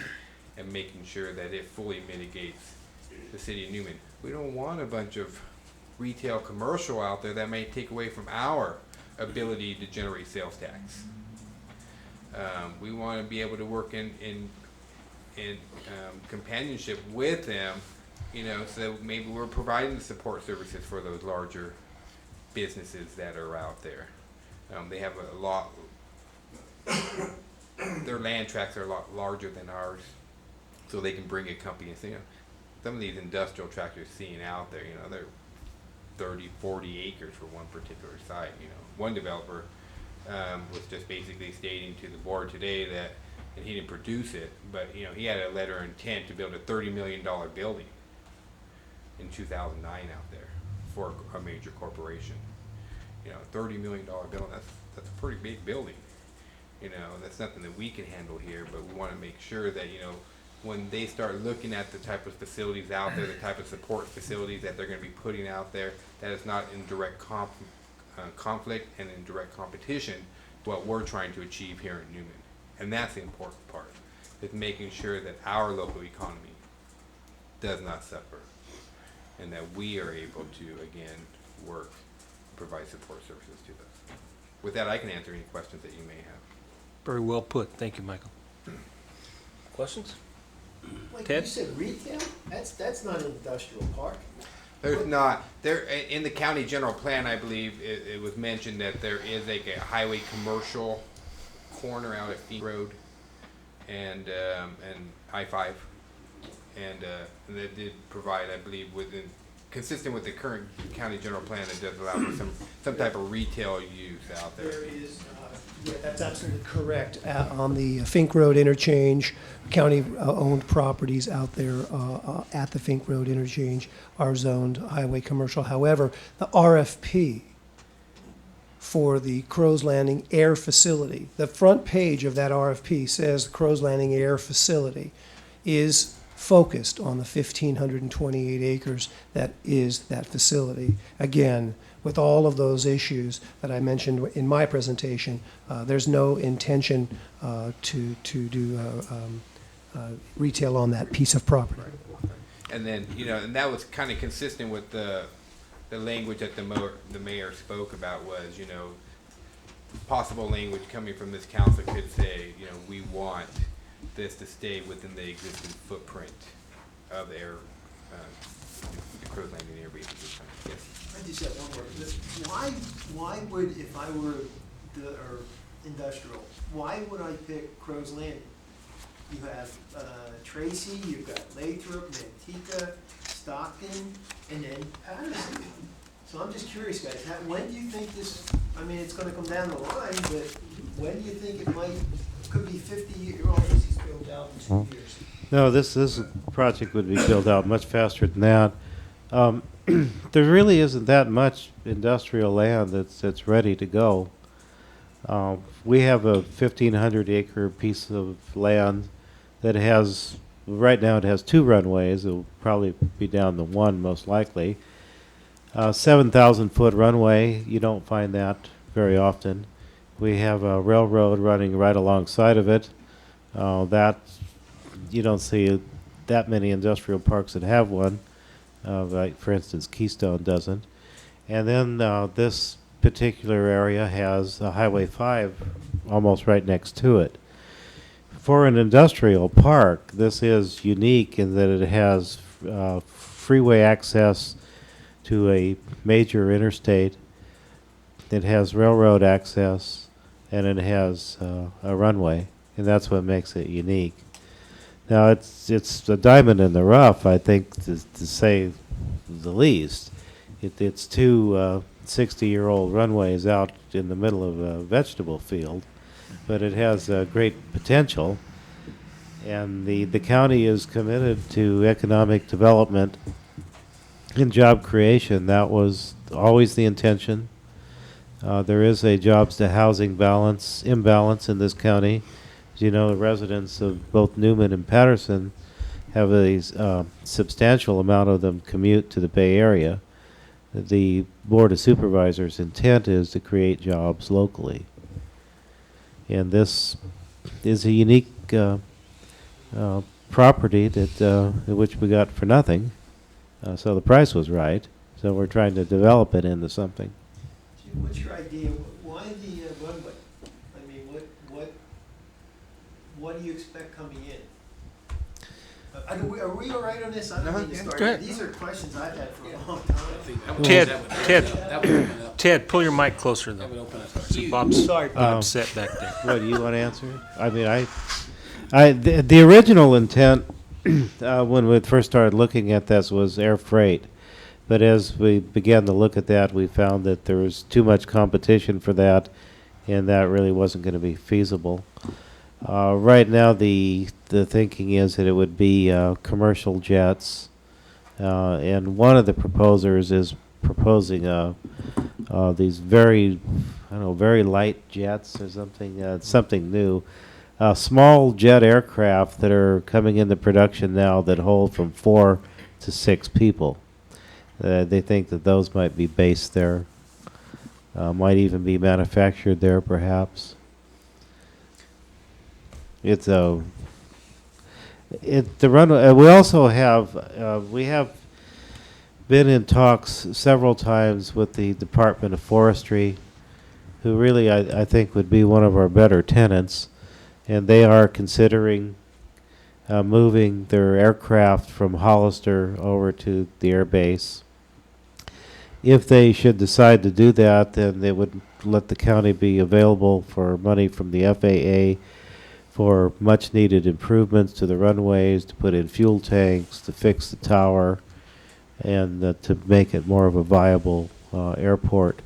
and making sure that it fully mitigates the city of Newman. We don't want a bunch of retail commercial out there that may take away from our ability to generate sales tax. We want to be able to work in companionship with them, you know, so maybe we're providing the support services for those larger businesses that are out there. They have a lot, their land tracts are a lot larger than ours, so they can bring a company and say, you know, some of these industrial tracts you're seeing out there, you know, they're 30, 40 acres for one particular site. You know, one developer was just basically stating to the board today that, and he didn't produce it, but you know, he had a letter of intent to build a $30 million building in 2009 out there for a major corporation. You know, $30 million building, that's a pretty big building. You know, that's nothing that we can handle here, but we want to make sure that, you know, when they start looking at the type of facilities out there, the type of support facilities that they're going to be putting out there, that is not in direct conflict and in direct competition to what we're trying to achieve here in Newman. And that's the important part, is making sure that our local economy does not suffer, and that we are able to, again, work, provide support services to those. With that, I can answer any questions that you may have. Very well put. Thank you, Michael. Questions? Like Ted? you said, retail? That's not an industrial park. There's not. There in the county general plan, I believe it was mentioned that there is like a highway commercial corner out at Fee Road and I-5, and that did provide, I believe, within consistent with the current county general plan, that does allow for some type of retail use out there. There is, yeah, that's absolutely correct. On the Fink Road interchange, county-owned properties out there at the Fink Road interchange are zoned highway commercial. However, the RFP for the Crow's Landing Air Facility, the front page of that RFP says the Crow's Landing Air Facility is focused on the 1,528 acres that is that facility. Again, with all of those issues that I mentioned in my presentation, there's no intention to do retail on that piece of property. And then, you know, and that was kind of consistent with the language that the mayor spoke about was, you know, possible language coming from this council could say, you know, we want this to stay within the existing footprint of the Crow's Landing Air Base at this time. Yes. I just have one more. Why would, if I were industrial, why would I pick Crow's Landing? You have Tracy, you've got Lathrop, Manteca, Stockton, and then Patterson. So I'm just curious, guys, when do you think this, I mean, it's gonna come down the line, but when do you think it could be 50-year-old built out in 2 years? No, this project would be built out much faster than that. There really isn't that much industrial land that's ready to go. We have a 1,500-acre piece of land that has, right now it has 2 runways. It will probably be down to 1 most likely. 7,000-foot runway, you don't find that very often. We have a railroad running right alongside of it. That you don't see that many industrial parks that have one. Like, for instance, Keystone doesn't. And then this particular area has a Highway 5 almost right next to it. For an industrial park, this is unique in that it has freeway access to a major interstate. It has railroad access, and it has a runway, and that's what makes it unique. Now, it's a diamond in the rough, I think, to say the least. It's 2 60-year-old runways out in the middle of a vegetable field, but it has great potential, and the county is committed to economic development and job creation. That was always the intention. There is a jobs to housing imbalance in this county. As you know, the residents of both Newman and Patterson have a substantial amount of them commute to the Bay Area. The Board of Supervisors' intent is to create jobs locally. And this is a unique property that which we got for nothing. So the price was right. So we're trying to develop it into something. Jim, what's your idea? Why the runway? I mean, what do you expect coming in? Are we all right on this? I don't mean to start. Go ahead. These are questions I've had for a long time. Ted, pull your mic closer though. See, Bob's upset back there. What, do you want to answer? I mean, the original intent when we first started looking at this was air freight. But as we began to look at that, we found that there was too much competition for that, and that really wasn't going to be feasible. Right now, the thinking is that it would be commercial jets, and one of the proposers is proposing these very light jets or something, something new. Small jet aircraft that are coming into production now that hold from 4 to 6 people. They think that those might be based there, might even be manufactured there, perhaps. The runway. We also have been in talks several times with the Department of Forestry, who really I think would be one of our better tenants, and they are considering moving their aircraft from Hollister over to the air base. If they should decide to do that, then they would let the county be available for money from the FAA for much needed improvements to the runways, to put in fuel tanks, to fix the tower, and to make it more of a viable airport.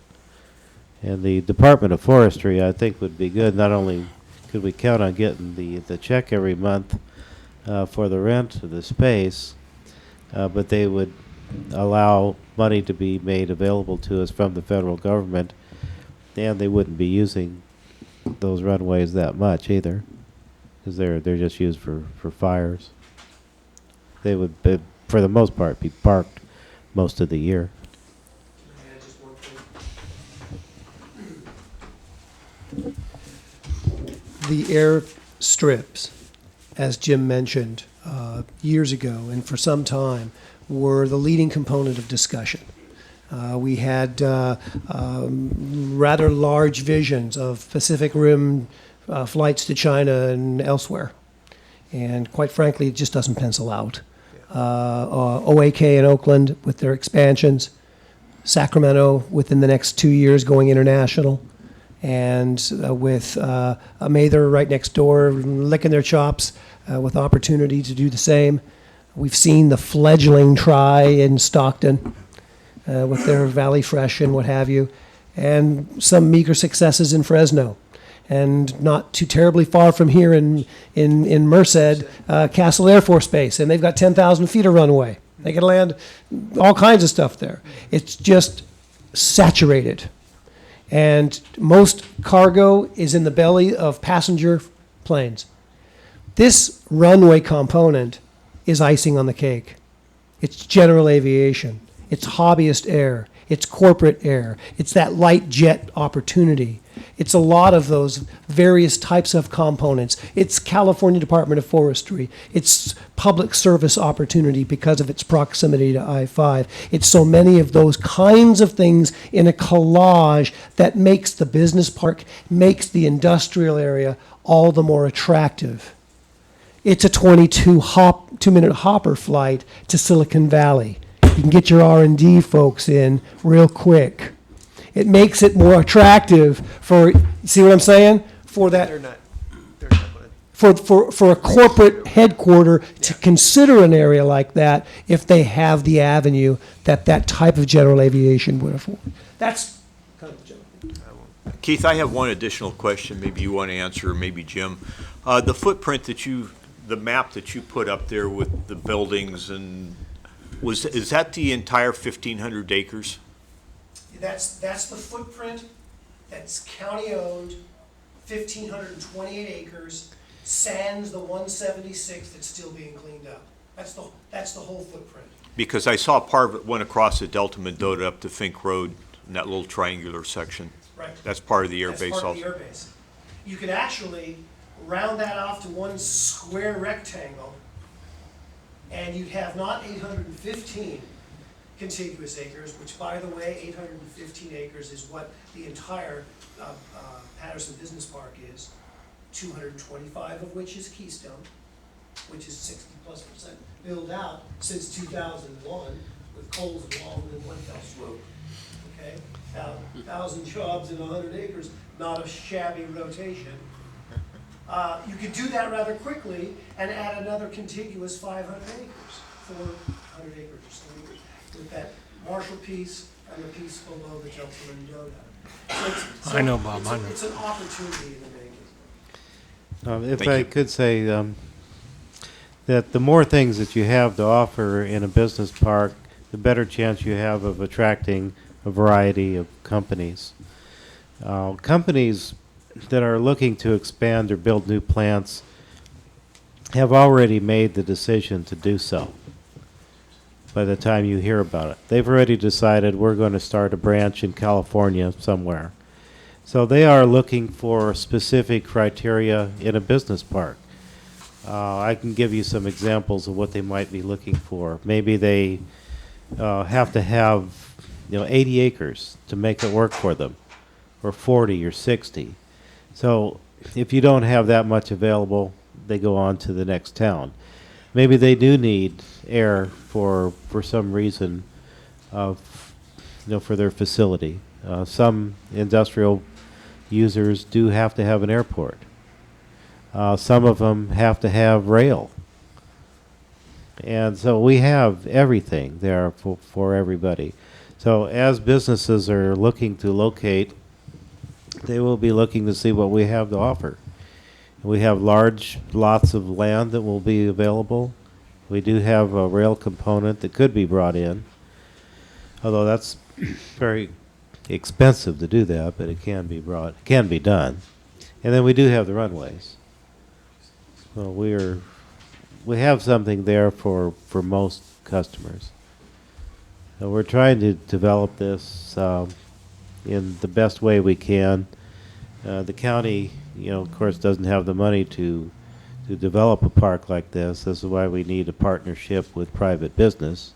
And the Department of Forestry, I think, would be good. Not only could we count on getting the check every month for the rent of the space, but they would allow money to be made available to us from the federal government, and they wouldn't be using those runways that much either, because they're just used for fires. They would, for the most part, be parked most of the year. The air strips, as Jim mentioned years ago and for some time, were the leading component of discussion. We had rather large visions of Pacific Rim flights to China and elsewhere. And quite frankly, it just doesn't pencil out. OAK in Oakland with their expansions, Sacramento within the next 2 years going international, and with Mather right next door licking their chops with opportunity to do the same. We've seen the fledgling try in Stockton with their Valley Fresh and what have you, and some meager successes in Fresno. And not too terribly far from here in Merced, Castle Air Force Base, and they've got 10,000 feet of runway. They can land all kinds of stuff there. It's just saturated. And most cargo is in the belly of passenger planes. This runway component is icing on the cake. It's general aviation. It's hobbyist air. It's corporate air. It's that light jet opportunity. It's a lot of those various types of components. It's California Department of Forestry. It's public service opportunity because of its proximity to I-5. It's so many of those kinds of things in a collage that makes the business park, makes the industrial area all the more attractive. It's a 2-minute hopper flight to Silicon Valley. You can get your R&D folks in real quick. It makes it more attractive for, see what I'm saying? For that, for a corporate headquarter to consider an area like that if they have the avenue that that type of general aviation would afford. That's kind of the general. Keith, I have one additional question. Maybe you want to answer, or maybe Jim. The footprint the map that you put up there with the buildings and is that the entire 1,500 acres? That's the footprint. That's county-owned, 1,528 acres. sans the 176 that's still being cleaned up. That's the whole footprint. Because I saw part of it went across the Delta Mendota up to Fink Road in that little triangular section. Right. That's part of the airbase That's part also. of the airbase. You could actually round that off to one square rectangle, and you'd have not 815 contiguous acres, which, by the way, 815 acres is what the entire Patterson Business Park is, 225 of which is Keystone, which is 60+% built out since 2001 with Coles and Walden in one fell swoop. Okay, 1,000 jobs in 100 acres, not a shabby rotation. You could do that rather quickly and add another contiguous 500 acres, 400 acres or so, with that Marshall piece and the piece below the Delta Mendota. I know, Bob, I know. It's an opportunity in the making. If Thank I you. could say that the more things that you have to offer in a business park, the better chance you have of attracting a variety of companies. Companies that are looking to expand or build new plants have already made the decision to do so by the time you hear about it. They've already decided we're going to start a branch in California somewhere. So they are looking for specific criteria in a business park. I can give you some examples of what they might be looking for. Maybe they have to have 80 acres to make it work for them, or 40 or 60. So if you don't have that much available, they go on to the next town. Maybe they do need air for some reason for their facility. Some industrial users do have to have an airport. Some of them have to have rail. And so we have everything there for everybody. So as businesses are looking to locate, they will be looking to see what we have to offer. We have large lots of land that will be available. We do have a rail component that could be brought in, although that's very expensive to do that, but it can be done. And then we do have the runways. So we have something there for most customers. So we're trying to develop this in the best way we can. The county, of course, doesn't have the money to develop a park like this. This is why we need a partnership with private business.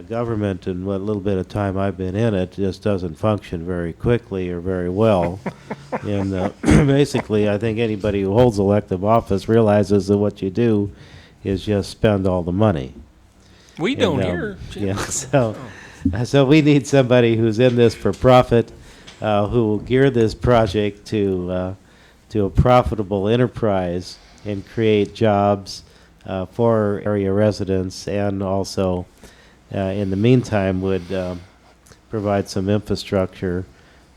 Government, in what little bit of time I've been in it, just doesn't function very quickly or very well. And basically, I think anybody who holds elective office realizes that what you do is just spend all the money. We don't hear. Yeah, so we need somebody who's in this for profit, who will gear this project to a profitable enterprise and create jobs for area residents, and also in the meantime would provide some infrastructure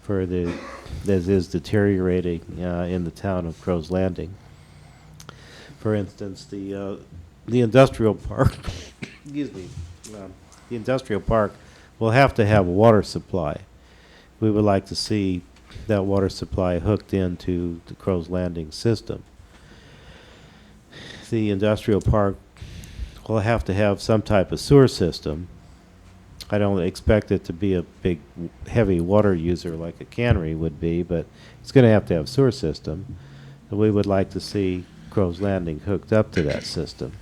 for that is deteriorating in the town of Crow's Landing. For instance, the industrial park, excuse me, the industrial park will have to have a water supply. We would like to see that water supply hooked into the Crow's Landing system. The industrial park will have to have some type of sewer system. I don't expect it to be a big, heavy water user like a cannery would be, but it's going to have a sewer system. And we would like to see Crow's Landing hooked up to that system.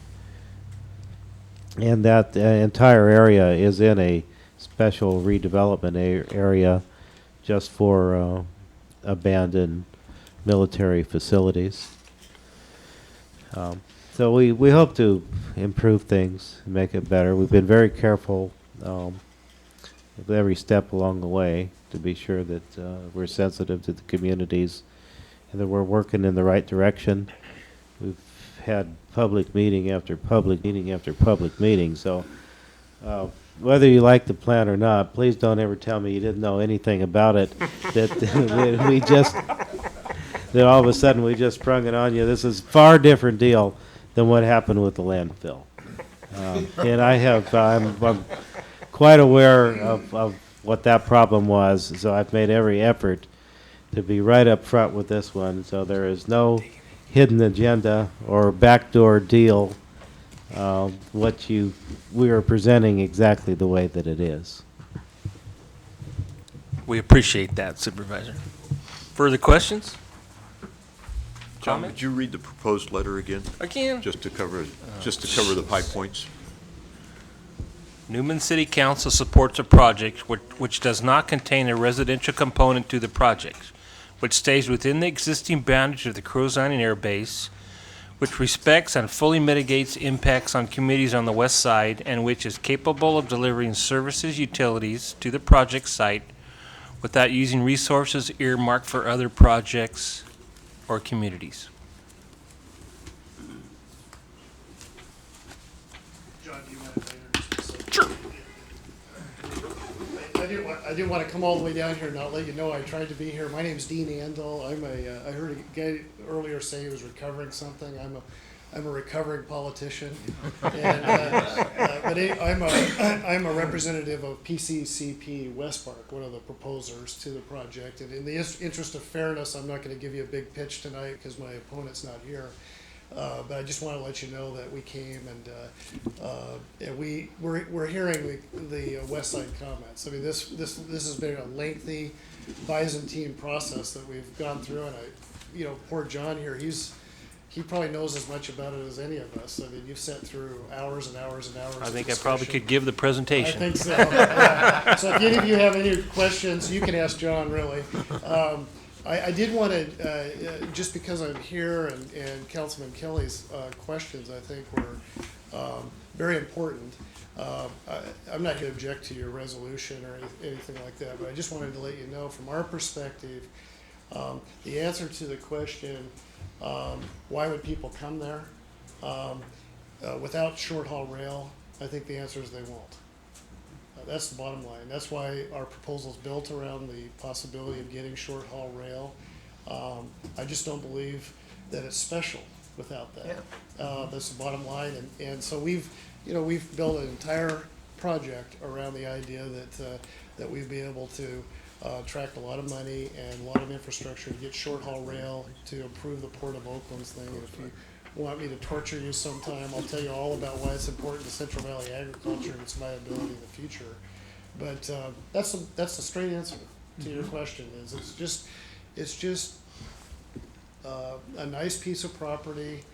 And that entire area is in a special redevelopment area just for abandoned military facilities. So we hope to improve things and make it better. We've been very careful with every step along the way to be sure that we're sensitive to the communities and that we're working in the right direction. We've had public meeting after public meeting after public meeting. So whether you like the plan or not, please don't ever tell me you didn't know anything about it. That we just that all of a sudden we just sprung it on you. This is a far different deal than what happened with the landfill. And I'm quite aware of what that problem was. So I've made every effort to be right up front with this one. So there is no hidden agenda or backdoor deal, we are presenting exactly the way that it is. We appreciate that, Supervisor. Further questions? John, Comment? would you read the proposed letter again? Again? Just to cover the high points. Newman City Council supports a project which does not contain a residential component to the project, which stays within the existing boundaries of the Crow's Landing Air Base, which respects and fully mitigates impacts on communities on the west side, and which is capable of delivering services, utilities to the project site without using resources earmarked for other projects or communities. John, do you mind if I introduce myself? Sure. I didn't want to come all the way down here and not let you know I tried to be here. My name's Dean Andel. I heard a guy earlier say he was recovering something. I'm a recovering politician, and but I'm a representative of PCCP West Park, one of the proposers to the project. And in the interest of fairness, I'm not going to give you a big pitch tonight because my opponent's not here. But I just want to let you know that we came and we're hearing the West Side comments. I mean, this has been a lengthy Byzantine process that we've gone through, and poor John here, he probably knows as much about it as any of us. I mean, you've sat through hours and hours and hours. I think I probably could give the presentation. I think so. Yeah. So if any of you have any questions, you can ask John, really. I did want to, just because I'm here and Councilman Kelly's questions, I think, were very important. I'm not going to object to your resolution or anything like that, but I just wanted to let you know from our perspective, the answer to the question, why would people come there? Without short-haul rail, I think the answer is they won't. That's the bottom line. That's why our proposal's built around the possibility of getting short-haul rail. I just don't believe that it's special without that. Yeah. That's the bottom line. And so we've built an entire project around the idea that we'd be able to attract a lot of money and a lot of infrastructure to get short-haul rail to improve the Port of Oakland's thing. And if you want me to torture you sometime, I'll tell you all about why it's important to Central Valley agriculture and its viability in the future. But that's the straight answer to your question. It's just a nice piece of property,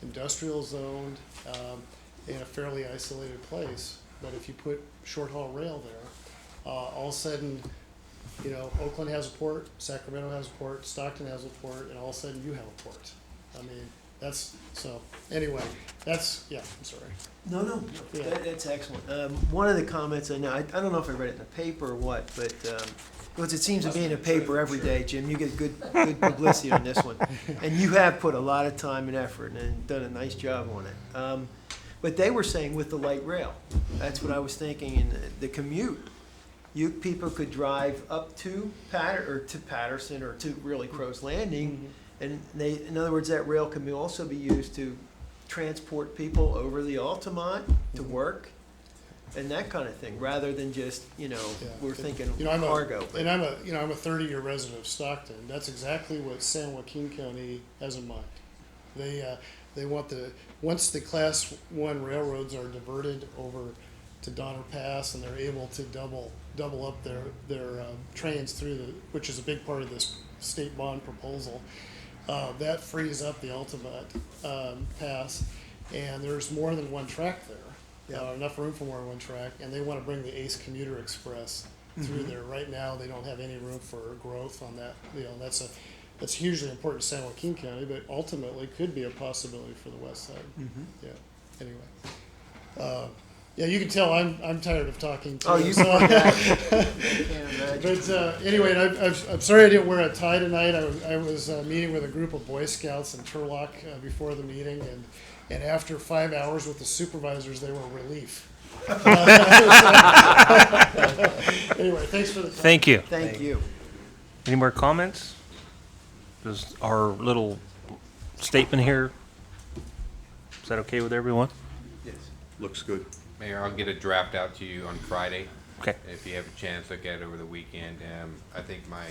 industrial zoned, in a fairly isolated place. But if you put short-haul rail there, all of a sudden, Oakland has a port, Sacramento has a port, Stockton has a port, and all of a sudden you have a port. I mean, anyway, I'm sorry. No, Yeah. that's excellent. One of the comments I know, I don't know if I read it in the paper or what, but because it seems to be in the paper every day, Jim, you get good publicity on this one. And you have put a lot of time and effort and done a nice job on it. But they were saying with the light rail, that's what I was thinking, in the commute. People could drive up to Patterson or to really Crow's Landing, and in other words, that rail can also be used to transport people over the Altamont to work and that kind of thing, rather than just we're thinking cargo. And I'm a 30-year resident of Stockton. That's exactly what San Joaquin County has in mind. They want once the Class 1 railroads are diverted over to Donner Pass and they're able to double up their trains through which is a big part of this state bond proposal. That frees up the Altamont Pass, and there's more than one track there. Enough room for more than one track, and they want to bring the Ace Commuter Express through there. Right now, they don't have any room for growth on that. That's hugely important to San Joaquin County, but ultimately could be a possibility for the west side. Yeah. Anyway. Yeah, you can tell I'm tired of talking too. Oh, you so. can imagine. But anyway, I'm sorry I didn't wear a tie tonight. I was meeting with a group of Boy Scouts in Turlock before the meeting, and after 5 hours with the supervisors, they were a relief. Anyway, thanks for the time. Thank you. Thank you. Any more comments? Does our little statement here, is that okay with everyone? Yes. Looks good. Mayor, I'll get a draft out to you on Friday. Okay. If you have a chance, look at it over the weekend. I think my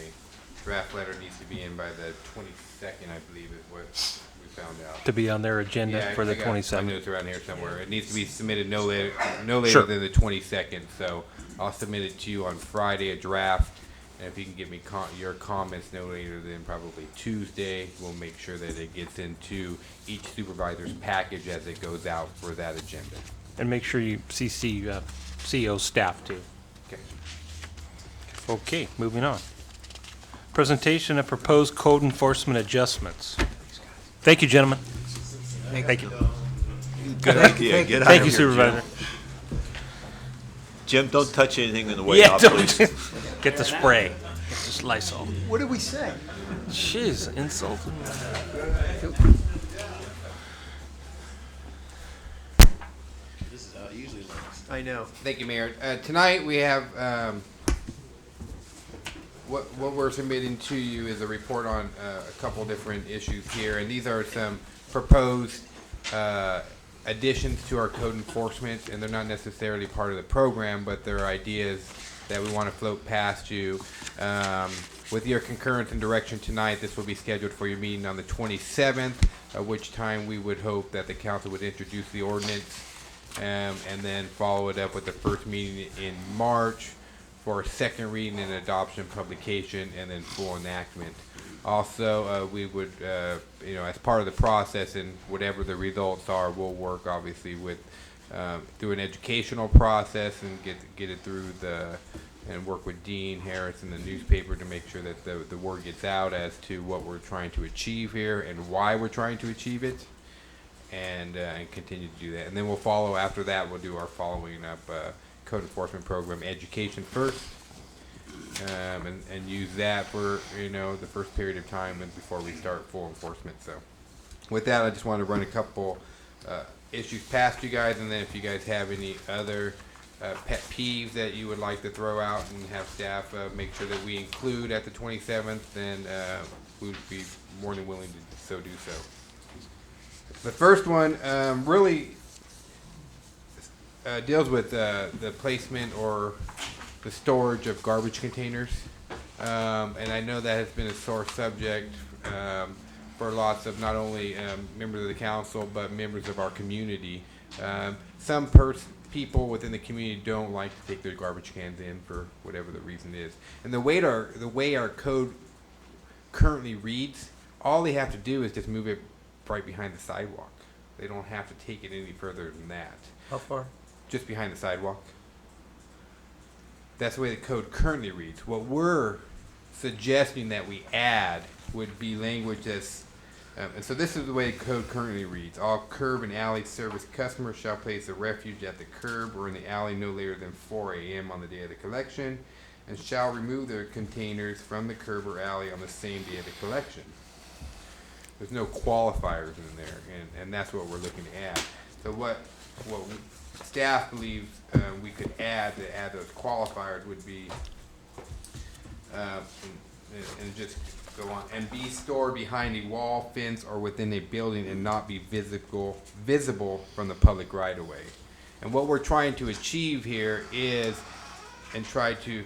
draft letter needs to be in by the 22nd, I believe is what we found out. To be on their agenda Yeah, for the I got my 27th. notes around here somewhere. It needs to be submitted no later Sure. than the 22nd. So I'll submit it to you on Friday, a draft. And if you can give me your comments no later than probably Tuesday, we'll make sure that it gets into each supervisor's package as it goes out for that agenda. And make sure you CC CEO staff too. Okay. Okay, moving on. Presentation of proposed code enforcement adjustments. Thank you, gentlemen. Thank you. Good idea. Get out Thank of you, here, Supervisor. Jim, don't touch anything in the way Yeah, out, don't please. get the spray. Get this Lysol. What did we say? Jeez, insulting. This is how it usually looks. I know. Thank you, Mayor. Tonight we have what we're submitting to you is a report on a couple different issues here, and these are some proposed additions to our code enforcement, and they're not necessarily part of the program, but they're ideas that we want to float past you. With your concurrence and direction tonight, this will be scheduled for your meeting on the 27th, at which time we would hope that the council would introduce the ordinance and then follow it up with the first meeting in March for a second reading and adoption, publication, and then full enactment. Also, we would, as part of the process and whatever the results are, we'll work obviously with through an educational process and get it through and work with Dean Harris and the newspaper to make sure that the word gets out as to what we're trying to achieve here and why we're trying to achieve it, and continue to do that. And then we'll follow after that. We'll do our following up code enforcement program, education first, and use that for the first period of time and before we start full enforcement. So, with that, I just want to run a couple issues past you guys, and then if you guys have any other pet peeves that you would like to throw out and have staff make sure that we include at the 27th, then we would be more than willing to so do so. The first one really deals with the placement or the storage of garbage containers, and I know that has been a sore subject for lots of not only members of the council but members of our community. Some people within the community don't like to take their garbage cans in for whatever the reason is, and the way our code currently reads, all they have to do is just move it right behind the sidewalk. They don't have to take it any further than that. How far? Just behind the sidewalk. That's the way the code currently reads. What we're suggesting that we add would be language that's, and so this is the way the code currently reads. All curb and alley service customers shall place the refuge at the curb or in the alley no later than 4 a.m. on the day of the collection, and shall remove their containers from the curb or alley on the same day of the collection. There's no qualifiers in there, and that's what we're looking to add. So what staff believes we could add to add those qualifiers would be, and just go on, and be stored behind a wall, fence, or within a building and not be visible from the public right of way. And what we're trying to achieve here is, and try to,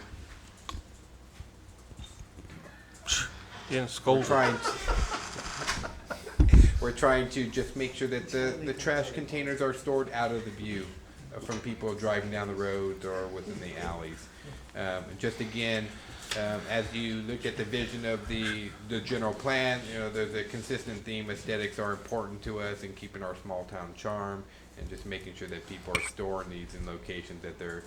we're trying to just make sure that the trash containers are stored out of the view from people driving down the road or within the alleys. Just again, as you look at the vision of the general plan, there's a consistent theme. Aesthetics are important to us in keeping our small town charm, and just making sure that people are storing these in locations that their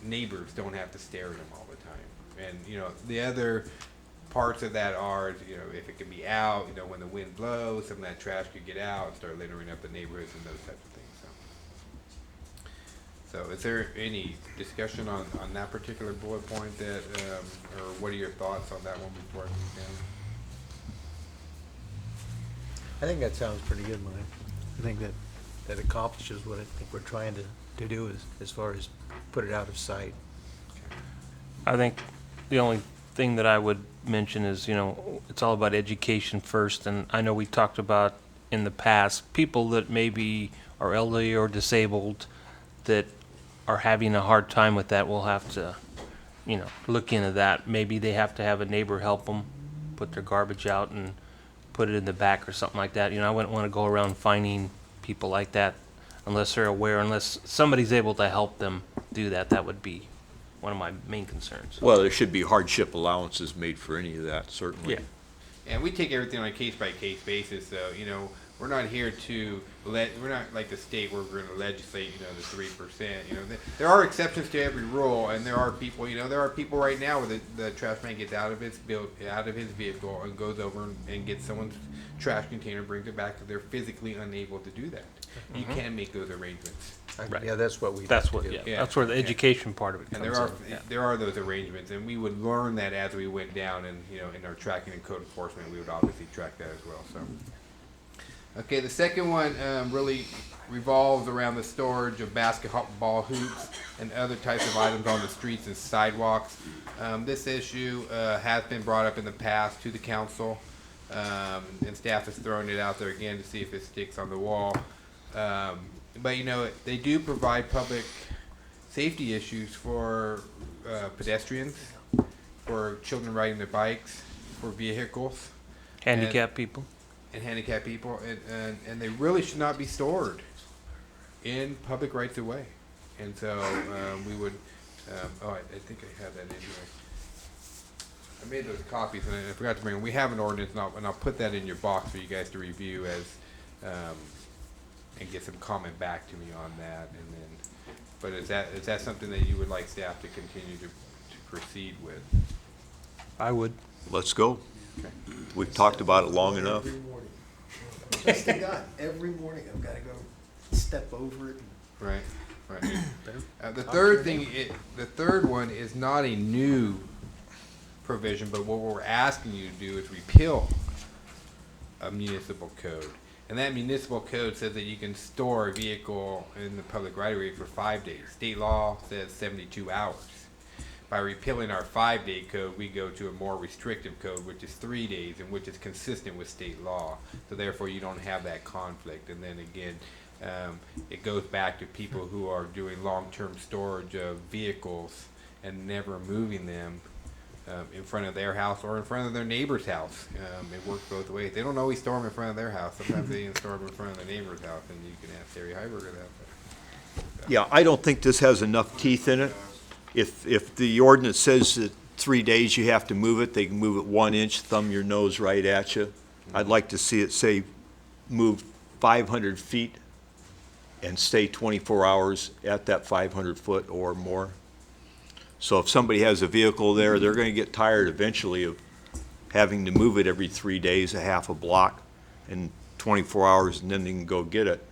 neighbors don't have to stare at them all the time. And the other parts of that are, if it can be out, when the wind blows, some of that trash could get out and start littering up the neighborhoods and those types of things. So is there any discussion on that particular bullet point that, or what are your thoughts on that one before I move down? I think that sounds pretty good, Mike. I think that accomplishes what I think we're trying to do as far as put it out of sight. I think the only thing that I would mention is, it's all about education first, and I know we talked about in the past, people that maybe are elderly or disabled that are having a hard time with that will have to look into that. Maybe they have to have a neighbor help them put their garbage out and put it in the back or something like that. I wouldn't want to go around finding people like that unless they're aware, unless somebody's able to help them do that. That would be one of my main concerns. Well, there should be hardship allowances made for any of that, certainly. Yeah. And we take everything on a case-by-case basis, so, we're not here to we're not like the state where we're gonna legislate, the 3%. There are exceptions to every rule, and there are people, there are people right now where the trash man gets out of his vehicle and goes over and gets someone's trash container, brings it back, because they're physically unable to do that. You can make those arrangements. Right. Yeah, that's what we. That's what. Yeah. That's where the education part of it And comes there are those arrangements, and we would learn that as we went down, and in our tracking and code enforcement, we would obviously track that as well. So, okay, the second one really revolves around the storage of basketball hoops and other types of items on the streets and sidewalks. This issue has been brought up in the past to the council, and staff is throwing it out there again to see if it sticks on the wall. But they do provide public safety issues for pedestrians, for children riding their bikes, for vehicles, handicapped people, and they really should not be stored in public rights of way. And so we would. I think I have that in here. I made those copies and I forgot to bring them. We have an ordinance, and I'll put that in your box for you guys to review and get some comment back to me on that. And then, but is that something that you would like staff to continue to proceed with? I would. Let's go. Okay. We've talked about it long enough. Every morning. Just to God, every morning I've got to go step over it. Right. The third one is not a new provision, but what we're asking you to do is repeal a municipal code. And that municipal code says that you can store a vehicle in the public right of way for 5 days. State law says 72 hours. By repealing our 5-day code, we go to a more restrictive code, which is 3 days, and which is consistent with state law. So therefore, you don't have that conflict. And then again, it goes back to people who are doing long-term storage of vehicles and never moving them in front of their house or in front of their neighbor's house. It works both ways. They don't always store them in front of their house. Sometimes they even store them in front of their neighbor's house, and you can ask Terry Heiberger that. Yeah, I don't think this has enough teeth in it. If the ordinance says that 3 days you have to move it, they can move it 1 inch, thumb your nose right at you. I'd like to see it say move 500 feet and stay 24 hours at that 500 foot or more. So if somebody has a vehicle there, they're going to get tired eventually of having to move it every 3 days, a half a block, and 24 hours, and then they can go get it.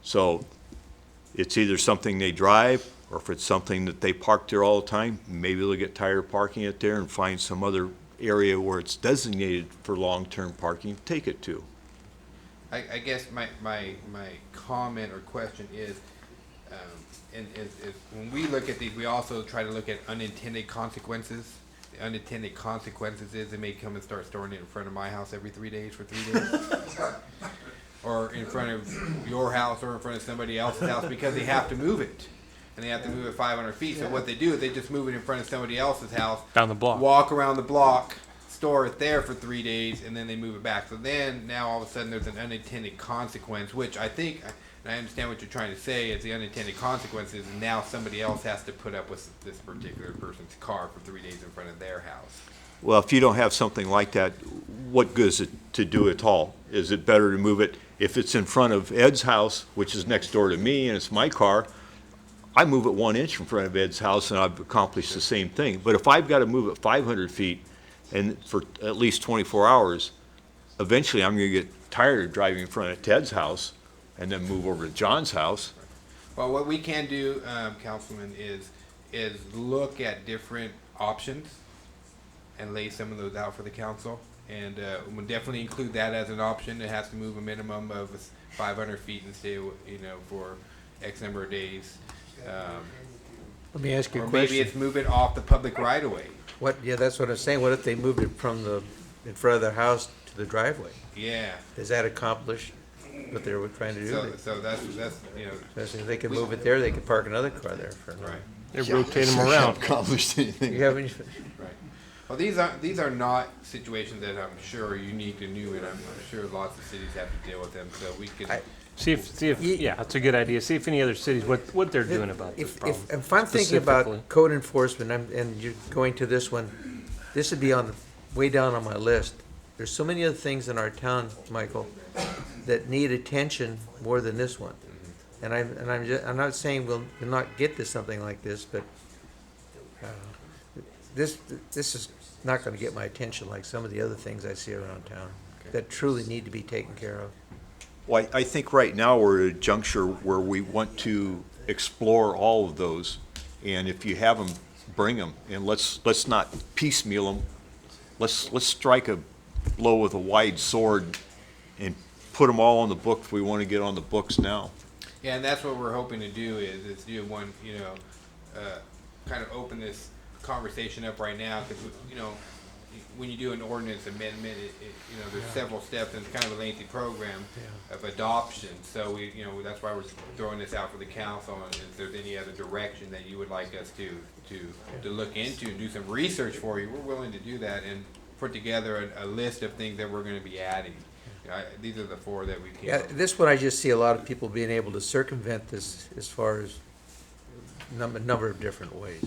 So it's either something they drive, or if it's something that they park there all the time, maybe they'll get tired of parking it there and find some other area where it's designated for long-term parking, take it to. I guess my comment or question is, when we look at these, we also try to look at unintended consequences. The unintended consequences is they may come and start storing it in front of my house every 3 days for 3 days. Or in front of your house or in front of somebody else's house because they have to move it. And they have to move it 500 feet. So what they do is they just move it in front of somebody else's house. Down the block. Walk around the block, store it there for 3 days, and then they move it back. So then now all of a sudden there's an unintended consequence, which I think, and I understand what you're trying to say, is the unintended consequences, and now somebody else has to put up with this particular person's car for 3 days in front of their house. Well, if you don't have something like that, what good is it to do at all? Is it better to move it, if it's in front of Ed's house, which is next door to me, and it's my car, I move it 1 inch in front of Ed's house and I've accomplished the same thing. But if I've got to move it 500 feet and for at least 24 hours, eventually I'm going to get tired of driving in front of Ted's house and then move over to John's house. Well, what we can do, Councilman, is look at different options and lay some of those out for the council. And we'll definitely include that as an option. It has to move a minimum of 500 feet and stay, for X number of days. Let me ask you a or question. maybe it's move it off the public right of way. What? Yeah, that's what I'm saying. What if they moved it from in front of their house to the driveway? Yeah. Does that accomplish what they were trying to do? So that's So if they could move it there, they could park another car there for. Right. They rotate them around. Accomplished anything. You have any, Right. Well, these are not situations that I'm sure are unique to Newman. I'm sure lots of cities have to deal with them, so we can. See if, yeah, that's a good idea. See if any other cities, what they're doing about this problem. if I'm thinking about specifically. code enforcement, and you're going to this one, this would be way down on my list. There's so many other things in our town, Michael, that need attention more than this one. And I'm not saying we'll not get to something like this, but this is not going to get my attention like some of the other things I see around town that truly need to be taken care of. Well, I think right now we're at a juncture where we want to explore all of those. And if you have them, bring them. And let's not piecemeal them. Let's strike a blow with a wide sword and put them all on the books we want to get on the books now. Yeah, and that's what we're hoping to do is do one, kind of open this conversation up right now, because, when you do an ordinance amendment, there's several steps, and it's kind of a lengthy program of adoption. So that's why we're throwing this out for the council, and if there's any other direction that you would like us to look into and do some research for you, we're willing to do that and put together a list of things that we're going to be adding. These are the 4 that we came Yeah, up with. this one I just see a lot of people being able to circumvent this as far as number of different ways.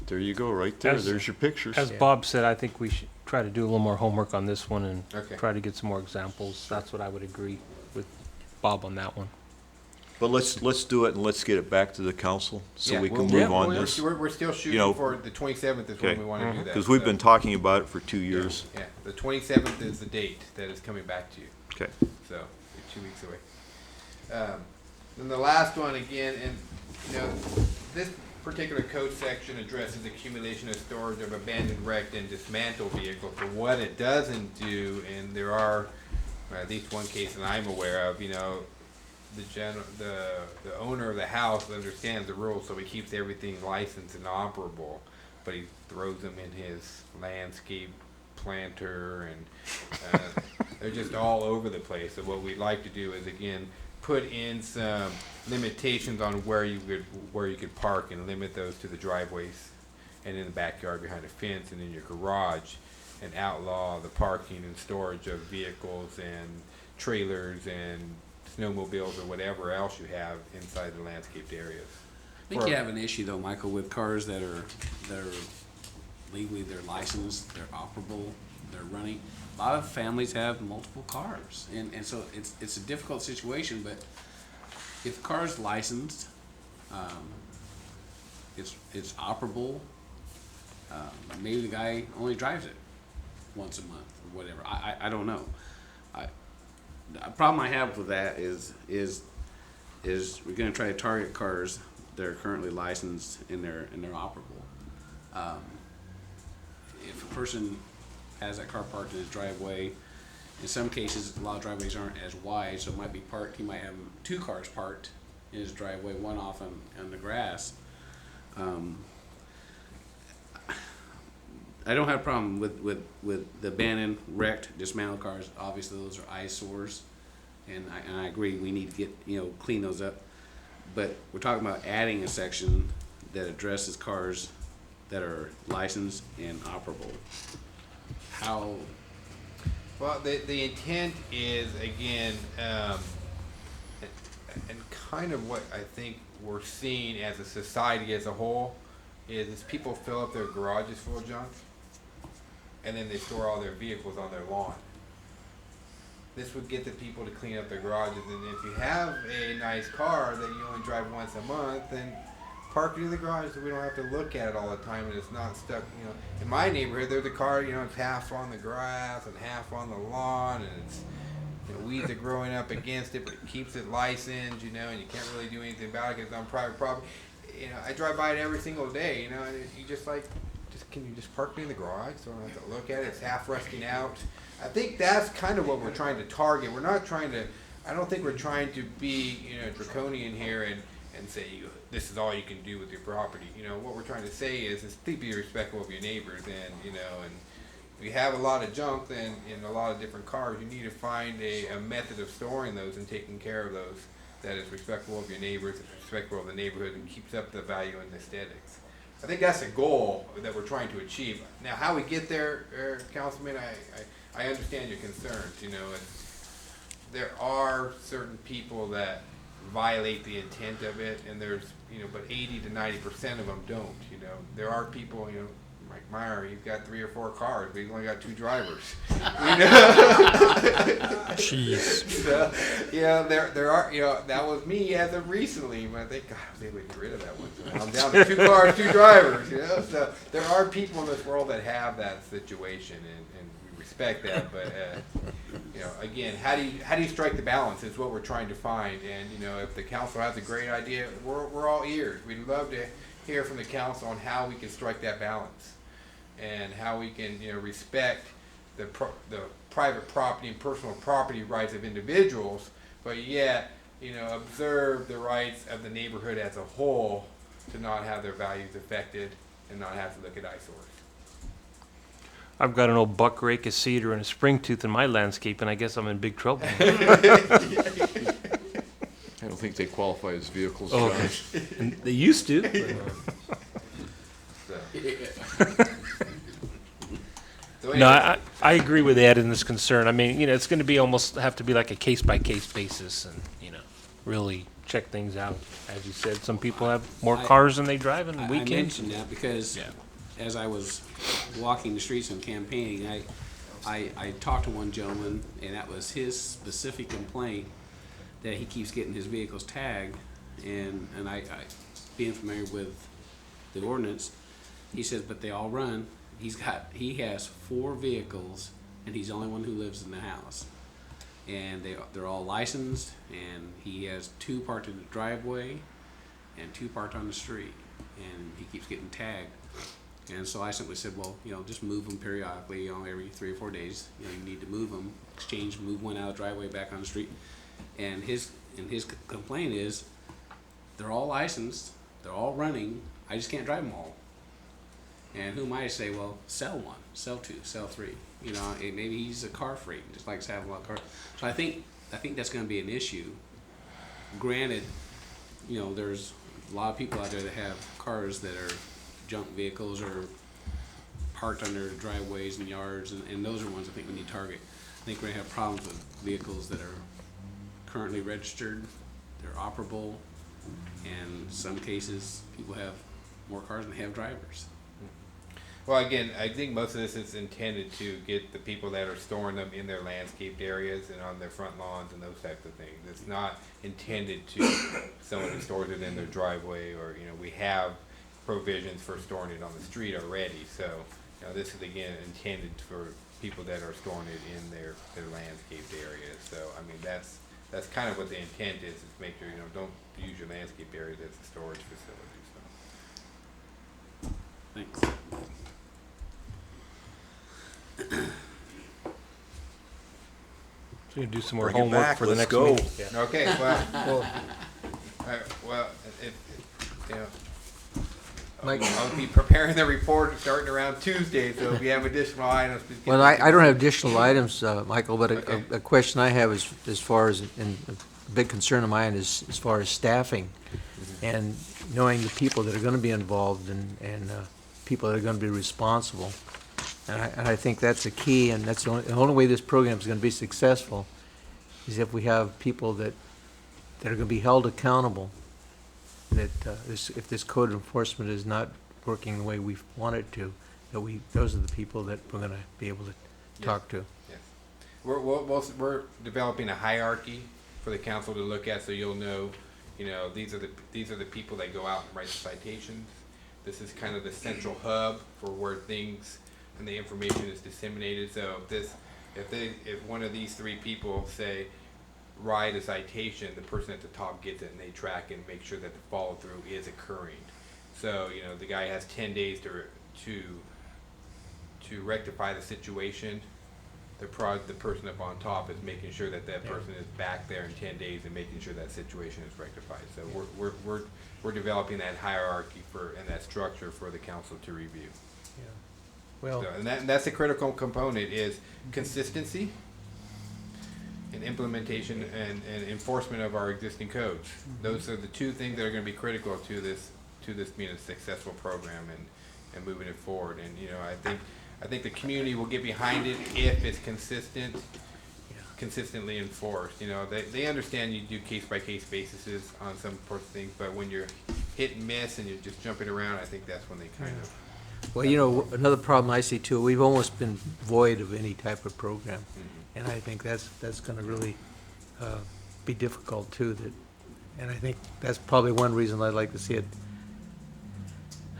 There you go, right there. There's your pictures. As Bob said, I think we should try to do a little more homework on this one and Okay. try to get some more examples. That's what I would agree with Bob on that one. But let's do it and let's get it back to the council so Yeah, we can we'll- move on we're- this. We're still shooting for the 27th is when we want to do that. Because we've so- been talking about it for 2 years. Yeah, the 27th is the date that is coming back to you. Okay. So, you're 2 weeks away. Then the last one again, and this particular code section addresses accumulation and storage of abandoned, wrecked, and dismantled vehicles. But what it doesn't do, and there are at least one case that I'm aware of, the owner of the house understands the rules, so he keeps everything licensed and operable, but he throws them in his landscape planter, and they're just all over the place. So what we'd like to do is, again, put in some limitations on where you could park, and limit those to the driveways and in the backyard behind a fence and in your garage, and outlaw the parking and storage of vehicles and trailers and snowmobiles or whatever else you have inside the landscaped areas. I think you have an issue though, Michael, with cars that are legally, they're licensed, they're operable, they're running. A lot of families have multiple cars, and so it's a difficult situation. But if the car's licensed, it's operable. Maybe the guy only drives it once a month or whatever. I don't know. The problem I have with that is we're going to try to target cars that are currently licensed and they're operable. If a person has that car parked in his driveway, in some cases a lot of driveways aren't as wide, so it might be parked. He might have 2 cars parked in his driveway, one off on the grass. I don't have a problem with the abandoned, wrecked, dismantled cars. Obviously, those are eyesores, and I agree we need to get clean those up. But we're talking about adding a section that addresses cars that are licensed and operable. How? Well, the intent is, again, and kind of what I think we're seeing as a society as a whole is people fill up their garages full of junk, and then they store all their vehicles on their lawn. This would get the people to clean up their garages, and if you have a nice car that you only drive once a month, then park it in the garage so we don't have to look at it all the time and it's not stuck. In my neighborhood, there's a car, it's half on the grass and half on the lawn, and it's weeds are growing up against it, but it keeps it licensed, and you can't really do anything about it because it's on private property. I drive by it every single day, and you can you just park it in the garage so I don't have to look at it? It's half rusting out. I think that's kind of what we're trying to target. We're not trying to, I don't think we're trying to be, draconian here and say this is all you can do with your property. What we're trying to say is please be respectful of your neighbors, and if you have a lot of junk then in a lot of different cars, you need to find a method of storing those and taking care of those that is respectful of your neighbors, is respectful of the neighborhood, and keeps up the value and aesthetics. I think that's the goal that we're trying to achieve. Now, how we get there, Councilman, I understand your concerns. You know, there are certain people that violate the intent of it, and there's, you know, but 80 to 90% of them don't. You know, there are people, you know, Mike Meyer, you've got 3 or 4 cars, but you've only got 2 drivers. You know? Jeez. So, yeah, there are, you know, that was me as of recently, but I think, God, I was able to get rid of that one. So now I'm down to 2 cars, 2 drivers, you know? So there are people in this world that have that situation, and we respect that, but, you know, again, how do you strike the balance is what we're trying to find. And, you know, if the council has a great idea, we're all ears. We'd love to hear from the council on how we can strike that balance and how we can, you know, respect the private property and personal property rights of individuals, but yet, you know, observe the rights of the neighborhood as a whole to not have their values affected and not have to look at eyesores. I've got an old buck rake, a cedar, and a spring tooth in my landscape, and I guess I'm in big trouble. I don't think they qualify as vehicles. Oh, okay. And they used to. No, I agree with Ed in this concern. I mean, you know, it's going to be almost have to be like a case-by-case basis and, you know, really check things out. As you said, some people have more cars than they drive in weekends. I mentioned that because as I was walking the streets and campaigning, I talked to one gentleman, and that was his specific complaint that he keeps getting his vehicles tagged, and I being familiar with the ordinance, he says, but they all run. He has 4 vehicles, and he's the only one who lives in the house, and they're all licensed, and he has 2 parked in the driveway and 2 parked on the street, and he keeps getting tagged. And so I simply said, well, you know, just move them periodically, you know, every 3 or 4 days. You know, you need to move them, move one out of the driveway back on the street. And his complaint is, they're all licensed, they're all running, I just can't drive them all. And who am I to say, well, sell 1, sell 2, sell 3. You know, maybe he's a car freak, just likes to have a lot of cars. So I think that's going to be an issue. Granted, you know, there's a lot of people out there that have cars that are junk vehicles or parked on their driveways and yards, and those are ones I think we need to target. I think we're going to have problems with vehicles that are currently registered, they're operable, and in some cases people have more cars than they have drivers. Well, again, I think most of this is intended to get the people that are storing them in their landscaped areas and on their front lawns and those types of things. It's not intended to someone who stores it in their driveway, or, you know, we have provisions for storing it on the street already. So, you know, this is again intended for people that are storing it in their landscaped areas. So, I mean, that's kind of what the intent is make sure, you know, don't use your landscape areas as a storage facility. So. Thanks. So you do some more Bring it homework back, for the let's next go. meeting. Yeah. Okay, well, you know, Mike? I'll be preparing the report starting around Tuesday, so if you have additional items, please get Well, them. I don't have additional items, Michael, but Okay. a question I have is as far as, and a big concern of mine is as far as staffing and knowing the people that are going to be involved and people that are going to be responsible. And I think that's the key, and that's the only way this program is going to be successful is if we have people that are going to be held accountable, that if this code enforcement is not working the way we want it to, that those are the people that we're going to be able to talk to. Yes. We're developing a hierarchy for the council to look at, so you'll know, you know, these are the people that go out and write the citations. This is kind of the central hub for where things and the information is disseminated. So if one of these 3 people say write a citation, the person at the top gets it and they track and make sure that the follow through is occurring. So, you know, the guy has 10 days to rectify the situation. The person up on top is making sure that person is back there in 10 days and making sure that situation is rectified. So we're developing that hierarchy and that structure for the council to review. Yeah. Well, So, and that's a critical component is consistency and implementation and enforcement of our existing codes. Those are the two things that are going to be critical to this being a successful program and moving it forward. And you know, I think the community will get behind it if it's consistently enforced. You know, they understand you do case by case basis on some sorts of things, but when you're hit and miss and you're just jumping around, I think that's when they kind of. Well, you know, another problem I see too, we've almost been void of any type of program. And I think that's gonna really be difficult too. And I think that's probably one reason I'd like to see it.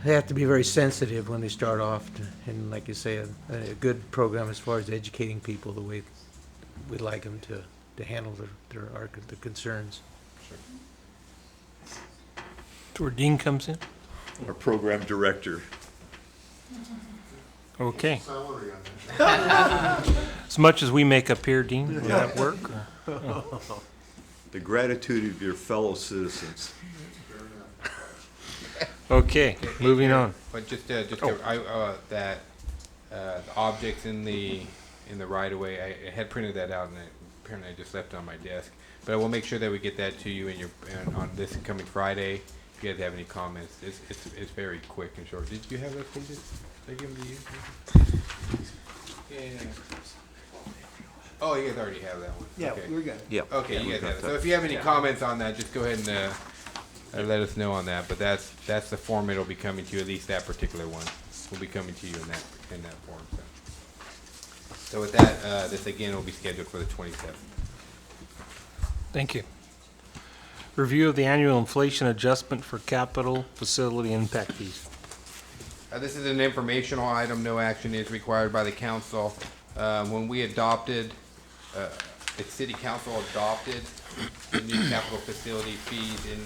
They have to be very sensitive when they start off, and like you say, a good program as far as educating people the way we'd like them to handle their concerns. That's where Dean comes in. Our program director. Okay. As much as we make up here, Dean, will that work? The gratitude of your fellow citizens. Okay, moving on. But just that the objects in the right of way, I had printed that out and apparently I just left it on my desk. But I will make sure that we get that to you on this coming Friday. If you guys have any comments, it's very quick and short. Did you have those pages? Did I give them to you? Yeah. Oh, you guys already have that one. Yeah, okay. we're good. Yeah. Okay, you guys have it. So if you have any comments on that, just go ahead and let us know on that. But that's the form it'll be coming to you. At least that particular one will be coming to you in that form. So with that, this again will be scheduled for the 27th. Thank you. Review of the annual inflation adjustment for capital facility impact fees. This is an informational item. No action is required by the council. When we adopted, the city council adopted the new capital facility fees in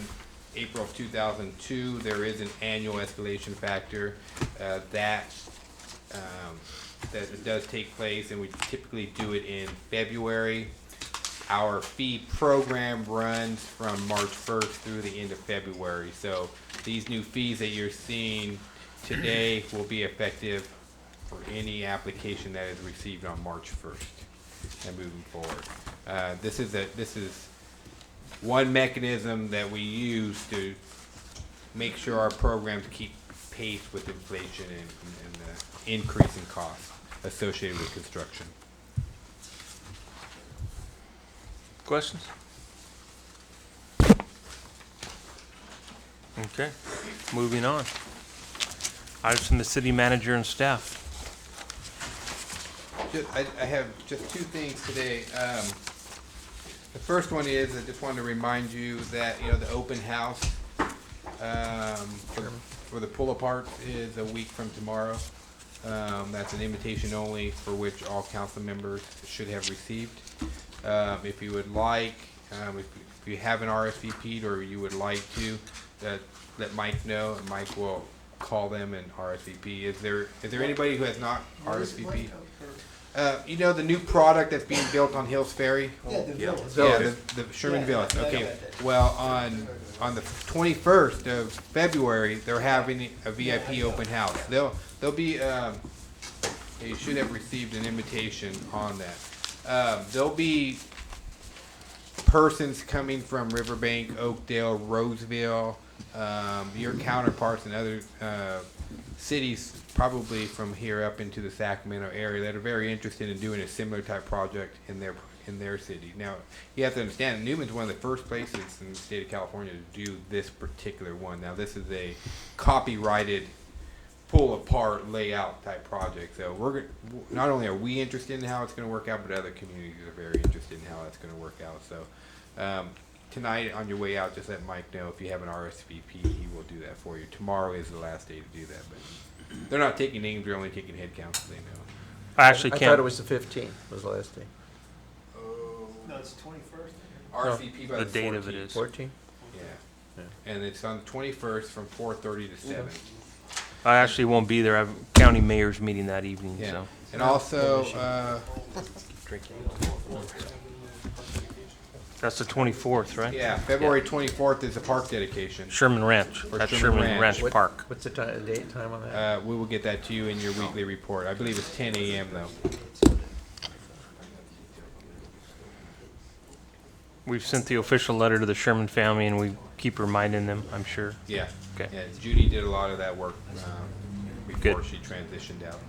April of 2002. There is an annual escalation factor that does take place, and we typically do it in February. Our fee program runs from March 1st through the end of February. So these new fees that you're seeing today will be effective for any application that is received on March 1st and moving forward. This is one mechanism that we use to make sure our programs keep pace with inflation and the increase in costs associated with construction. Questions? Okay, moving on. Items from the city manager and staff. I have just two things today. The first one is I just wanted to remind you that the open house for the pull apart is a week from tomorrow. That's an invitation only for which all council members should have received. If you would like, if you haven't RSVP'd or you would like to, let Mike know, and Mike will call them and RSVP. Is there anybody who has not RSVP'd? The new product that's being built on Hills Ferry? Yeah, the Villas. Yeah, the Sherman Villas. Okay. Well, on the 21st of February, they're having a VIP open house. They'll be. You should have received an invitation on that. There'll be persons coming from Riverbank, Oakdale, Roseville, your counterparts in other cities, probably from here up into the Sacramento area, that are very interested in doing a similar type project in their city. Now, you have to understand, Newman's one of the first places in the state of California to do this particular one. Now, this is a copyrighted pull-apart layout type project. So not only are we interested in how it's going to work out, but other communities are very interested in how that's going to work out. So tonight, on your way out, just let Mike know if you have an RSVP, he will do that for you. Tomorrow is the last day to do that, but they're not taking names; they're only taking head counts. So they know. I actually can't. I thought it was the 15th was the last day. No, it's the 21st. RSVP by The the date 14th. of it is. 14? Yeah. And it's on the 21st from 4:30 to 7. I actually won't be there. I have a county mayor's meeting that evening. Yeah. So. And also, That's the 24th, right? yeah, February 24th is a park dedication. Sherman Ranch. For That's Sherman Sherman Ranch. Ranch Park. What's the date time on that? We will get that to you in your weekly report. I believe it's 10 a.m. though. We've sent the official letter to the Sherman family, and we keep reminding them, I'm sure. Yeah. Okay. Yeah, Judy did a lot of that work before Good. she transitioned out.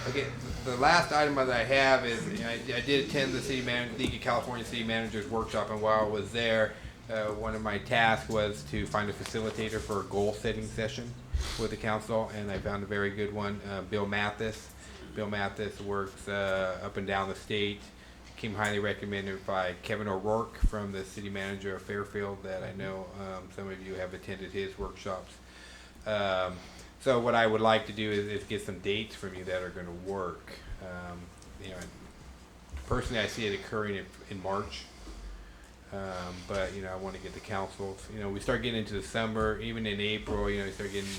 Okay, the last item that I have is, you know, I did attend the League of California City Managers Workshop, and while I was there, one of my tasks was to find a facilitator for a goal-setting session with the council, and I found a very good one, Bill Mathis. Bill Mathis works up and down the state. Came highly recommended by Kevin O'Rourke from the city manager of Fairfield, that I know some of you have attended his workshops. So what I would like to do is get some dates from you that are going to work. You know, personally, I see it occurring in March, but you know, I want to get the councils. You know, we start getting into the summer, even in April. You know, we start getting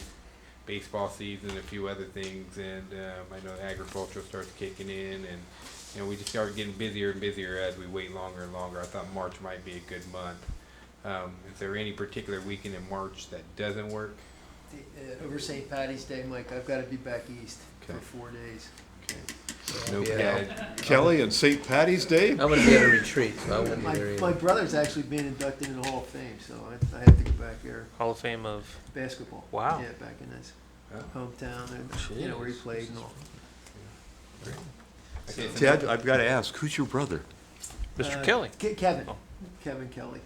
baseball season, and a few other things, and I know agriculture starts kicking in, and you know, we just start getting busier and busier as we wait longer and longer. I thought March might be a good month. Is there any particular weekend in March that doesn't work? Over St. Patty's Day, Mike, I've got to be back east for Okay. 4 days. No Yeah. pad. Kelly and St. Patty's Day? I'm gonna be at a retreat, so I won't be My, there either. my brother's actually been inducted in the Hall of Fame, so I have to go back there. Hall of Fame of Basketball. Wow. Yeah, back in his Oh. hometown, and you know where he played and all. Okay, so Ted, I've got to ask, who's your brother? Mr. Kelly. Kevin. Oh. Kevin Kelly.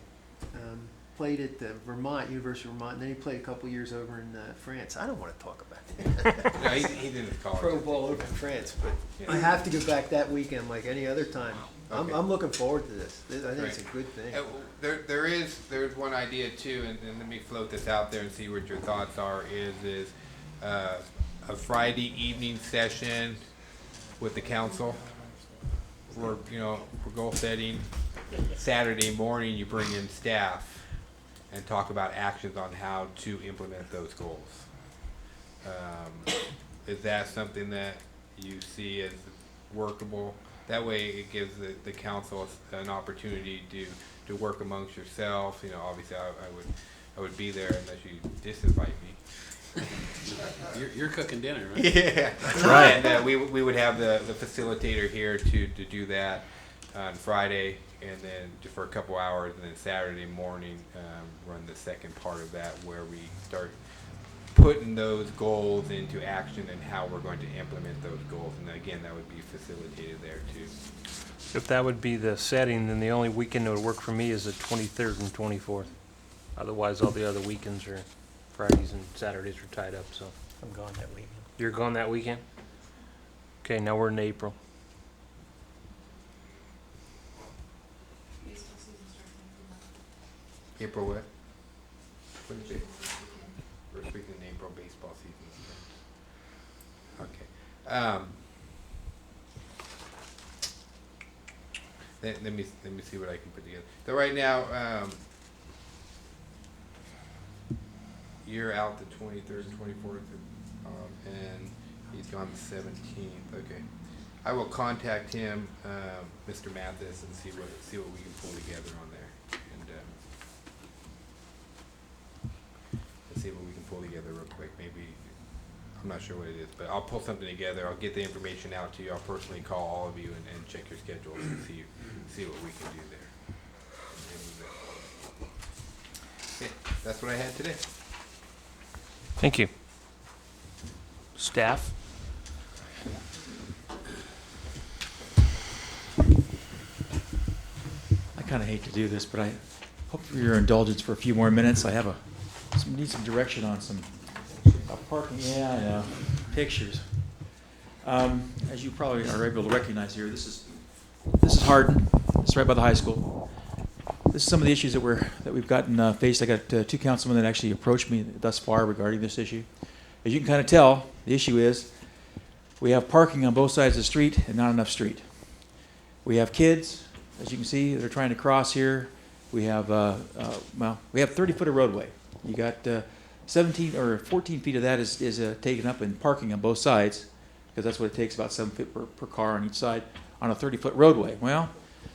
Played at Vermont, University of Vermont, and then he played a couple years over in France. I don't want to talk about that. No, he's in his college. Pro ball over in France, but Yeah. I have to go back that weekend like any other time. Okay. I'm looking forward to this. I think it's a Great. good thing. There's one idea too, and let me float this out there and see what your thoughts are. Is a Friday evening session with the council for for goal setting. Saturday morning, you bring in staff and talk about actions on how to implement those goals. Is that something that you see as workable? That way it gives the council an opportunity to work amongst yourself. You know, obviously I would be there unless you disinvite me. You're cooking dinner, right? Yeah, that's right. And we would have the facilitator here to do that on Friday, and then for a couple hours, and then Saturday morning run the second part of that, where we start putting those goals into action and how we're going to implement those goals. And again, that would be facilitated there too. If that would be the setting, then the only weekend that would work for me is the 23rd and 24th. Otherwise, all the other weekends are, Fridays and Saturdays are tied up, so. I'm gone that weekend. You're gone that weekend? Okay, now we're in April. April what? What is it? First week in April, baseball season starts. Okay. Let me see what I can put together. So right now, you're out the 23rd, 24th, and he's gone the 17th. Okay. I will contact him, Mr. Mathis, and see what we can pull together on there, and let's see what we can pull together real quick. Maybe, I'm not sure what it is, but I'll pull something together. I'll get the information out to you. I'll personally call all of you and check your schedules and see what we can do there. Okay, that's what I had today. Thank you. Staff? I kind of hate to do this, but I hope for your indulgence for a few more minutes. I have need some direction on some parking. Yeah, I know. Pictures. As you probably are able to recognize here, this is Hardin. It's right by the high school. This is some of the issues that we've gotten faced. I got two councilmen that actually approached me thus far regarding this issue. As you can kind of tell, the issue is we have parking on both sides of the street and not enough street. We have kids, as you can see, that are trying to cross here. We have we have 30 foot of roadway. You got 17 or 14 feet of that is taken up in parking on both sides, because that's what it takes, about 7 feet per car on each side on a 30 foot roadway. Well,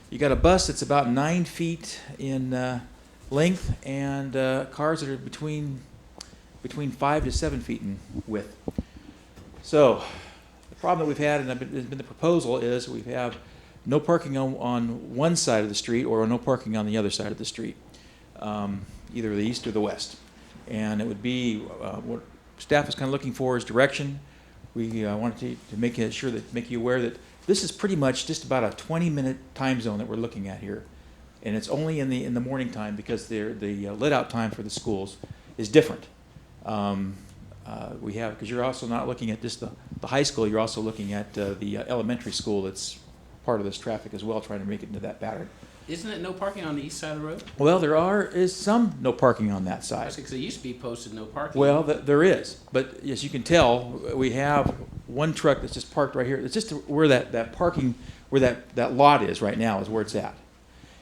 you got a bus that's about 9 feet in length, and cars that are between 5 to 7 feet in width. So the problem that we've had, and has been the proposal, is we have no parking on one side of the street or no parking on the other side of the street, either the east or the west. And it would be, what staff is kind of looking for is direction. We wanted to make sure that, make you aware that this is pretty much just about a 20-minute time zone that we're looking at here. And it's only in the morning time because the lit out time for the schools is different. We have, because you're also not looking at just the high school, you're also looking at the elementary school that's part of this traffic as well, trying to make it into that pattern. Isn't it no parking on the east side of the road? Well, there is some no parking on that side. Because it used to be posted no parking. Well, there is, but as you can tell, we have one truck that's just parked right here. It's just where that parking, where that lot is right now is where it's at.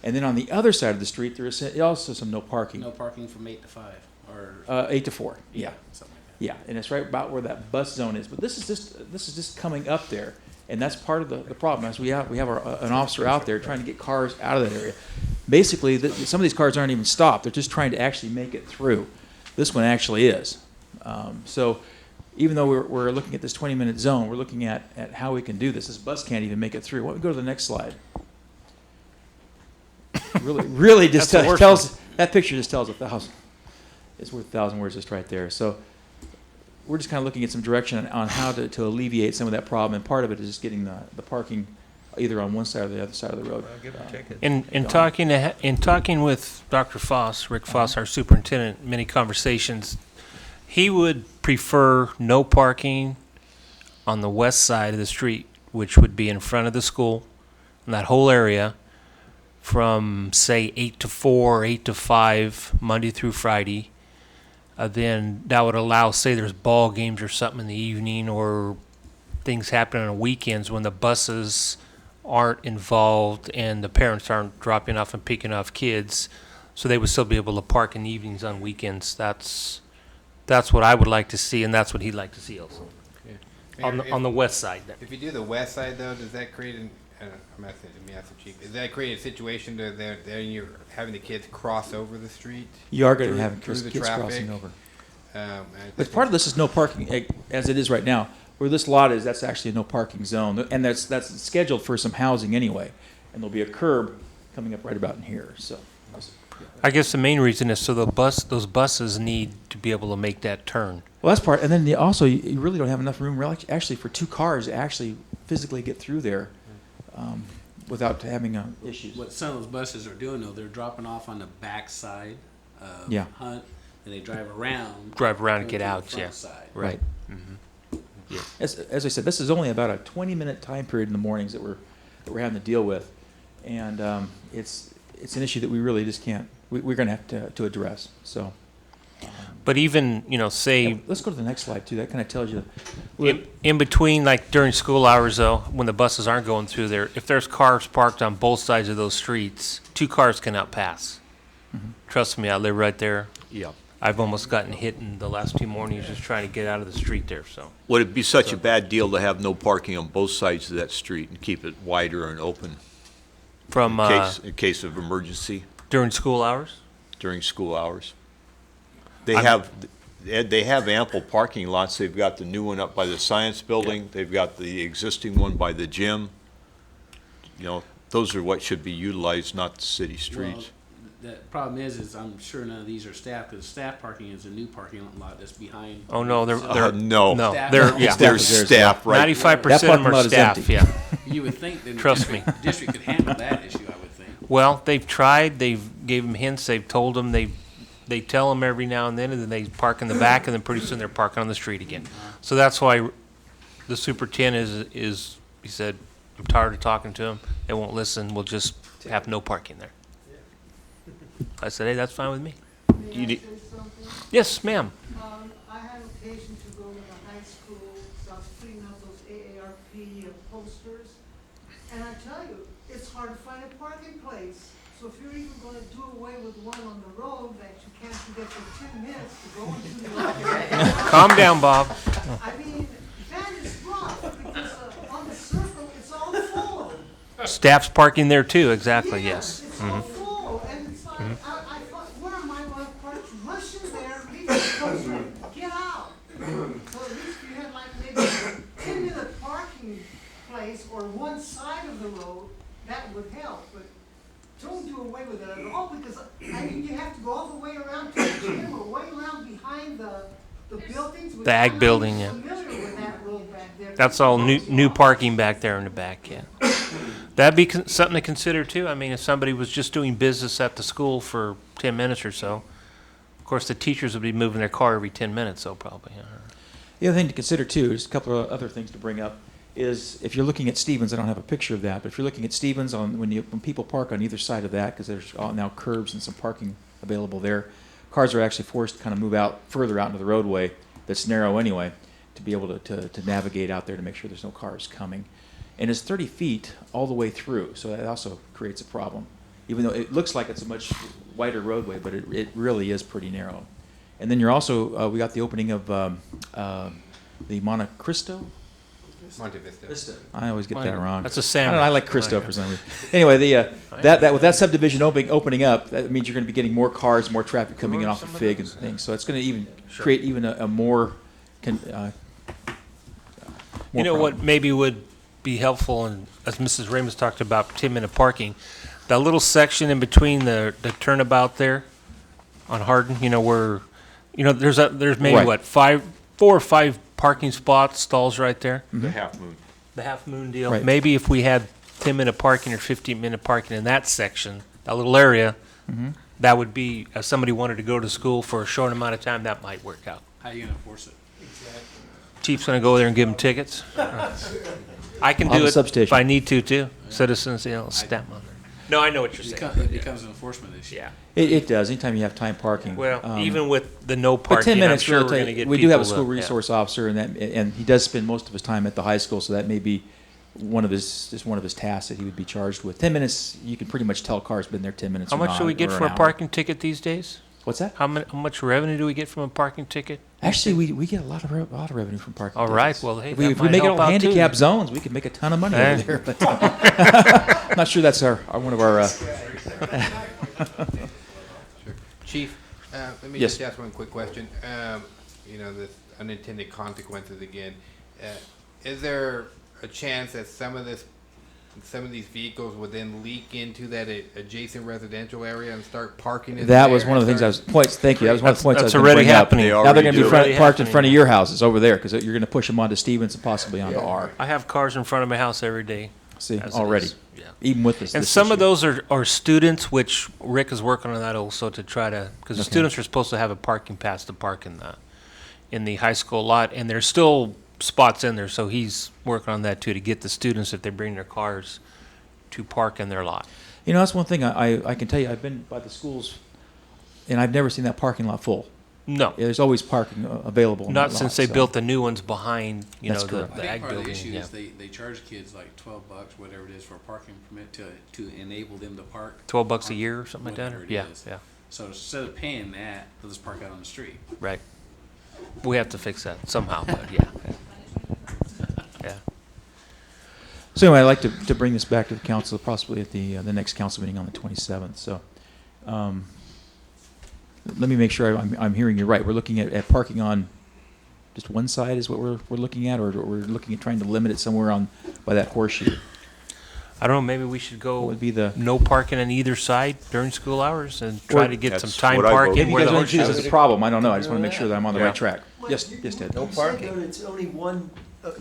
And then on the other side of the street, there is also some no parking. No parking from 8 to 5 or 8 to 4. Yeah. Something like Yeah, and it's right about where that bus zone is. But this is just coming up there, and that's part of the problem. As we have an officer out there trying to get cars out of that area. Basically, some of these cars aren't even stopped. They're just trying to actually make it through. This one actually is. So even though we're looking at this 20-minute zone, we're looking at how we can do this. This bus can't even make it through. Why don't we go to the next slide? Really just tells, that picture just tells 1,000. It's worth 1,000 words just right there. So we're just kind of looking at some direction on how to alleviate some of that problem, and part of it is just getting the parking either on one side or the other side of the road. In talking with Dr. Foss, Rick Foss, our superintendent, many conversations, he would prefer no parking on the west side of the street, which would be in front of the school, in that whole area, from say 8 to 4, 8 to 5, Monday through Friday. Then that would allow, say there's ball games or something in the evening, or things happen on weekends when the buses aren't involved and the parents aren't dropping off and picking off kids, so they would still be able to park in the evenings on weekends. That's what I would like to see, and that's what he'd like to see also. Okay. On the west side. If you do the west side though, does that create does that create a situation that you're having the kids cross over the street? You are going to have through kids the traffic? crossing over. But Part of this is no parking, as it is right now. Where this lot is, that's actually a no parking zone, and that's scheduled for some housing anyway. And there'll be a curb coming up right about in here. So, I guess the main reason is so those buses need to be able to make that turn. well, that's part. And then also, you really don't have enough room actually for two cars to actually physically get through there without having issues. What some of those buses are doing though, they're dropping off on the back side of Yeah. Hunt, and they drive around. And get out, front yeah. side. Right. Yeah. As I said, this is only about a 20-minute time period in the mornings that we're having to deal with, and it's an issue that we really just can't. We're going to have to address. So. But even, say... Yeah, let's go to the next slide, too. That kind of tells you... In between, like during school hours, though, when the buses aren't going through there, if there's cars parked on both sides of those streets, two cars cannot pass. Mm-hmm. Trust me, I live right there. Yeah. I've almost gotten hit in the last 2 mornings just trying to get out of the street there, so... Would it be such a bad deal to have no parking on both sides of that street and keep it wider and open From, in case of emergency during school hours? during school hours? They have ample parking lots. They've got the new one up by the science building. Yeah. They've got the existing one by the gym. Those are what should be utilized, not the city streets. Well, the problem is I'm sure none of these are staff, because staff parking is a new parking lot that's behind. Oh, no, they're no. Staff- There's staff, right? 95% of them are staff, yeah. You would think that Trust me. the district could handle that issue, I would think. Well, they've tried, they've gave them hints, they've told them, they tell them every now and then they park in the back, and then pretty soon they're parking on the street again. So that's why the superintendent is he said, I'm tired of talking to them, they won't listen, we'll just have no parking there. I said, hey, that's fine with me. Yes, ma'am. I had occasion to go to the high school, so I was putting up those AARP posters, and I tell you, it's hard to find a parking place. So if you're even gonna do away with one on the road that you can't get for 10 minutes to go into the office. Calm down, Bob. I mean, that is rough, because on the circle, it's all full. Staff's parking there too, exactly, yes. It's all full, and it's like, I thought, where am I gonna park? Rush in there, leave the poster, get out. So at least you had like maybe a 10-minute parking place or one side of the road, that would help, but don't do away with it at all, because, I mean, you have to go all the way around to the gym or way around behind the buildings. The ag building, yeah. I'm not even familiar with that road back there. That's all new parking back there in the back, yeah. That'd be something to consider too. I mean, if somebody was just doing business at the school for 10 minutes or so, of course, the teachers would be moving their car every 10 minutes, so probably. The other thing to consider too, just a couple of other things to bring up, is if you're looking at Stevens, I don't have a picture of that, but if you're looking at Stevens, when people park on either side of that, because there's now curbs and some parking available there, cars are actually forced to kind of move out further out into the roadway that's narrow anyway, to be able to navigate out there to make sure there's no cars coming. And it's 30 feet all the way through, so that also creates a problem. Even though it looks like it's a much wider roadway, but it really is pretty narrow. And then you're also, we got the opening of the Monte Cristo. Monte Vista. I always get that wrong. That's a sandwich. I like Cristo for some reason. Anyway, that with that subdivision opening up, that means you're going to be getting more cars, more traffic coming in off of Fig and things. So it's going to even create even a more. You know what maybe would be helpful, and as Mrs. Ramos talked about 10-minute parking, that little section in between the turnabout there on Hardin, you know, where, you know, there's maybe Right. 4 or 5 parking spots, stalls right there. The half moon. The half moon deal. Right. Maybe if we had 10-minute parking or 15-minute parking in that section, that little area, that would be, if somebody wanted to go to school for a short amount of time, that might work out. How are you gonna enforce it? Chief's gonna go there and give them tickets. I can On do the it substation. if I need to too. Citizens, you know, stamp on there. No, I know what you're saying. It becomes an enforcement issue. Yeah. It does. Anytime you have time parking. Well, even with the no But parking, 10 I'm minutes, sure we're really, gonna get we do have a people school to- yeah. resource officer, and he does spend most of his time at the high school, so that may be one of his tasks that he would be charged with. 10 minutes, you can pretty much tell a car's been there 10 minutes. How or much do we not, get or for an a hour. parking ticket these days? What's that? How much revenue do we get from a parking ticket? Actually, we get a lot of revenue from parking. All right, tickets. well, hey, if that we might make it help all out too. handicap zones, we can make a ton of money Eh. over there. But I'm not sure that's one of our. Chief, let me Yes. just ask one quick question. You know, this unintended consequences again. Is there a chance that some of these vehicles would then leak into that adjacent residential area and start parking in That there was one of the and things start- Thank you. That was one of the points I was That's going to already bring up. happening. Now they're going to be Already parked in front of happening. your houses over there because you're going to push them onto Stevens and possibly onto R. I have cars in front of my house every day. See, as it already, is. Yeah. even with this. And this some of issue. those are students, which Rick is working on that also to try to, because the Okay. students are supposed to have a parking pass to park in the high school lot, and there's still spots in there, so he's working on that too, to get the students, if they bring their cars, to park in their lot. You know, that's one thing I can tell you. I've been by the schools, and I've never seen that parking lot full. No. Yeah, there's always parking available. in Not that since lot, they so. built the new ones behind, you That's know, correct. the I think ag part of the building. issue Yeah. is they charge kids like $12, whatever it is, for a parking permit to enable them to park. $12 a year or something like that? Whatever it Yeah, is. yeah. So instead of paying that, they'll just park out on the street. Right. We have to fix that somehow, but yeah. Yeah. So anyway, I'd like to bring this back to the council, possibly at the next council meeting on the 27th. So, let me make sure I'm hearing you right. We're looking at parking on just one side is what we're looking at, or we're looking at trying to limit it somewhere on by that horseshoe. I don't know, maybe we should go What would be the no parking on either side during school hours and try Well, to get some that's time what I vote. parking Maybe you where guys the want to see this horseshoe as a is. problem. I don't know. I just want to make sure that I'm on the Yeah. right track. Yes, yes, Ted. No parking. It's only one,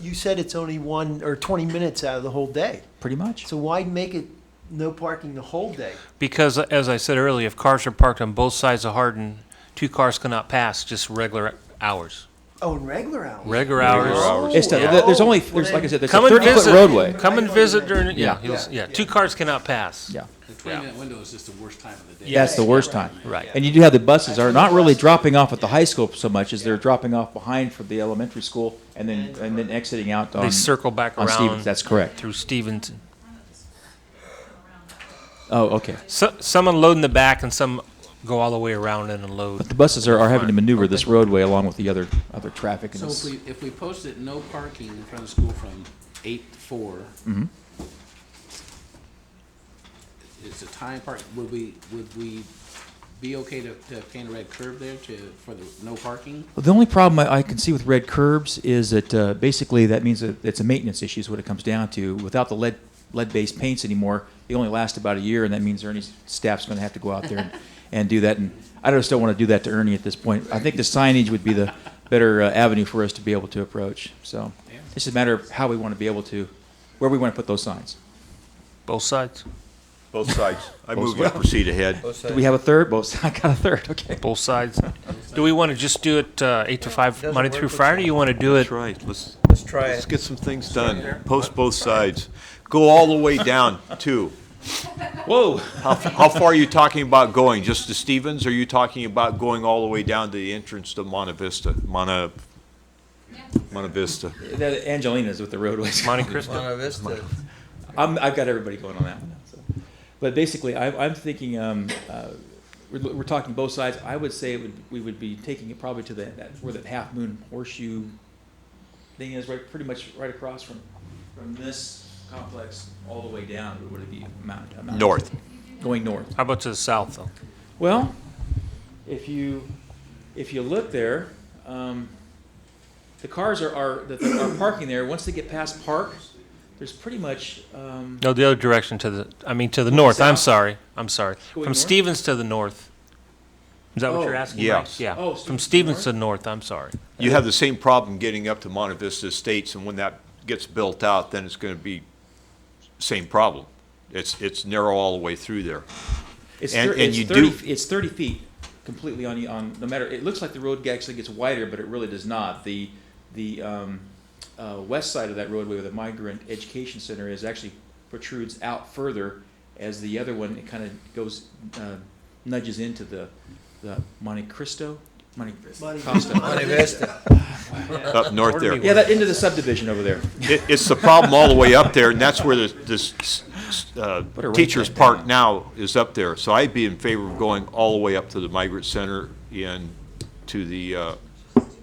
you said it's only 1 or 20 minutes out of the whole day. Pretty much. So why make it no parking the whole day? Because, as I said earlier, if cars are parked on both sides of Hardin, 2 cars cannot pass, just regular hours. Oh, in regular hours? Regular hours. It's Yeah. there's like I said, there's Come a and 30-foot visit. roadway. Come and visit during, Yeah. yeah, 2 cars cannot pass. Yeah. The 20-minute window is just the worst time of the day. That's the worst time. Right. And you do have the buses are not really dropping off at the high school so much as they're dropping off behind from the elementary school and then exiting out on They circle back on around. Stevens. That's correct. Through Stevens. Oh, okay. Some unload in the back and some go all the way around and unload. But the buses are having to maneuver this roadway along with the other traffic. And So this- if we posted no parking in front of school from 8 to 4, Mhm. it's a time park, would we be okay to paint a red curb there for the no parking? Well, the only problem I can see with red curbs is that basically that means that it's a maintenance issue is what it comes down to. Without the lead-based paints anymore. They only last about a year, and that means Ernie's staff's going to have to go out there and do that. And I just don't want to do that to Ernie at this point. I think the signage would be the better avenue for us to be able to approach. So it's just a matter of how we want to be able to, where we want to put those signs. Both sides. Both sides. I Both move you to sides. proceed ahead. Do we have a third? Both. I got a third. Okay. Both sides. Do we want to just do it 8 to 5 Doesn't Monday work through with Friday? Or you want to do it? That's right. Let's try Let's it. get some things done. Post both sides. Go all the way down, too. Whoa. How far are you talking about going? Just to Stevens, or are you talking about going all the way down to the entrance to Monte Vista? Monte Vista. Angelina's with the roadways. Monte Cristo. Monte Vista. I've got everybody going on that one. So. But basically, I'm thinking we're talking both sides. I would say we would be taking it probably to where that Half Moon Horseshoe thing is, right, pretty much right across from this complex all the way down. Would it be Mount North. Going north. How about to the south, though? Well, if you look there, the cars are parking there. Once they get past Park, there's pretty much No, the other direction to the north. I'm south? sorry. Going From north? Stevens to the north. Is that what Oh, you're asking? yes. Mike? Yeah. Oh, From Stevens Stevens to to the north. I'm sorry. You have the same problem getting up to Monte Vista Estates, and when that gets built out, then it's going to be same problem. It's narrow all the way through there. It's And- thir- and it's you 30 do- It's 30 feet completely on no matter. It looks like the road actually gets wider, but it really does not. The west side of that roadway where the Migrant Education Center is actually protrudes out further, as the other one, it kind of goes nudges into the Monte Cristo. Monte Costa. Monte Vista. Up north there. Yeah, that into the subdivision over there. It's the problem all the way up there, and that's where this Better write Teachers that Park down. now is up there. So I'd be in favor of going all the way up to the Migrant Center and to the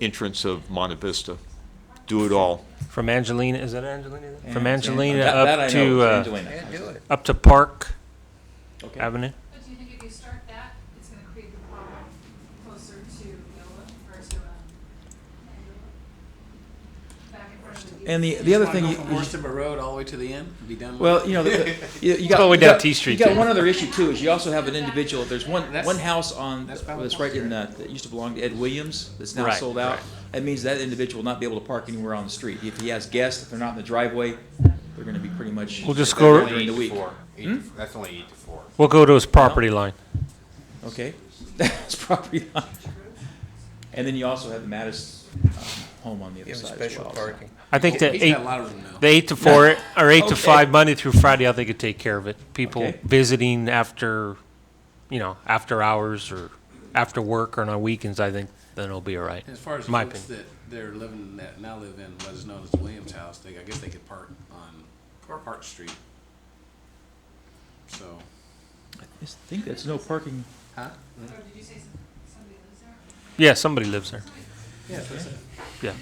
entrance of Monte Vista. Do it all. From Angelina, is that Angelina? From Yeah, Angelina that I up know, to it's Angelina. Yeah, do it. up to Park Okay. Avenue. But do you think if you start that, it's gonna create the problem closer to Yola or to, back in front of the. And the other thing, From Horstman Road all the way to the end, be done with well, it? you know, you got All the way you down got- T Street, You got too. one other issue too. Is you also have an individual. There's one That's- house on that's by the that's right park in that used to belong to Ed Williams. That's now Right, sold out. right. That means that individual will not be able to park anywhere on the street. If he has guests, if they're not in the driveway, they're going to be pretty much. We'll just they're go- during the week. That's only 8 to 4. We'll go to his property line. Okay, that's property line. And then you also have the Mattis home on the other Give them side special as well. so. parking. I think the He's eight, got a lot of room now. the 8 to 4 or 8 to Okay. 5 Monday through Friday, I think could take care of it. People Okay. visiting after, after hours or after work or on weekends, I think then it'll be all right. As far as My folks opinion. that they're living, that now live in what is known as the Williams House, I guess they could park on Park Street. So, I just think that's no parking. huh? Or did you say somebody lives there? Yeah, somebody lives there. Yeah, that's what I said. Yeah.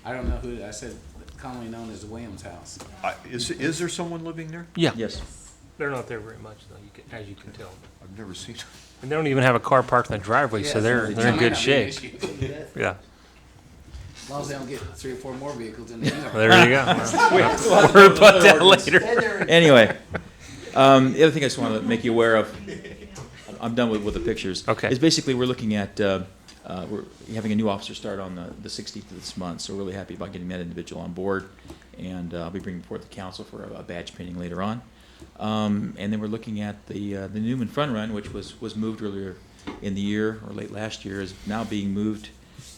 I don't know who, I said commonly known as the Williams House. Is there someone living there? Yeah. Yes. They're not there very much, though, as you can tell. I've never seen them. And they don't even have a car parked in the driveway, so they're in might good not be an shape. issue. Yeah. As long as they don't get 3 or 4 more vehicles in there. There you go. We'll have to Worry know about another that ordinance. later. Anyway, the other thing I just want to make you aware of, I'm done with the pictures. Okay. Is basically we're looking at, we're having a new officer start on the 16th of this month, so we're really happy about getting that individual on board. And I'll be bringing forth the council for a badge painting later on. And then we're looking at the Newman Fun Run, which was moved earlier in the year, or late last year, is now being moved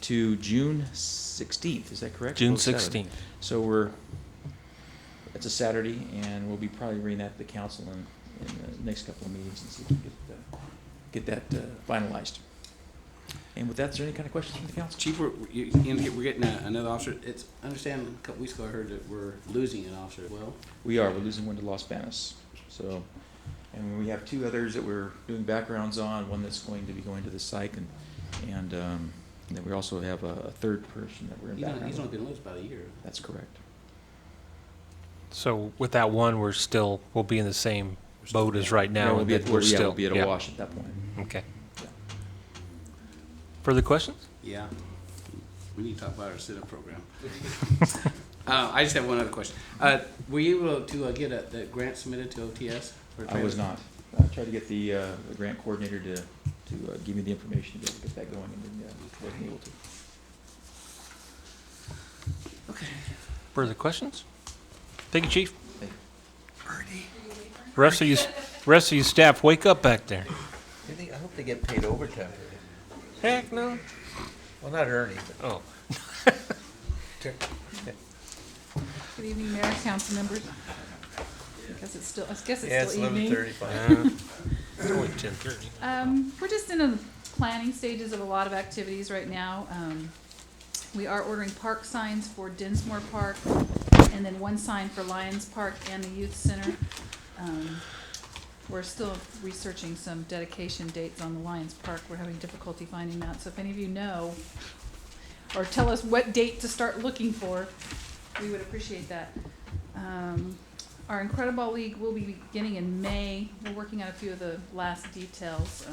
to June 16th, is that correct? June 07. 16th. So it's a Saturday, and we'll be probably bringing that to the council in the next couple of meetings and see if we can get that finalized. And with that, is there any kind of questions from the council? Chief, we're getting another officer. It's, I understand a couple weeks ago I heard that we're losing an officer as well. We're losing one to Los Banos. So, and we have 2 others that we're doing backgrounds on, one that's going to be going to the psych, and then we also have a 3rd person that we're in background. He's only been loose about a year. That's correct. So with that one, we'll be in the same boat as right now. Yeah, we'll and be that at, we're yeah, still we'll be at a yeah. wash at that point. Okay. Further questions? Yeah. We need to talk about our sit-up program. I just have one other question. Were you able to get the grant submitted to OTS? I was not. I tried to get the grant coordinator to give me the information to get that going, and then wasn't able to. Okay. Further questions? Thank you, Chief. Rest of you staff, wake up back there. I hope they get paid overtime. Heck no. Well, not Ernie, but. Oh. Good evening, Mayor, council members. I guess it's still Yeah, it's evening. 11:35. It's only 10:30. We're just in the planning stages of a lot of activities right now. We are ordering park signs for Dinsmore Park, and then one sign for Lions Park and the Youth Center. We're still researching some dedication dates on the Lions Park. We're having difficulty finding that, so if any of you know, or tell us what date to start looking for, we would appreciate that. Our Incredible League will be beginning in May. We're working on a few of the last details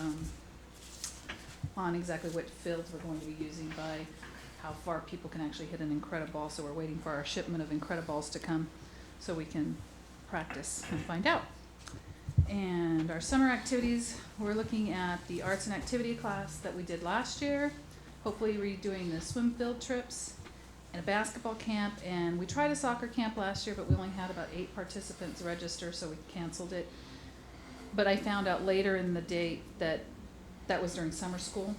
on exactly what fields we're going to be using by how far people can actually hit an Incredible. So we're waiting for our shipment of Incredibles to come so we can practice and find out. And our summer activities, we're looking at the arts and activity class that we did last year. Hopefully redoing the swim field trips and a basketball camp, and we tried a soccer camp last year, but we only had about 8 participants register, so we canceled it. But I found out later in the date that that was during summer school,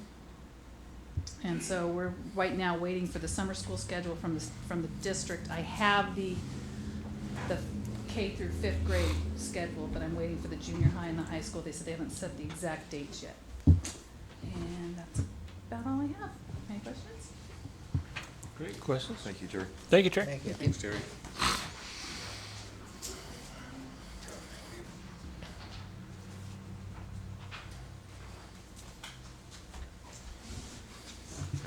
and so we're right now waiting for the summer school schedule from the district. I have the K through 5th grade schedule, but I'm waiting for the junior high and the high school. They said they haven't set the exact dates yet, and that's about all I have. Any questions? Great questions. Thank you, Jerry. Thank you, Terry. Thank you. Thanks, Terry.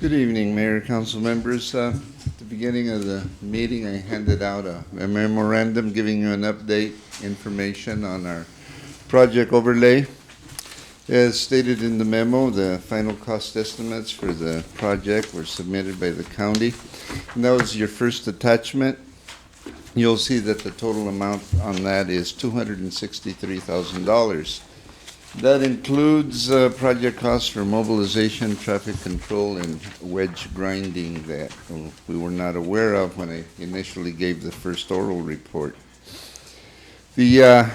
Good evening, Mayor, council members. At the beginning of the meeting, I handed out a memorandum giving you an update information on our project overlay. As stated in the memo, the final cost estimates for the project were submitted by the county. And that was your first attachment. You'll see that the total amount on that is $263,000. That includes project costs for mobilization, traffic control, and wedge grinding that we were not aware of when I initially gave the first oral report. The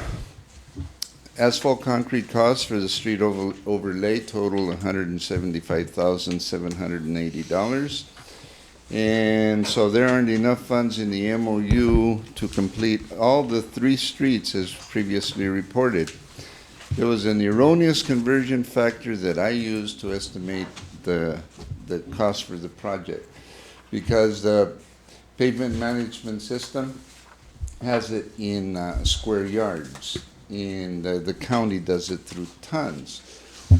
asphalt concrete costs for the street overlay total $175,780. And so there aren't enough funds in the MOU to complete all the 3 streets as previously reported. There was an erroneous conversion factor that I used to estimate the cost for the project, because the pavement management system has it in square yards, and the county does it through tons.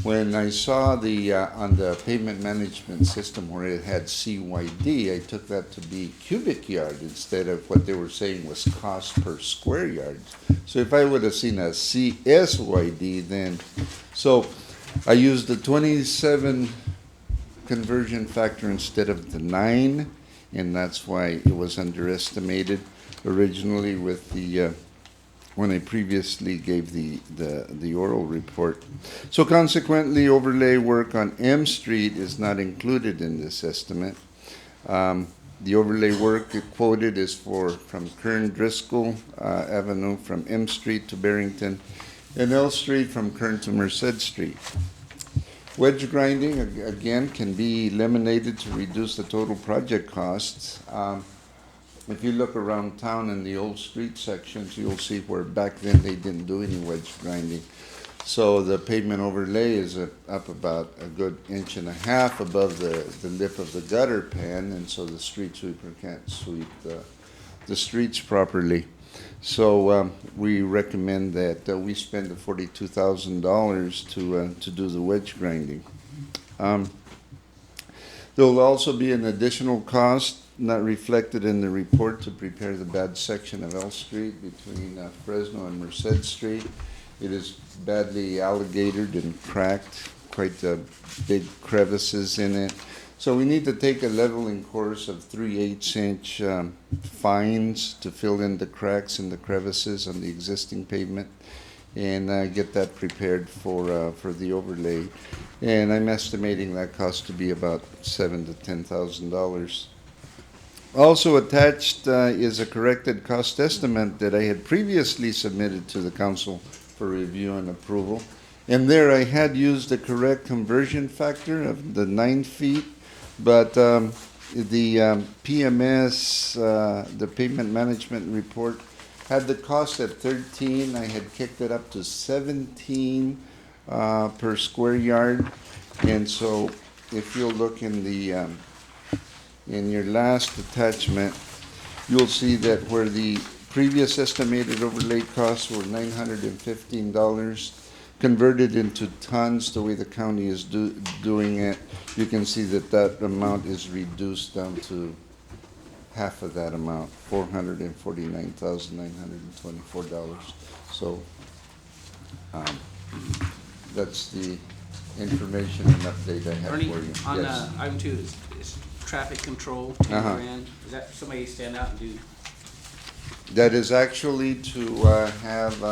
When I saw on the pavement management system where it had CYD, I took that to be cubic yard instead of what they were saying was cost per square yard. So if I would have seen a CSYD then, so I used the 27 conversion factor instead of the 9, and that's why it was underestimated originally with the when I previously gave the oral report. So consequently, overlay work on M Street is not included in this estimate. The overlay work quoted is from Kern Driscoll Avenue from M Street to Barrington, and L Street from Kern to Merced Street. Wedge grinding, again, can be eliminated to reduce the total project costs. If you look around town in the old street sections, you'll see where back then they didn't do any wedge grinding. So the pavement overlay is up about a good 1.5 inches above the lip of the gutter pan, and so the street sweeper can't sweep the streets properly. So we recommend that we spend the $42,000 to do the wedge grinding. There will also be an additional cost not reflected in the report to prepare the bad section of L Street between Fresno and Merced Street. It is badly alligatored and cracked, quite big crevices in it. So we need to take a leveling course of 3/8 inch fines to fill in the cracks and the crevices on the existing pavement, and get that prepared for the overlay. And I'm estimating that cost to be about $7,000 to $10,000. Also attached is a corrected cost estimate that I had previously submitted to the council for review and approval. And there I had used the correct conversion factor of the 9 feet, but the PMS, the pavement management report, had the cost at 13. I had kicked it up to 17 per square yard. And so if you'll look in the in your last attachment, you'll see that where the previous estimated overlay costs were $915, converted into tons the way the county is doing it, you can see that that amount is reduced down to half of that amount, $449,924. So that's the information and update I have Ernie, for you. on Yes. item 2, is traffic control, 10 grand, is that somebody stand out and do? That is actually to have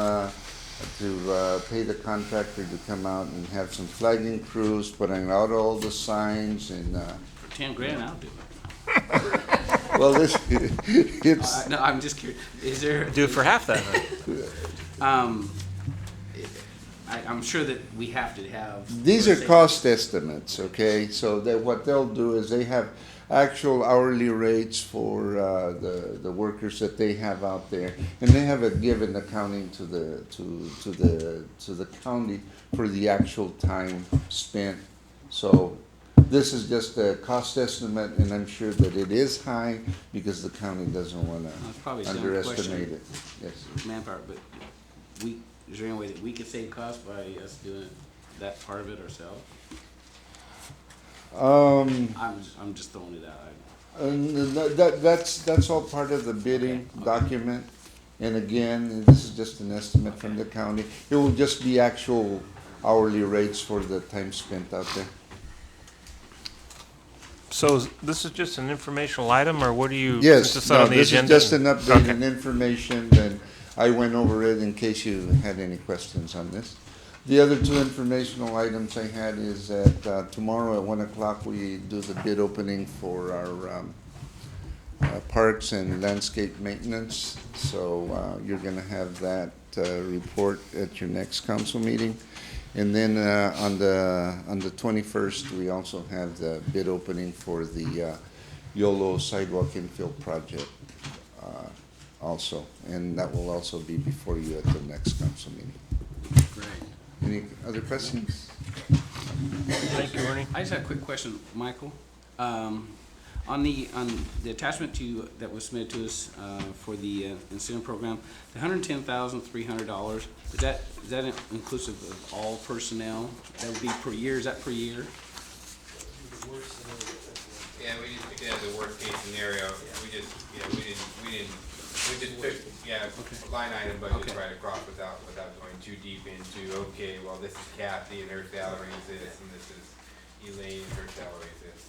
pay the contractor to come out and have some flagging crews, putting out all the signs and. For 10 grand, I'll do it. Well, it's. No, I'm just curious, is there? Do it for half that. I'm sure that we have to have. These are cost estimates, okay? So that what they'll do is they have actual hourly rates for the workers that they have out there, and they have a given accounting to the county for the actual time spent. So this is just a cost estimate, and I'm sure that it is high because the county doesn't want to underestimate it. Yes. Manpower, but is there any way that we could save costs by us doing that part of it ourselves? I'm just throwing it out. That's all part of the bidding document. And again, this is just an estimate from the county. It will just be actual hourly rates for the time spent out there. So this is just an informational item, or what do you? Yes, this no, on the this is agenda? just an update Okay. and information, and I went over it in case you had any questions on this. The other 2 informational items I had is that tomorrow at 1 o'clock we do the bid opening for our parks and landscape maintenance. So you're going to have that report at your next council meeting. And then on the 21st, we also have the bid opening for the YOLO sidewalk infill project also. And that will also be before you at the next council meeting. Great. Any other questions? Thank you, Ernie. I just have a quick question, Michael. On the attachment that was submitted to us for the incentive program, the $110,300, is that inclusive of all personnel? That would be per year. Is that per year? Yeah, we just took it as a worst case scenario. We just took line item budget right across without going too deep into, okay, well, this is Kathy and her salary is this, and this is Elaine and her salary is this.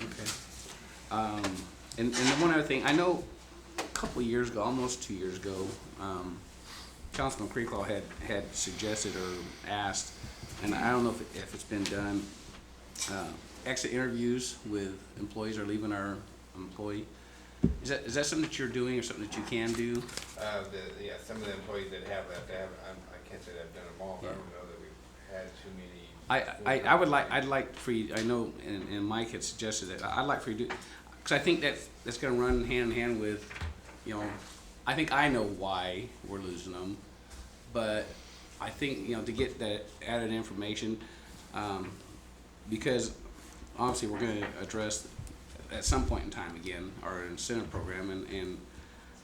Okay. And the one other thing, I know a couple of years ago, almost 2 years ago, Councilman Creeclaw had suggested or asked, and I don't know if it's been done, exit interviews with employees or leaving our employee. Is that something that you're doing or something that you can do? Some of the employees that have left, I can't say that I've done them all, but I don't know that we've had too many. I'd like for you, I know, and Mike had suggested that, I'd like for you to, because I think that's gonna run hand in hand with, I think I know why we're losing them, but I think, to get that added information, because obviously we're gonna address at some point in time again our incentive program, and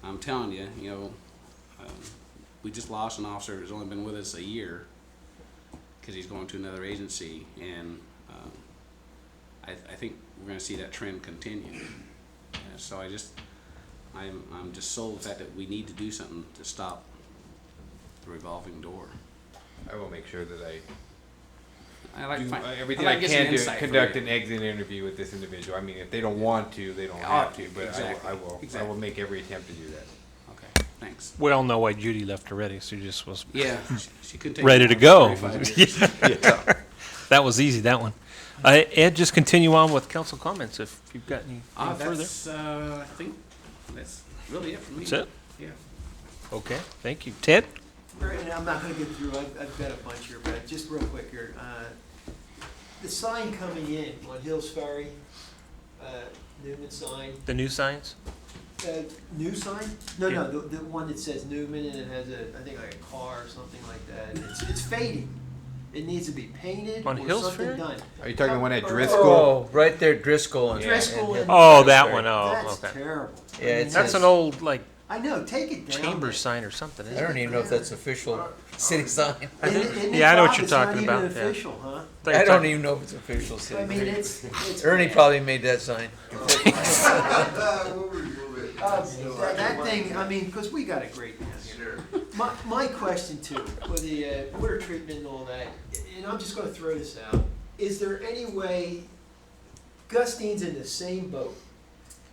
I'm telling you, we just lost an officer who's only been with us a year because he's going to another agency, and I think we're going to see that trend continue. So I'm just sold the fact that we need to do something to stop the revolving door. I will make sure that I I like do find- everything I I like getting can to insight from conduct you. an exit interview with this individual. I mean, if they don't want to, they don't have to, but exactly, I will. I exactly. will make every attempt to do that. Okay, thanks. We all know why Judy left already, so she just was Yeah, she couldn't take ready it to more go. than 35 years. Yeah. That was easy, that one. Ed, just continue on with council comments if you've got any further. That's, I think that's really it for me. That's it? Yeah. Okay, thank you. Ted? And I'm not gonna get through, I've got a bunch here, but just real quick here. The sign coming in on Hills Ferry, Newman sign, The new signs? new sign? No, the one that says Newman and it has I think like a car or something like that. It's fading. It needs to be painted On or Hills something Ferry? done. Are you talking the one at Or- Driscoll? Oh, right there, Driscoll. Driscoll and. Oh, that one. Oh, That's okay. terrible. Yeah, I mean, it That's says- an old, like, I know, take it down. chamber sign or something, I isn't don't it? even know if that's official city sign. Yeah, I know what you're talking about. It's not even official, huh? I don't even know if it's official city. I mean, it's. Ernie probably made that sign. That thing, I mean, because we got a great mess. My question too, with the water treatment and all that, and I'm just gonna throw this out, is there any way, Gustine's in the same boat?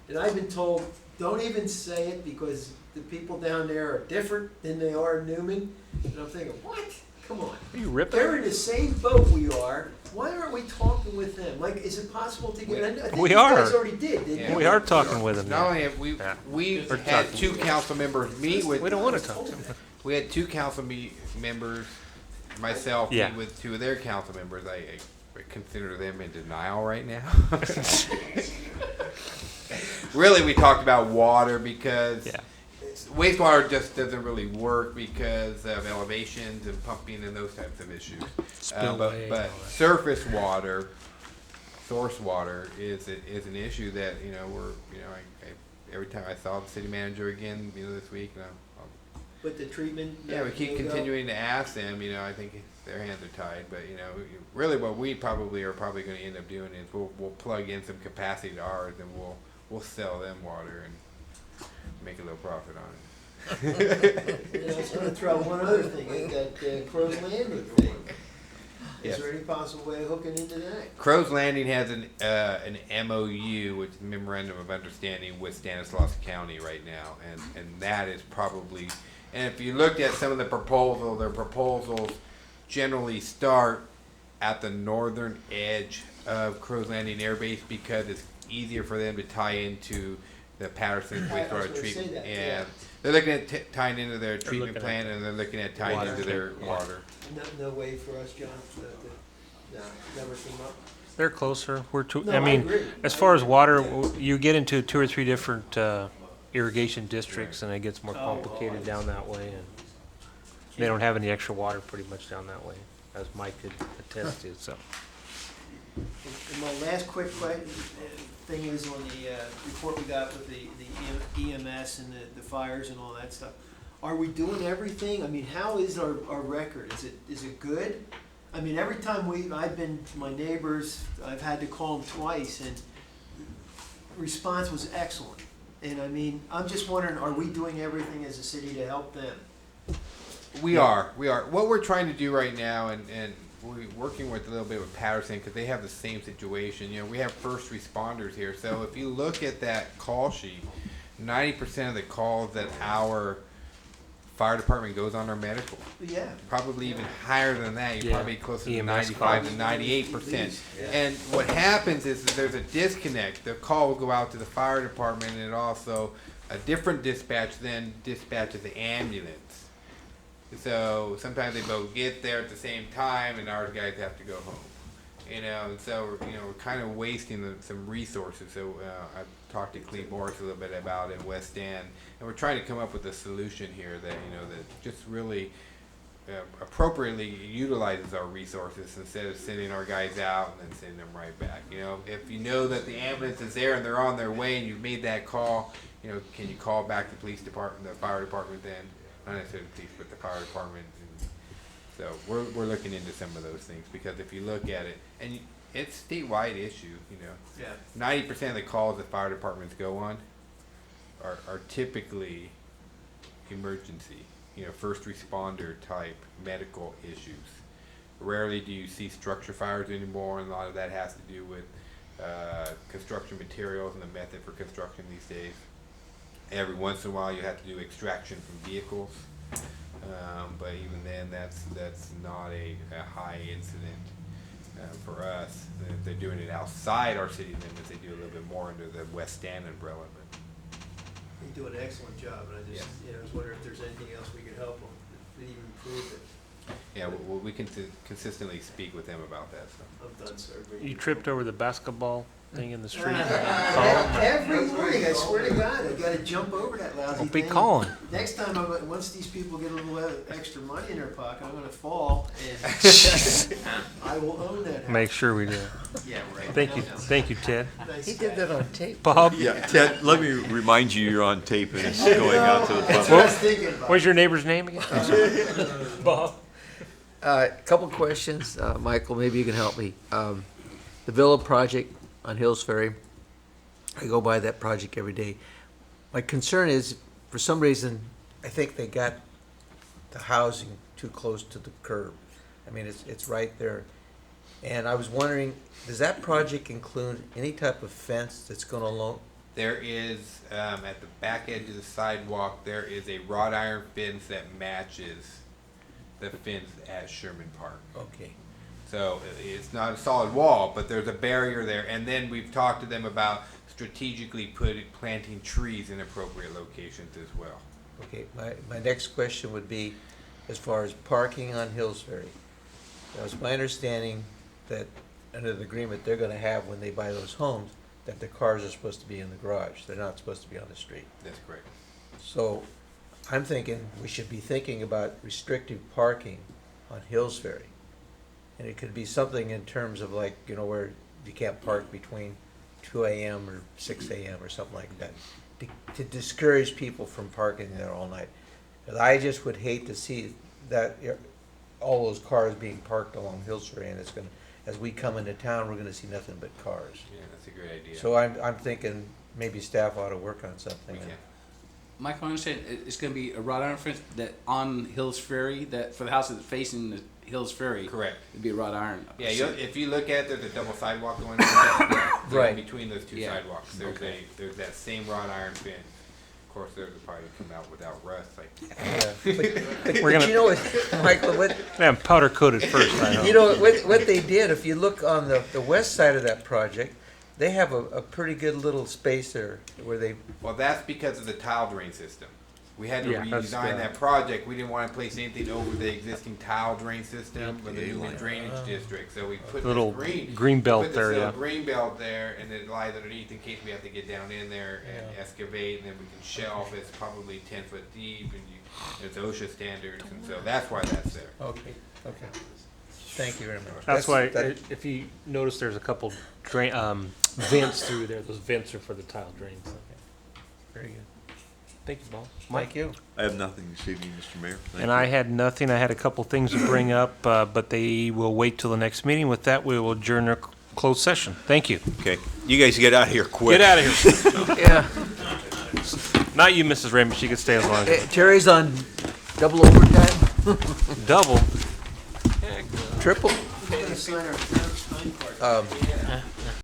And I've been told, don't even say it because the people down there are different than they are in Newman. And I'm thinking, what? Come on. Are you ripping? They're in the same boat we are. Why aren't we talking with them? Like, is it possible to get? I think We you are. guys already did, didn't Yeah. you? We are talking with them Not now. only have we, Yeah. we've We're had talking. two council members meet with. We don't want to talk to them. We had two council members, myself, Yeah. meet with two of their council members. I consider them in denial right now. Really, we talked about water because Yeah. wastewater just doesn't really work because of elevations and pumping and those types of issues. Spillway and But all that. surface water, source water is an issue that we're every time I saw the city manager again this week. But the treatment. Yeah, we keep continuing to ask them. I think their hands are tied. But really, what we probably are going to end up doing is we'll plug in some capacity to ours, and we'll sell them water and make a little profit on it. And I was gonna throw one other thing, that Crow's Landing thing. Yes. Is there any possible way of hooking into that? Crow's Landing has an MOU, which is Memorandum of Understanding, with Stanislaus County right now, and that is probably. And if you looked at some of the proposals, their proposals generally start at the northern edge of Crow's Landing Air Base because it's easier for them to tie into the Patterson I was wastewater gonna say treatment. that, And yeah. they're looking at tying into their They're treatment looking plant, and they're looking at tying Water. into their Yeah. water. No way for us, John, no, never came up. They're closer. We're too, No, I I mean, agree. as I far as agree. water, Yeah. you get into 2 or 3 different irrigation districts and it gets more Oh, complicated down that way. And they don't have any extra water pretty much down that way, as Mike could attest to, so. And my last quick thing is on the report we got with the EMS and the fires and all that stuff. Are we doing everything? I mean, how is our record? Is it good? I mean, every time I've been to my neighbors, I've had to call them twice, and response was excellent. And I mean, I'm just wondering, are we doing everything as a city to help them? We are. What we're trying to do right now, and we're working with a little bit with Patterson because they have the same situation. We have first responders here. So if you look at that call sheet, 90% of the calls that our fire department goes on are medical. Yeah. Probably even higher than that. You're Yeah. probably closer to EMS 95 calls. to 98%. Yeah. And what happens is that there's a disconnect. The call will go out to the fire department, and also a different dispatch then dispatches the ambulance. So sometimes they both get there at the same time, and our guys have to go home. And so we're kind of wasting some resources. So I've talked to Cleve Morris a little bit about it in West End, and we're trying to come up with a solution here that that just really appropriately utilizes our resources instead of sending our guys out and then sending them right back. If you know that the ambulance is there and they're on their way and you've made that call, can you call back the police department, the fire department then? Not necessarily the police, but the fire department. And so we're looking into some of those things because if you look at it, and it's a statewide issue, Yeah. 90% of the calls that fire departments go on are typically emergency, first responder type medical issues. Rarely do you see structure fires anymore, and a lot of that has to do with construction materials and the method for construction these days. Every once in a while, you have to do extraction from vehicles, but even then, that's not a high incident for us. And if they're doing it outside our city limits, they do a little bit more under the West Stand umbrella. But You do an excellent job, and I just, was wondering if there's anything else we could help them, to even improve it. yeah, we can consistently speak with them about that. So. I'm done, sir. You tripped over the basketball thing in the street? Every morning, I swear to God, I gotta jump over that lousy Don't be thing. calling. Next time, once these people get a little extra money in their pocket, I'm gonna fall, and I will own that house. Make sure we do. Yeah, right. Thank you, Ted. Nice He did guy. that on tape. Bob? Yeah, Ted, let me remind you, you're on tape and it's going out to the That's public. what I was thinking about. What's your neighbor's name again? Bob? Couple questions, Michael, maybe you can help me. The Villa project on Hills Ferry, I go by that project every day. My concern is, for some reason, I think they got the housing too close to the curb. I mean, it's right there. And I was wondering, does that project include any type of fence that's gonna along? There is, at the back edge of the sidewalk, there is a wrought iron fence that matches the fence at Sherman Park. Okay. So it's not a solid wall, but there's a barrier there. And then we've talked to them about strategically planting trees in appropriate locations as well. Okay, my next question would be, as far as parking on Hills Ferry. Now, it's my understanding that under the agreement they're gonna have when they buy those homes, that their cars are supposed to be in the garage. They're not supposed to be on the street. That's correct. So I'm thinking we should be thinking about restrictive parking on Hills Ferry. And it could be something in terms of like, where you can't park between 2 a.m. or 6 a.m. or something like that, to discourage people from parking there all night. 'Cause I just would hate to see that, all those cars being parked along Hills Ferry, and it's gonna, as we come into town, we're gonna see nothing but cars. Yeah, that's a great idea. So I'm thinking maybe staff ought to work on something. We can. Michael, I understand it's going to be a wrought iron fence that on Hills Ferry, that for the house that's facing the Hills Ferry. Correct. It'd be a wrought iron. Yeah, if you look at, there's a double sidewalk going on. Right. Between those two sidewalks, there's that same wrought iron fence. Of course, theirs will probably come out without rust. We're gonna- But you know what, Michael, what, Man, powder coated first, I know. you know, what they did, if you look on the west side of that project, they have a pretty good little space there where they, Well, that's because of the tile drain system. We had to Yeah, that's redesign the- that project. We didn't want to place anything over the existing tile drain system for the Newman drainage district. So we put Little this green belt put this there, little yeah. green belt there, and it lies underneath in case we have to get down in there and excavate, and then we can shelf. It's probably 10 foot deep, and it's OSHA standards, and so that's why that's there. okay. Thank you very much. That's why, that- if you notice, there's a couple vents through there. Those vents are for the tile drains. Very good. Thank you, Bob. Thank you. I have nothing this evening, Mr. Mayor. Thank And you. I had nothing. I had a couple things to bring up, but they will wait till the next meeting. With that, we will adjourn our closed session. Thank you. Okay, you guys get out of here quick. Get out of here. Yeah. Not you, Mrs. Raymond. She could stay as long as Terry's on double overtime, double. triple. Sign our time card.